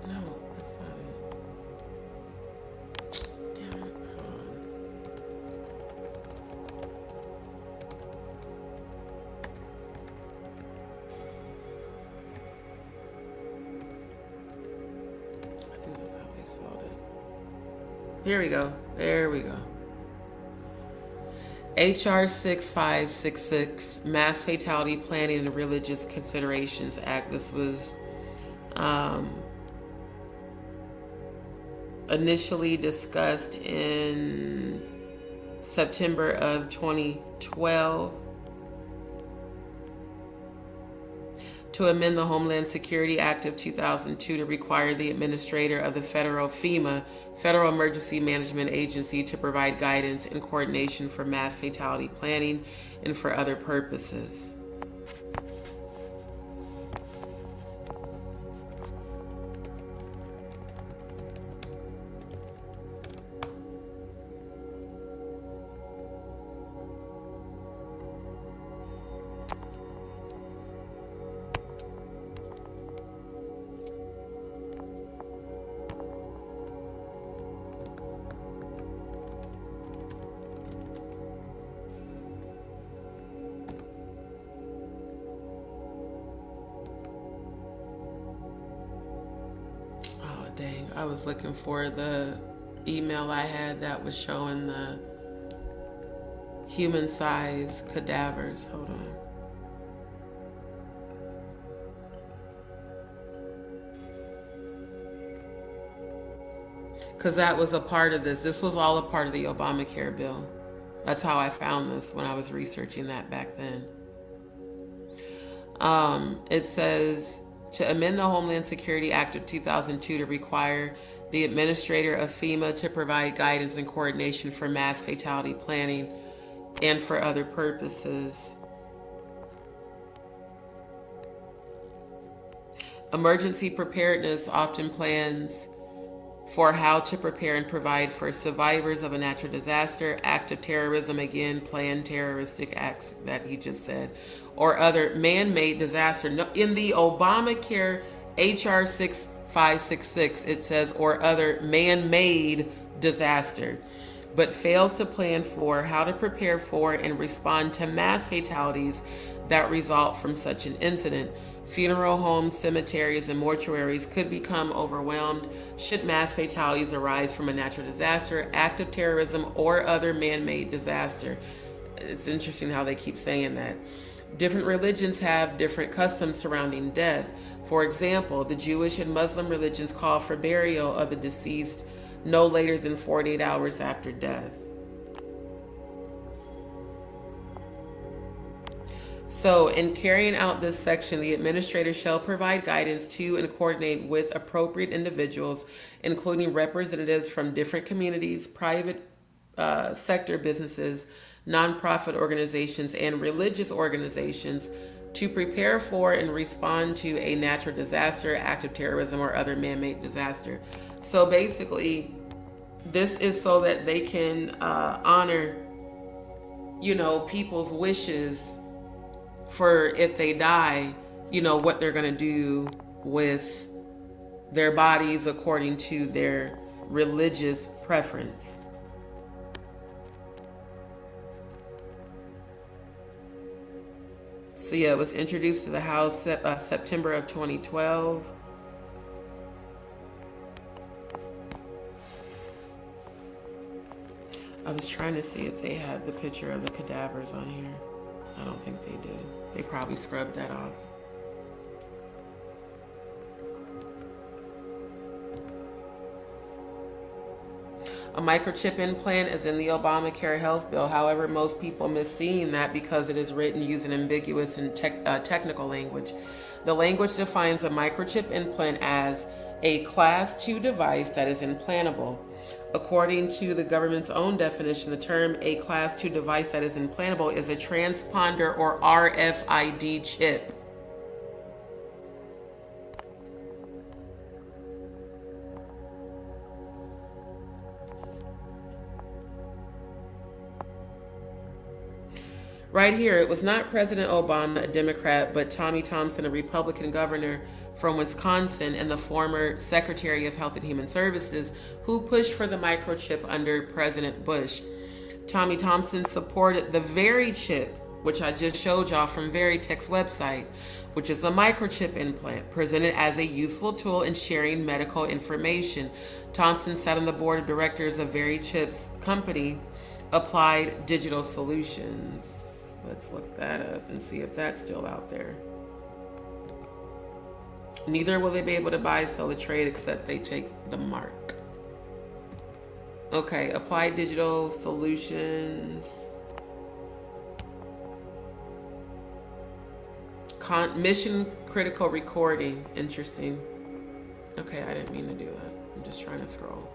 No, that's not it. Damn it. Hold on. I think that's how they spelled it. Here we go. There we go. HR 6566, Mass Fatality Planning and Religious Considerations Act. This was initially discussed in September of 2012 to amend the Homeland Security Act of 2002 to require the administrator of the Federal Emergency Management Agency to provide guidance and coordination for mass fatality planning and for other purposes. Dang, I was looking for the email I had that was showing the human-sized cadavers. Hold on. Because that was a part of this. This was all a part of the Obamacare bill. That's how I found this when I was researching that back then. It says to amend the Homeland Security Act of 2002 to require the administrator of FEMA to provide guidance and coordination for mass fatality planning and for other purposes. Emergency preparedness often plans for how to prepare and provide for survivors of a natural disaster, act of terrorism, again, planned terroristic acts that he just said, or other man-made disaster. No, in the Obamacare HR 6566, it says, or other man-made disaster, but fails to plan for how to prepare for and respond to mass fatalities that result from such an incident. Funeral homes, cemeteries, and mortuaries could become overwhelmed should mass fatalities arise from a natural disaster, act of terrorism, or other man-made disaster. It's interesting how they keep saying that. Different religions have different customs surrounding death. For example, the Jewish and Muslim religions call for burial of the deceased no later than 48 hours after death. So, in carrying out this section, the administrator shall provide guidance to and coordinate with appropriate individuals, including representatives from different communities, private sector businesses, nonprofit organizations, and religious organizations to prepare for and respond to a natural disaster, act of terrorism, or other man-made disaster. So basically, this is so that they can honor, people's wishes for if they die, what they're going to do with their bodies according to their religious preference. So yeah, it was introduced to the House September of 2012. I was trying to see if they had the picture of the cadavers on here. I don't think they did. They probably scrubbed that off. A microchip implant is in the Obamacare health bill. However, most people miss seeing that because it is written using ambiguous and technical language. The language defines a microchip implant as a Class 2 device that is implantable. According to the government's own definition, the term a Class 2 device that is implantable is a transponder or RFID chip. Right here, it was not President Obama, a Democrat, but Tommy Thompson, a Republican governor from Wisconsin and the former Secretary of Health and Human Services, who pushed for the microchip under President Bush. Tommy Thompson supported the very chip, which I just showed y'all from Veritech's website, which is a microchip implant presented as a useful tool in sharing medical information. Thompson sat on the board of directors of Veritech's company, Applied Digital Solutions. Let's look that up and see if that's still out there. Neither will they be able to buy, sell, or trade except they take the mark. Okay, Applied Digital Solutions. Mission critical recording. Interesting. Okay, I didn't mean to do that. I'm just trying to scroll.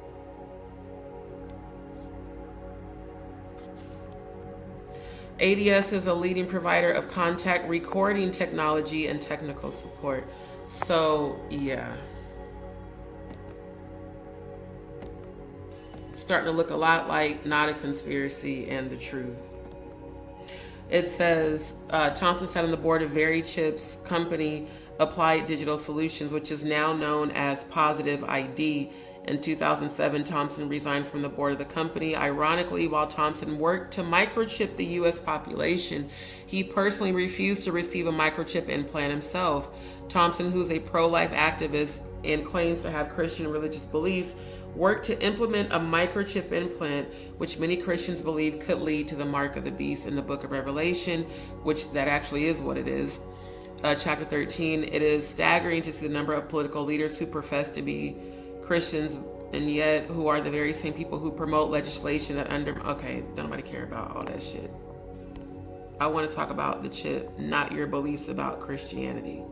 ADS is a leading provider of contact recording technology and technical support. So, yeah. Starting to look a lot like Not a Conspiracy and The Truth. It says, Thompson sat on the board of Veritech's company, Applied Digital Solutions, which is now known as Positive ID. In 2007, Thompson resigned from the board of the company. Ironically, while Thompson worked to microchip the U.S. population, he personally refused to receive a microchip implant himself. Thompson, who's a pro-life activist, and claims to have Christian religious beliefs, worked to implement a microchip implant, which many Christians believe could lead to the mark of the beast in the book of Revelation, which that actually is what it is. Chapter 13, it is staggering to see the number of political leaders who profess to be Christians and yet who are the very same people who promote legislation that okay, don't nobody care about all that shit. I want to talk about the chip, not your beliefs about Christianity.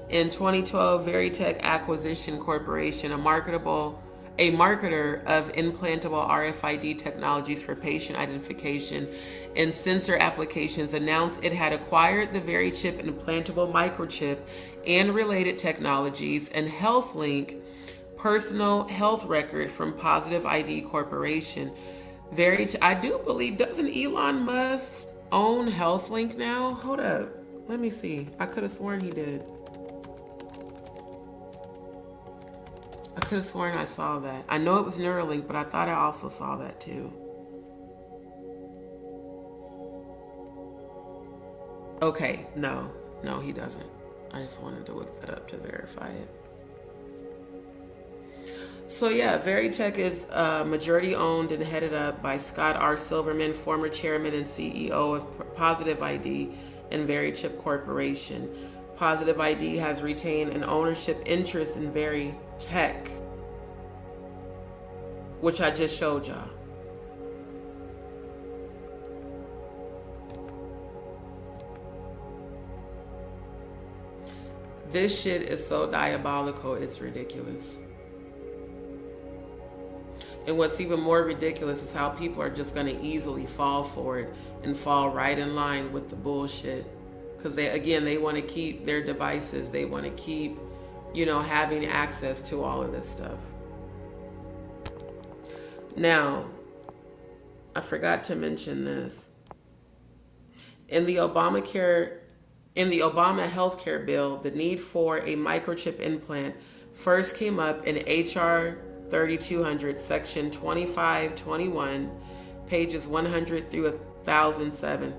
In 2012, Veritech Acquisition Corporation, a marketer of implantable RFID technologies for patient identification and sensor applications, announced it had acquired the VeriChip implantable microchip and related technologies and HealthLink personal health record from Positive ID Corporation. I do believe, doesn't Elon Musk own HealthLink now? Hold up, let me see. I could have sworn he did. I could have sworn I saw that. I know it was Neuralink, but I thought I also saw that too. Okay, no, he doesn't. I just wanted to look that up to verify it. So yeah, Veritech is majority owned and headed up by Scott R. Silverman, former chairman and CEO of Positive ID and VeriChip Corporation. Positive ID has retained an ownership interest in Veritech, which I just showed y'all. This shit is so diabolical, it's ridiculous. And what's even more ridiculous is how people are just gonna easily fall for it and fall right in line with the bullshit. Because they want to keep their devices. They want to keep, having access to all of this stuff. Now, I forgot to mention this. In the Obama healthcare bill, the need for a microchip implant first came up in H.R. 3200, section 2521, pages 100 through 1007,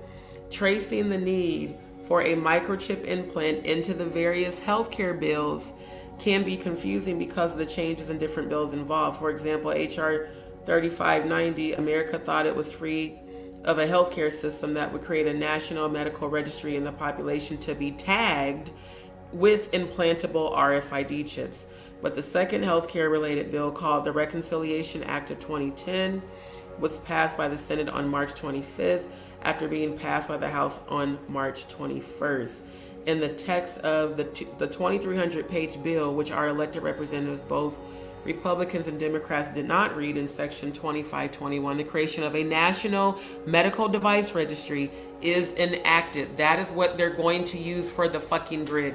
tracing the need for a microchip implant into the various healthcare bills can be confusing because of the changes in different bills involved. For example, H.R. 3590, America thought it was free of a healthcare system that would create a national medical registry in the population to be tagged with implantable RFID chips. But the second healthcare related bill, called the Reconciliation Act of 2010, was passed by the Senate on March 25th after being passed by the House on March 21st. In the text of the 2,300-page bill, which our elected representatives, both Republicans and Democrats, did not read in section 2521, the creation of a national medical device registry is enacted. That is what they're going to use for the fucking grid.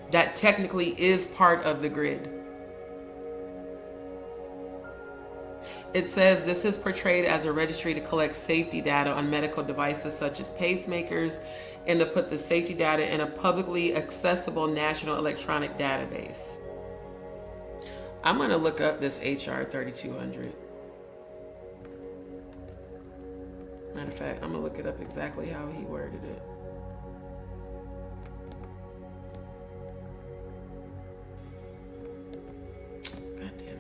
That technically is part of the grid. It says this is portrayed as a registry to collect safety data on medical devices such as pacemakers and to put the safety data in a publicly accessible national electronic database. I'm going to look up this HR 3200. Matter of fact, I'm going to look it up exactly how he worded it. God damn it.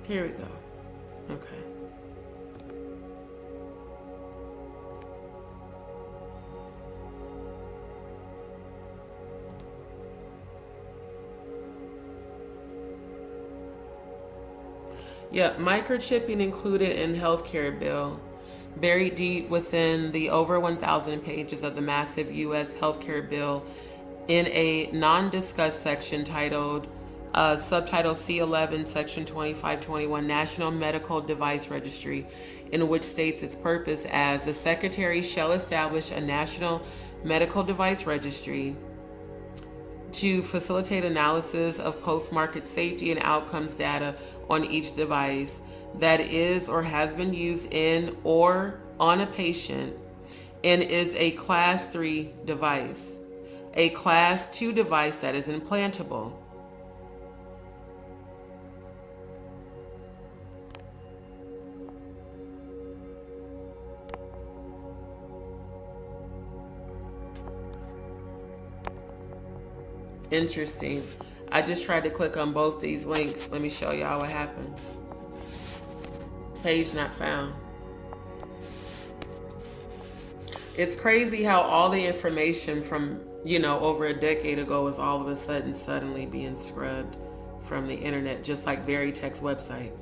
Here we go. Okay. Yeah, microchipping included in healthcare bill, buried deep within the over 1,000 pages of the massive U.S. healthcare bill in a non-discussed section titled Subtitle C11, Section 2521, National Medical Device Registry, in which states its purpose as the Secretary shall establish a national medical device registry to facilitate analysis of post-market safety and outcomes data on each device that is or has been used in or on a patient and is a Class 3 device, a Class 2 device that is implantable. Interesting. I just tried to click on both these links. Let me show y'all what happened. Page not found. It's crazy how all the information from, over a decade ago is all of a sudden suddenly being scrubbed from the internet, just like Veritech's website.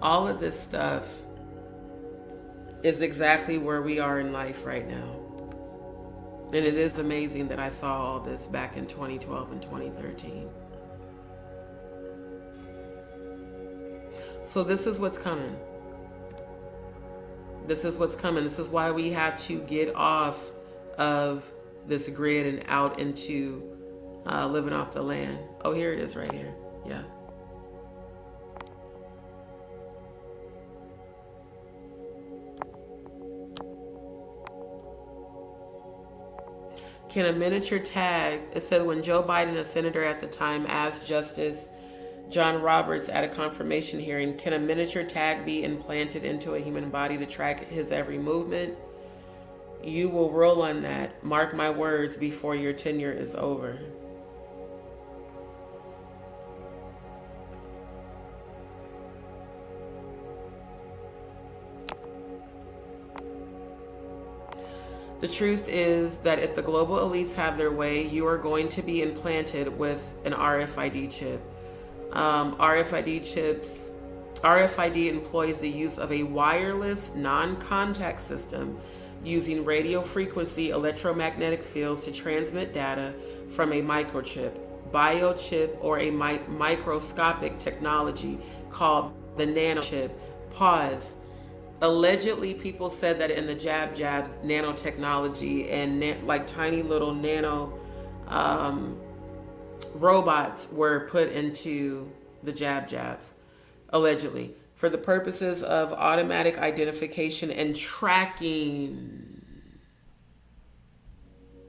All of this stuff is exactly where we are in life right now. And it is amazing that I saw all this back in 2012 and 2013. So this is what's coming. This is what's coming. This is why we have to get off of this grid and out into living off the land. Oh, here it is right here. Yeah. Can a miniature tag, it said when Joe Biden, a senator at the time, asked Justice John Roberts at a confirmation hearing, can a miniature tag be implanted into a human body to track his every movement? You will roll on that, mark my words, before your tenure is over. The truth is that if the global elites have their way, you are going to be implanted with an RFID chip. RFID employs the use of a wireless, non-contact system using radio frequency electromagnetic fields to transmit data from a microchip, biochip, or a microscopic technology called the nanochip. Pause. Allegedly, people said that in the jabs, nanotechnology and like tiny little nano robots were put into the jabs, allegedly, for the purposes of automatic identification and tracking.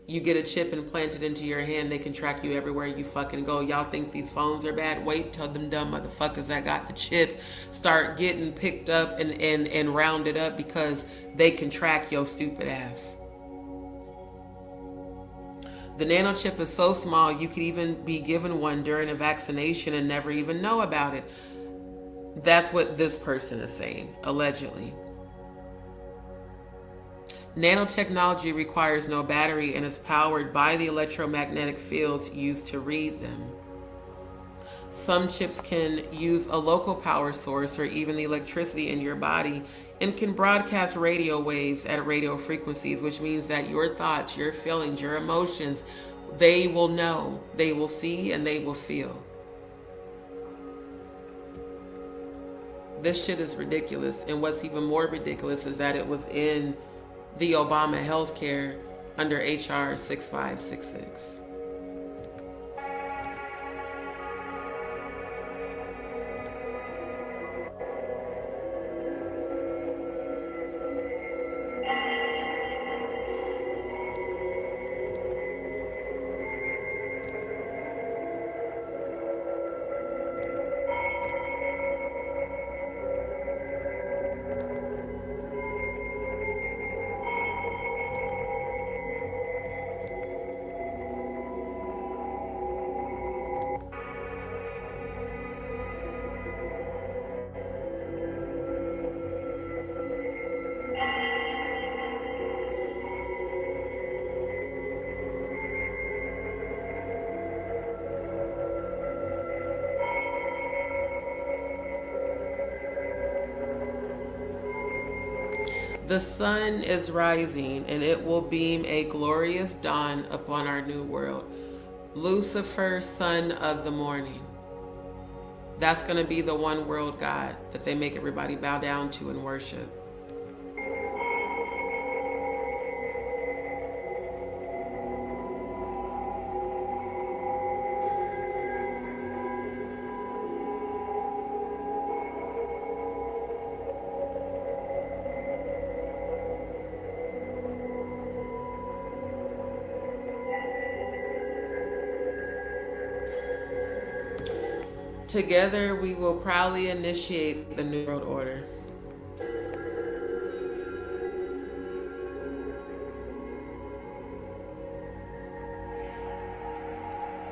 You get a chip implanted into your hand, they can track you everywhere you fucking go. Y'all think these phones are bad? Wait till them dumb motherfuckers that got the chip start getting picked up and rounded up, because they can track your stupid ass. The nanochip is so small you could even be given one during a vaccination and never even know about it. That's what this person is saying, allegedly. Nanotechnology requires no battery and is powered by the electromagnetic fields used to read them. Some chips can use a local power source or even the electricity in your body and can broadcast radio waves at radio frequencies, which means that your thoughts, your feelings, your emotions, they will know, they will see, and they will feel. This shit is ridiculous. And what's even more ridiculous is that it was in the Obama healthcare under HR 6566. The sun is rising, and it will beam a glorious dawn upon our new world. Lucifer, son of the morning. That's going to be the one world God that they make everybody bow down to and worship. Together, we will proudly initiate the New World Order.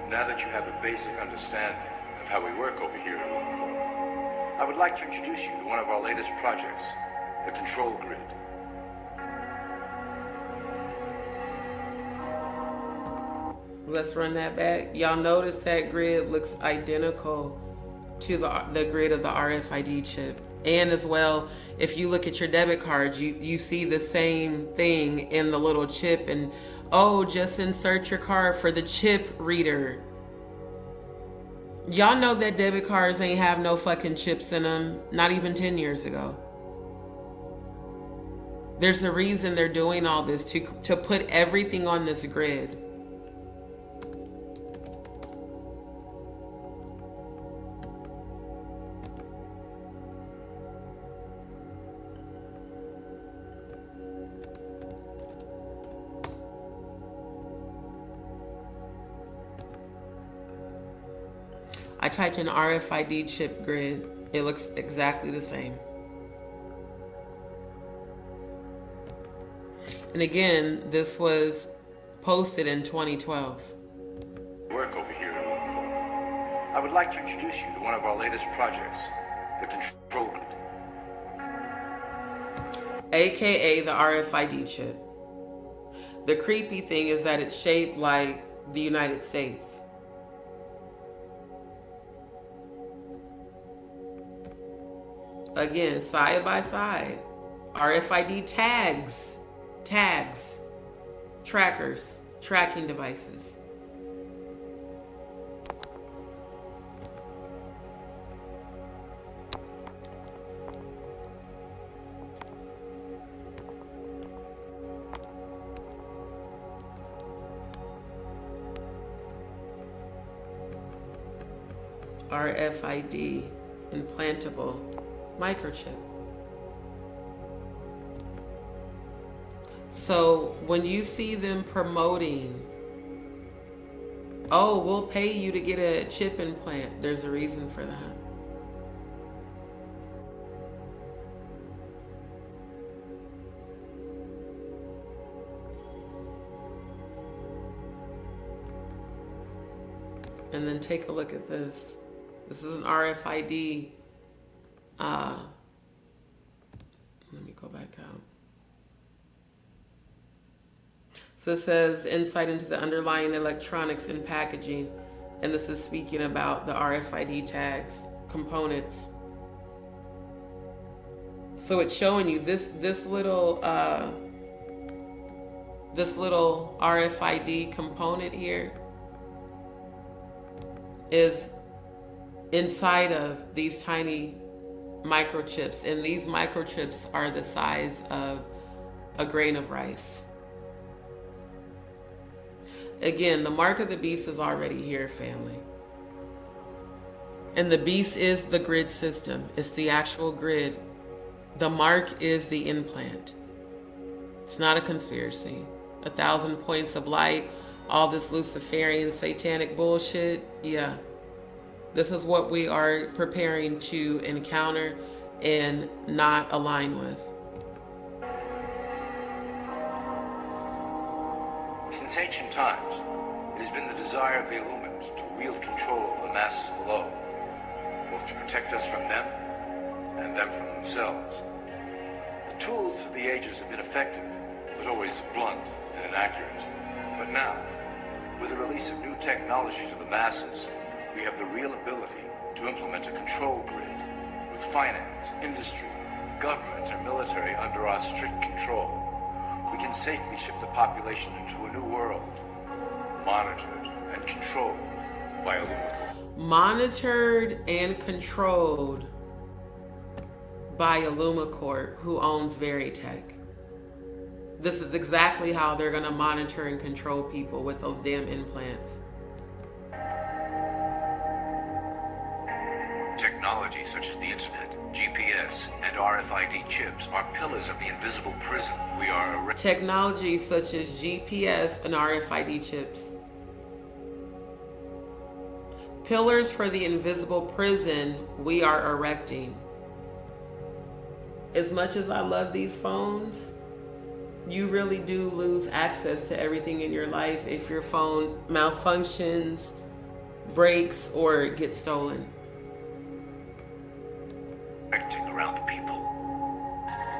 Now that you have a basic understanding of how we work over here at UltimaCorp, I would like to introduce you to one of our latest projects, the Control Grid. Let's run that back. Y'all notice that grid looks identical to the grid of the RFID chip. And as well, if you look at your debit cards, you see the same thing in the little chip. And oh, just insert your card for the chip reader. Y'all know that debit cards ain't have no fucking chips in them, not even 10 years ago. There's a reason they're doing all this, to put everything on this grid. I typed in RFID chip grid. It looks exactly the same. And again, this was posted in 2012. Work over here at UltimaCorp. I would like to introduce you to one of our latest projects, the Control Grid. AKA the RFID chip. The creepy thing is that it's shaped like the United States. Again, side by side. RFID tags, trackers, tracking devices. RFID implantable microchip. So when you see them promoting, oh, we'll pay you to get a chip implant, there's a reason for that. And then take a look at this. This is an RFID. Let me go back out. So it says insight into the underlying electronics in packaging. And this is speaking about the RFID tags, components. So it's showing you this little RFID component here is inside of these tiny microchips, and these microchips are the size of a grain of rice. Again, the mark of the beast is already here, family. And the beast is the grid system. It's the actual grid. The mark is the implant. It's not a conspiracy. 1,000 points of light, all this Luciferian satanic bullshit. Yeah. This is what we are preparing to encounter and not align with. Since ancient times, it has been the desire of the Illuminati to wield control of the masses below, both to protect us from them and them from themselves. The tools through the ages have been effective, but always blunt and inaccurate. But now, with the release of new technology to the masses, we have the real ability to implement a control grid with finance, industry, government or military under our strict control, we can safely ship the population into a new world, monitored and controlled by Illumicor. Monitored and controlled by Illumicor, who owns Veritech. This is exactly how they're going to monitor and control people with those damn implants. Technology such as the internet, GPS, and RFID chips are pillars of the invisible prison we are erecting. Technology such as GPS and RFID chips. Pillars for the invisible prison we are erecting. As much as I love these phones, you really do lose access to everything in your life if your phone malfunctions, breaks, or gets stolen. Around the people.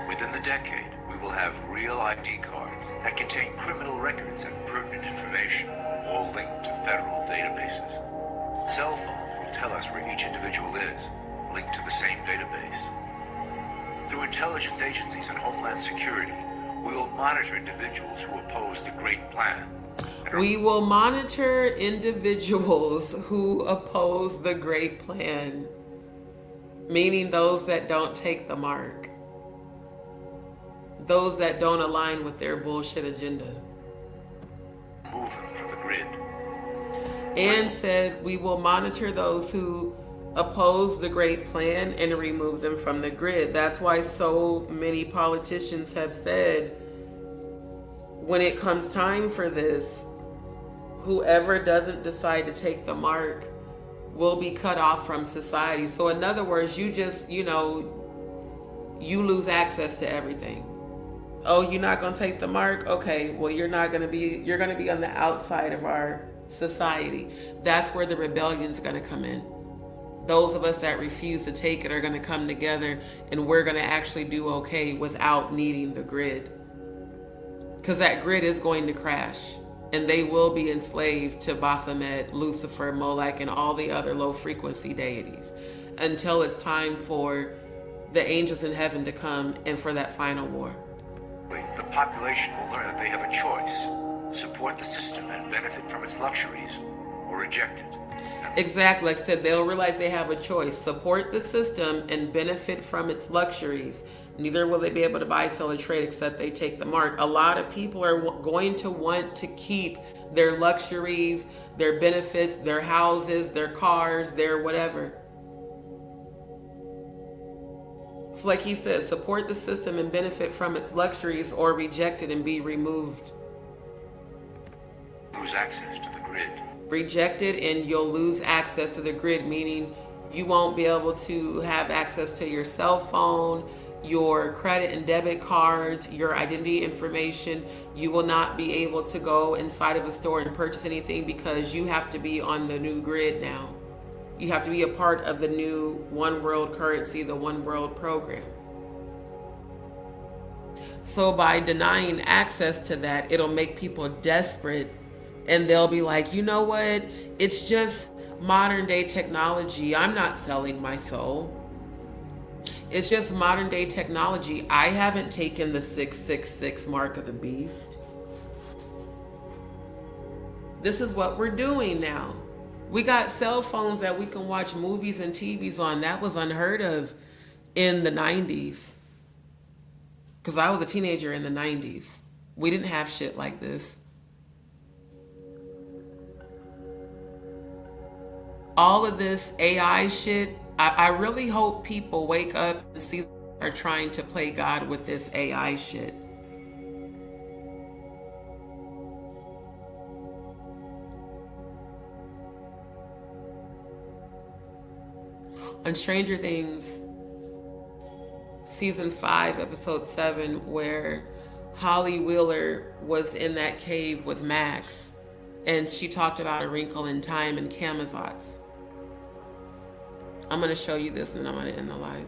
Within the decade, we will have real ID cards that contain criminal records and pertinent information, all linked to federal databases. Cell phones will tell us where each individual is, linked to the same database. Through intelligence agencies and Homeland Security, we will monitor individuals who oppose the Great Plan. We will monitor individuals who oppose the Great Plan. Meaning those that don't take the mark. Those that don't align with their bullshit agenda. Move them from the grid. And said we will monitor those who oppose the Great Plan and remove them from the grid. That's why so many politicians have said when it comes time for this, whoever doesn't decide to take the mark will be cut off from society. So in other words, you just, you lose access to everything. Oh, you're not going to take the mark? Okay, well, you're going to be on the outside of our society. That's where the rebellion's going to come in. Those of us that refuse to take it are going to come together, and we're going to actually do okay without needing the grid. Because that grid is going to crash. And they will be enslaved to Baphomet, Lucifer, Molech, and all the other low-frequency deities until it's time for the angels in heaven to come and for that final war. The population will learn that they have a choice. Support the system and benefit from its luxuries, or reject it. Exactly. Like I said, they'll realize they have a choice. Support the system and benefit from its luxuries. Neither will they be able to buy, sell, or trade except they take the mark. A lot of people are going to want to keep their luxuries, their benefits, their houses, their cars, their whatever. So like he says, support the system and benefit from its luxuries or reject it and be removed. Lose access to the grid. Reject it and you'll lose access to the grid, meaning you won't be able to have access to your cell phone, your credit and debit cards, your identity information. You will not be able to go inside of a store and purchase anything because you have to be on the new grid now. You have to be a part of the new one world currency, the one world program. So by denying access to that, it'll make people desperate and they'll be like, you know what? It's just modern day technology. I'm not selling my soul. It's just modern day technology. I haven't taken the 666 mark of the beast. This is what we're doing now. We got cell phones that we can watch movies and TVs on. That was unheard of in the 90s. Because I was a teenager in the 90s. We didn't have shit like this. All of this AI shit, I really hope people wake up and see they're trying to play God with this AI shit. On Stranger Things, season 5, episode 7, where Holly Wheeler was in that cave with Max, and she talked about A Wrinkle in Time and Camazotz. I'm going to show you this and then I'm going to end the live.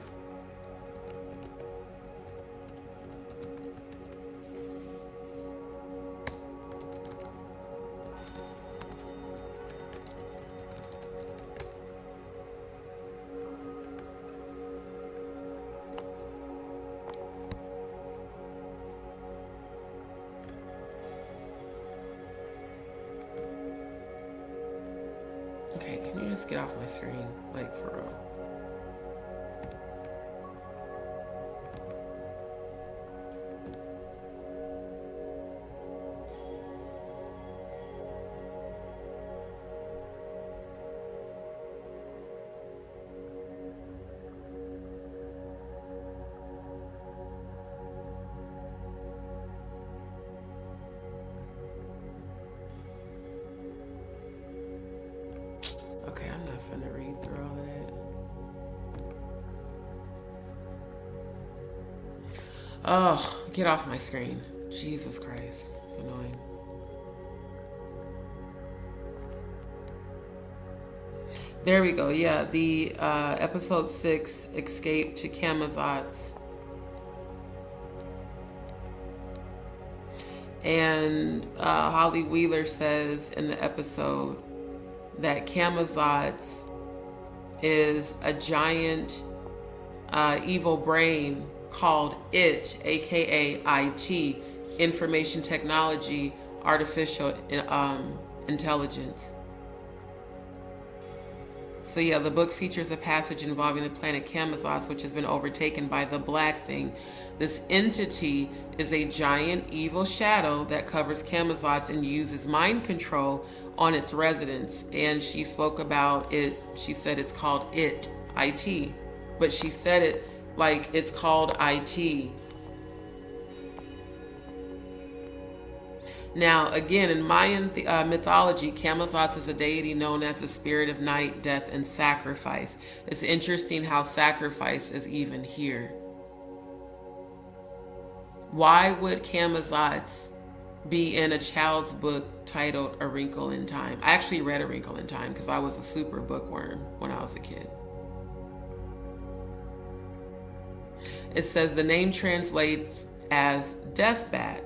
Like, can you just get off my screen? Like, for real. Okay, I'm not finna read through all of that. Oh, get off my screen. Jesus Christ. It's annoying. There we go. Yeah, the episode 6, Escape to Camazotz. And Holly Wheeler says in the episode that Camazotz is a giant evil brain called IT, aka IT, Information Technology, Artificial Intelligence. So yeah, the book features a passage involving the planet Camazotz, which has been overtaken by the Black Thing. This entity is a giant evil shadow that covers Camazotz and uses mind control on its residents. And she spoke about it. She said it's called IT, but she said it like it's called IT. Now, again, in Mayan mythology, Camazotz is a deity known as the spirit of night, death, and sacrifice. It's interesting how sacrifice is even here. Why would Camazotz be in a child's book titled A Wrinkle in Time? I actually read A Wrinkle in Time because I was a super bookworm when I was a kid. It says the name translates as death bat,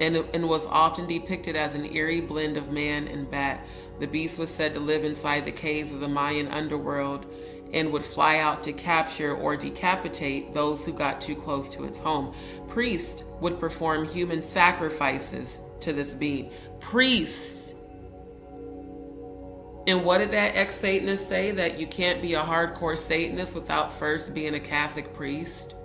and was often depicted as an eerie blend of man and bat. The beast was said to live inside the caves of the Mayan underworld and would fly out to capture or decapitate those who got too close to its home. Priests would perform human sacrifices to this being. Priests. And what did that ex-Satanist say? That you can't be a hardcore Satanist without first being a Catholic priest?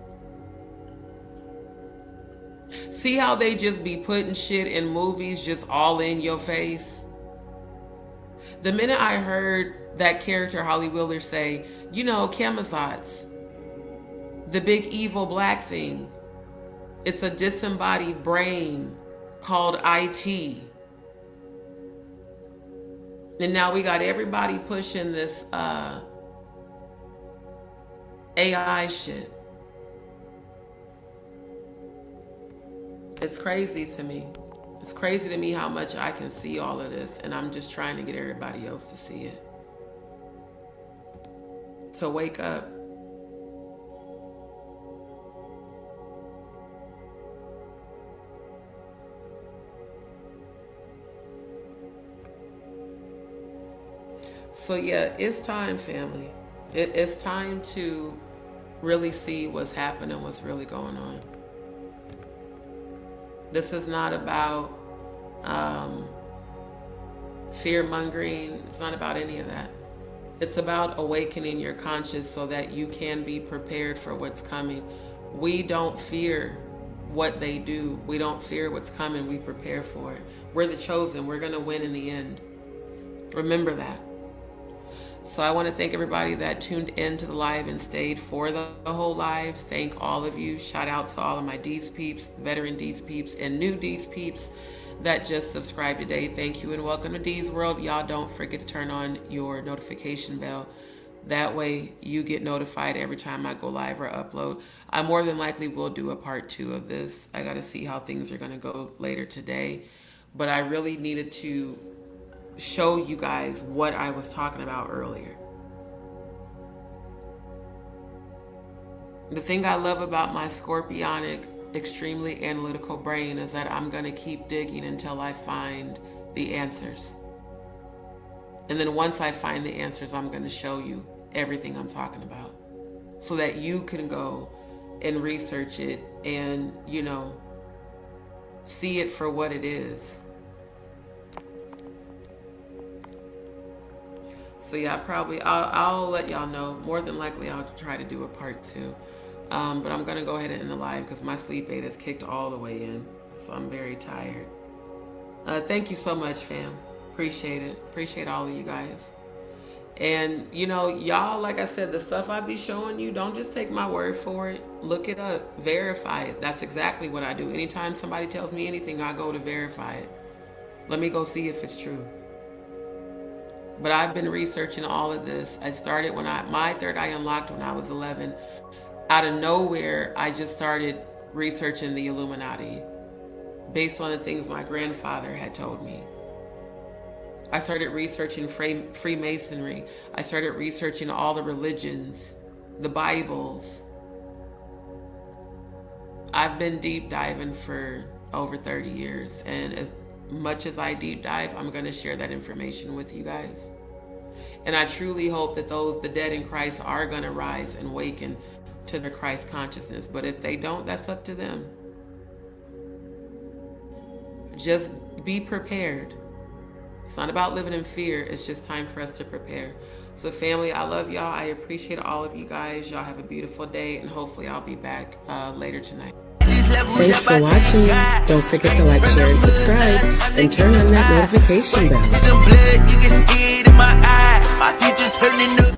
See how they just be putting shit in movies just all in your face? The minute I heard that character, Holly Wheeler, say, you know, Camazotz, the big evil black thing, it's a disembodied brain called IT. And now we got everybody pushing this AI shit. It's crazy to me. It's crazy to me how much I can see all of this, and I'm just trying to get everybody else to see it. So wake up. So yeah, it's time, family. It's time to really see what's happening, what's really going on. This is not about fear-mongering. It's not about any of that. It's about awakening your conscience so that you can be prepared for what's coming. We don't fear what they do. We don't fear what's coming. We prepare for it. We're the chosen. We're going to win in the end. Remember that. So I want to thank everybody that tuned in to the live and stayed for the whole live. Thank all of you. Shout out to all of my DzPeepz, veteran DzPeepz, and new DzPeepz that just subscribed today. Thank you and welcome to D's World. Y'all don't forget to turn on your notification bell. That way you get notified every time I go live or upload. I more than likely will do a part 2 of this. I got to see how things are going to go later today. But I really needed to show you guys what I was talking about earlier. The thing I love about my scorpionic, extremely analytical brain is that I'm going to keep digging until I find the answers. And then once I find the answers, I'm going to show you everything I'm talking about so that you can go and research it and, you know, see it for what it is. So yeah, probably I'll let y'all know. More than likely, I'll try to do a part 2. But I'm gonna go ahead and end the live because my sleep aid is kicked all the way in, so I'm very tired. Thank you so much, fam. Appreciate it. Appreciate all of you guys. And you know, y'all, like I said, the stuff I be showing you, don't just take my word for it. Look it up, verify it. That's exactly what I do. Anytime somebody tells me anything, I go to verify it. Let me go see if it's true. But I've been researching all of this. I started when my third eye unlocked when I was 11. Out of nowhere, I just started researching the Illuminati based on the things my grandfather had told me. I started researching Freemasonry. I started researching all the religions, the Bibles. I've been deep diving for over 30 years. And as much as I deep dive, I'm going to share that information with you guys. And I truly hope that the dead in Christ are going to rise and awaken to their Christ consciousness. But if they don't, that's up to them. Just be prepared. It's not about living in fear. It's just time for us to prepare. So family, I love y'all. I appreciate all of you guys. Y'all have a beautiful day, and hopefully I'll be back later tonight. Thanks for watching. Don't forget to like, share, and subscribe, and turn on that notification bell.